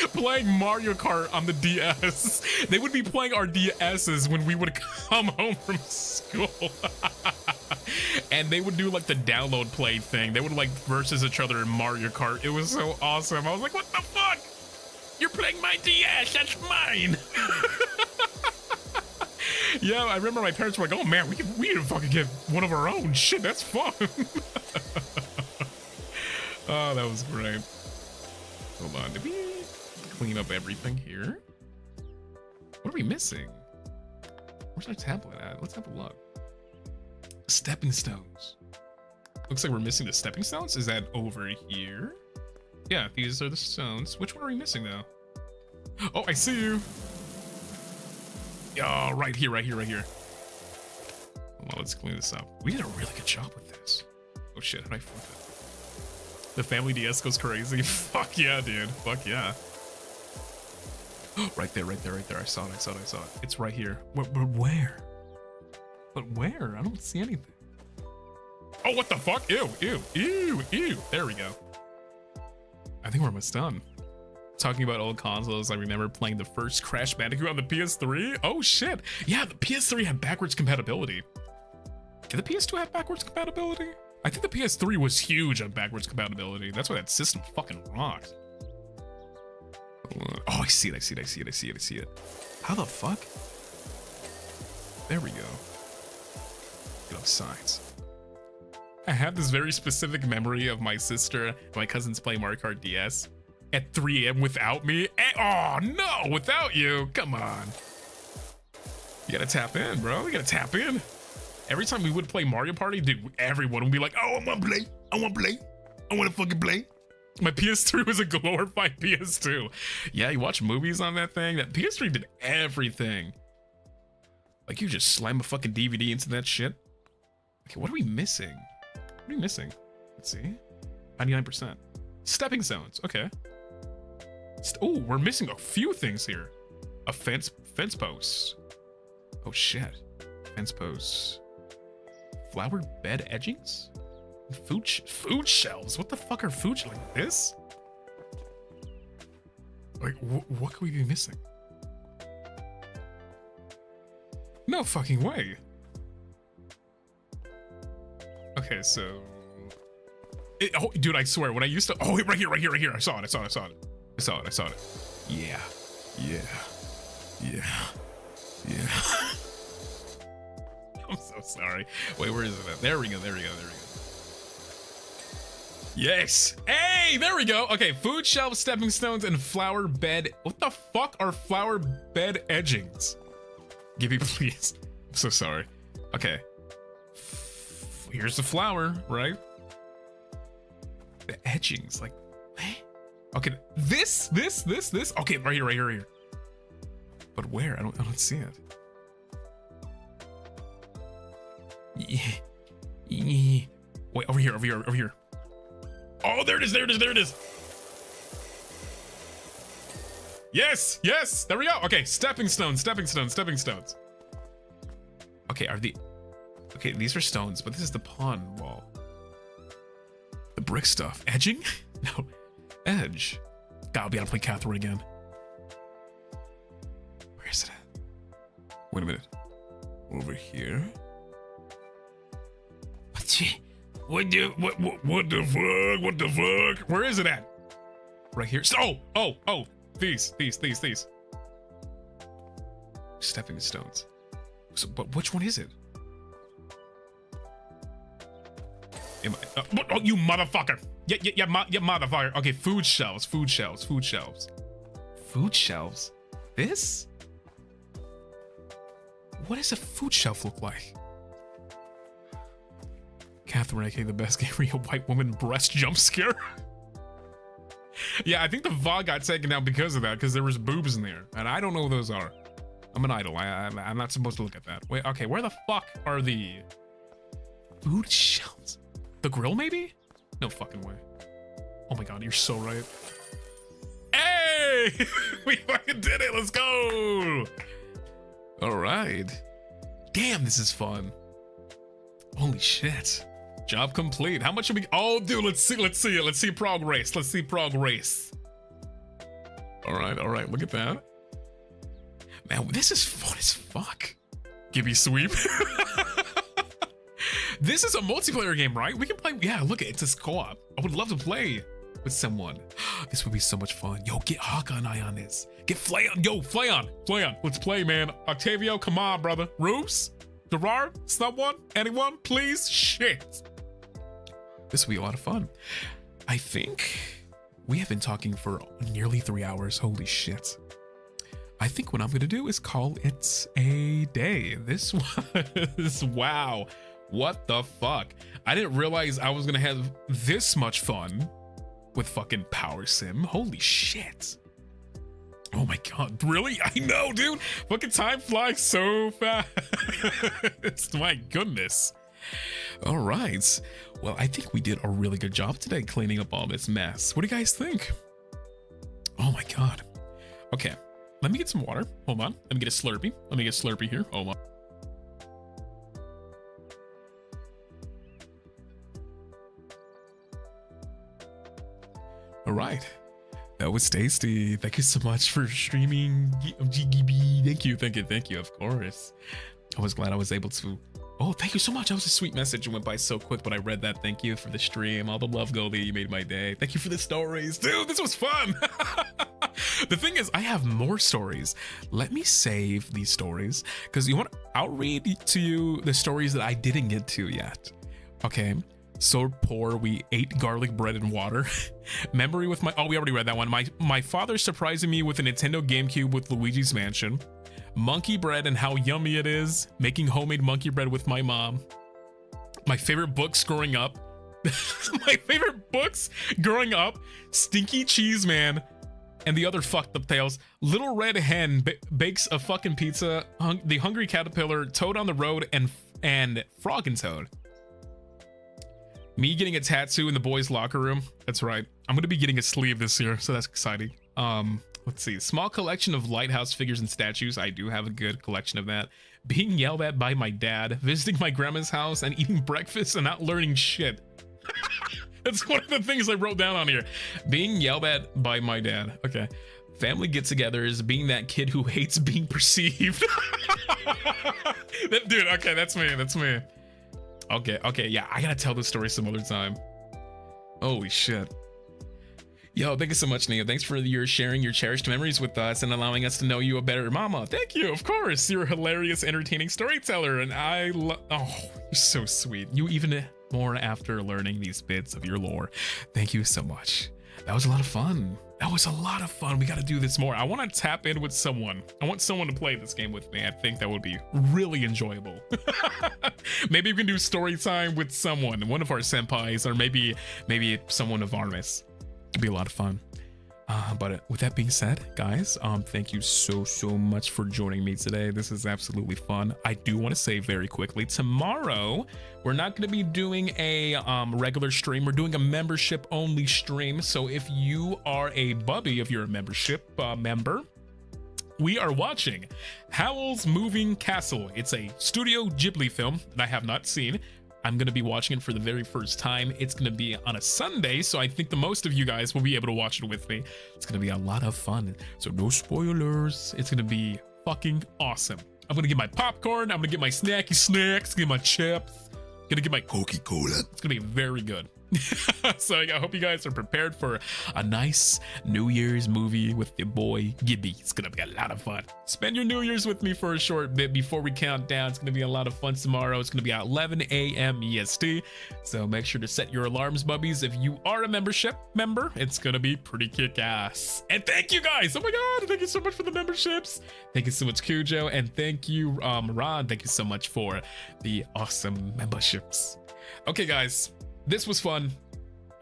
playing Mario Kart on the DS. They would be playing our DSs when we would come home from school. And they would do like the download play thing. They would like versus each other in Mario Kart. It was so awesome. I was like, what the fuck? You're playing my DS, that's mine. Yeah, I remember my parents were like, oh man, we need to fucking get one of our own. Shit, that's fun. Oh, that was great. Hold on, did we clean up everything here? What are we missing? Where's our tablet at? Let's have a look. Stepping stones. Looks like we're missing the stepping stones. Is that over here? Yeah, these are the stones. Which one are we missing though? Oh, I see you. Oh, right here, right here, right here. Hold on, let's clean this up. We did a really good job with this. Oh shit, how'd I flip it? The family DS goes crazy. Fuck yeah, dude. Fuck yeah. Right there, right there, right there. I saw it, I saw it, I saw it. It's right here. But where? But where? I don't see anything. Oh, what the fuck? Ew, ew, ew, ew. There we go. I think we're almost done. Talking about old consoles, I remember playing the first Crash Bandicoot on the PS3. Oh shit. Yeah, the PS3 had backwards compatibility. Did the PS2 have backwards compatibility? I think the PS3 was huge on backwards compatibility. That's why that system fucking rocked. Oh, I see it, I see it, I see it, I see it, I see it. How the fuck? There we go. Get off sides. I have this very specific memory of my sister and my cousins playing Mario Kart DS at 3 a.m. without me. Oh no, without you, come on. You gotta tap in, bro, you gotta tap in. Every time we would play Mario Party, dude, everyone would be like, oh, I wanna play, I wanna play, I wanna fucking play. My PS3 was a glorified PS2. Yeah, you watch movies on that thing. That PS3 did everything. Like you just slam a fucking DVD into that shit. Okay, what are we missing? What are we missing? Let's see. 99%. Stepping stones. Okay. Oh, we're missing a few things here. A fence post. Oh shit. Fence posts. Flower bed edgings? Food shelves? What the fuck are food shelves? Like this? Like, what could we be missing? No fucking way. Okay, so... oh, dude, I swear, when I used to... Oh, right here, right here, right here. I saw it, I saw it, I saw it. I saw it, I saw it. Yeah. Yeah. Yeah. Yeah. I'm so sorry. Wait, where is it at? There we go, there we go, there we go. Yes. Hey, there we go. Okay, food shelf, stepping stones, and flower bed. What the fuck are flower bed edgings? Give me, please. I'm so sorry. Okay. Here's the flower, right? The edgings, like, okay, this. Okay, right here, right here, right here. But where? I don't see it. Yeah. Wait, over here, over here, over here. Oh, there it is, there it is, there it is. Yes, yes, there we go. Okay, stepping stones, stepping stones, stepping stones. Okay, okay, these are stones, but this is the pond wall. The brick stuff. Edging? No, edge. God, I'll be able to play Catherine again. Where is it at? Wait a minute. Over here? What the fuck? What the fuck? Where is it at? Right here. Oh, these. Stepping stones. So, but which one is it? Oh, you motherfucker. Yeah, motherfucker. Okay, food shelves. Food shelves? This? What does a food shelf look like? Catherine, aka the best gamer, a white woman breast jump scare. Yeah, I think the VOD got taken down because of that, because there was boobs in there, and I don't know what those are. I'm an idol. I'm not supposed to look at that. Wait, okay, where the fuck are the food shelves? The grill, maybe? No fucking way. Oh my god, you're so right. Hey! We fucking did it. Let's go. All right. Damn, this is fun. Holy shit. Job complete. How much should we? Oh, dude, let's see it. Let's see progress. Let's see progress. All right. Look at that. Man, this is fun as fuck. Give me sweep. This is a multiplayer game, right? We can play. Yeah, look, it's a co-op. I would love to play with someone. This would be so much fun. Yo, get Hawk and I on this. Get Flayon. Yo, Flayon. Let's play, man. Octavio, come on, brother. Ruze? Jurard? Someone? Anyone? Please? Shit. This will be a lot of fun. I think we have been talking for nearly 3 hours. Holy shit. I think what I'm gonna do is call it a day. This was, wow. What the fuck? I didn't realize I was gonna have this much fun with fucking Power Sim. Holy shit. Oh my god, really? I know, dude. Fucking time flies so fast. My goodness. All right. Well, I think we did a really good job today cleaning up all this mess. What do you guys think? Oh my god. Okay, let me get some water. Hold on. Let me get a Slurpee. Let me get a Slurpee here. Hold on. All right. That was tasty. Thank you so much for streaming, GGB. Thank you, of course. I was glad I was able to. Oh, thank you so much. That was a sweet message. It went by so quick, but I read that. Thank you for the stream. All the love, Goldie. You made my day. Thank you for the stories. Dude, this was fun. The thing is, I have more stories. Let me save these stories because I'll read to you the stories that I didn't get to yet. Okay. So poor, we ate garlic bread and water. Memory with my, oh, we already read that one. My father surprising me with a Nintendo GameCube with Luigi's Mansion. Monkey bread and how yummy it is. Making homemade monkey bread with my mom. My favorite books growing up. My favorite books growing up. Stinky Cheese Man and the other fucked up tales. Little Red Hen bakes a fucking pizza. The Hungry Caterpillar, Toad on the Road, and Frog and Toad. Me getting a tattoo in the boys' locker room. That's right. I'm gonna be getting a sleeve this year, so that's exciting. Let's see. Small collection of lighthouse figures and statues. I do have a good collection of that. Being yelled at by my dad. Visiting my grandma's house and eating breakfast and not learning shit. That's one of the things I wrote down on here. Being yelled at by my dad. Okay. Family get-togethers. Being that kid who hates being perceived. Dude, okay, that's me. Okay, yeah, I gotta tell this story some other time. Holy shit. Yo, thank you so much, Nia. Thanks for your sharing your cherished memories with us and allowing us to know you a better mama. Thank you, of course. You're a hilarious, entertaining storyteller, and oh, you're so sweet. You even more after learning these bits of your lore. Thank you so much. That was a lot of fun. We gotta do this more. I wanna tap in with someone. I want someone to play this game with me. I think that would be really enjoyable. Maybe we can do story time with someone, one of our senpais, or maybe someone of ARMIS. It'd be a lot of fun. But with that being said, guys, thank you so much for joining me today. This is absolutely fun. I do want to say very quickly, tomorrow we're not going to be doing a regular stream. We're doing a membership only stream. So if you are a bubby, if you're a membership member, we are watching Howl's Moving Castle. It's a Studio Ghibli film that I have not seen. I'm going to be watching it for the very first time. It's going to be on a Sunday, so I think the most of you guys will be able to watch it with me. It's going to be a lot of fun. So no spoilers. It's going to be fucking awesome. I'm going to get my popcorn. I'm going to get my snacky snacks, get my chips. I'm going to get my Coca-Cola. It's going to be very good. So I hope you guys are prepared for a nice New Year's movie with your boy Gibby. It's gonna be a lot of fun. Spend your New Year's with me for a short bit before we count down. It's gonna be a lot of fun tomorrow. It's gonna be at 11 a.m. EST. So make sure to set your alarms, bubbies. If you are a member, it's gonna be pretty kick-ass. And thank you guys. Oh my god, thank you so much for the memberships. Thank you so much, Cujo, and thank you, Ron. Thank you so much for the awesome memberships. Okay, guys. This was fun.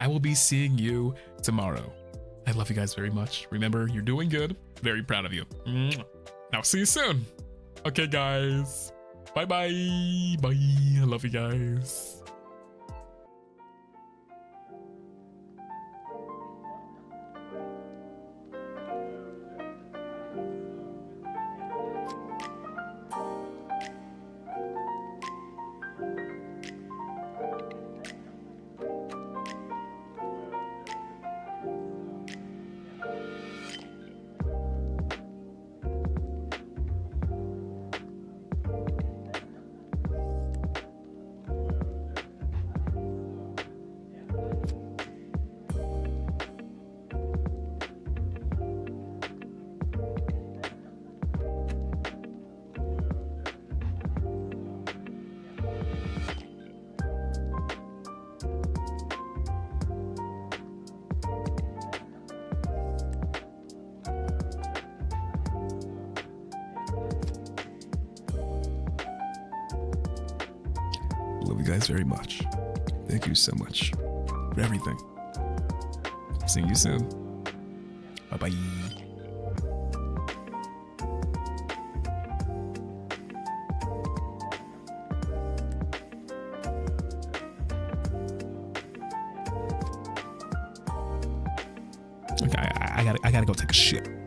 I will be seeing you tomorrow. I love you guys very much. Remember, you're doing good. Very proud of you. Now, see you soon. Okay, guys. Bye-bye. Bye. I love you guys. love you guys very much. Thank you so much for everything. See you soon. Bye-bye. Okay, I gotta go take a shit.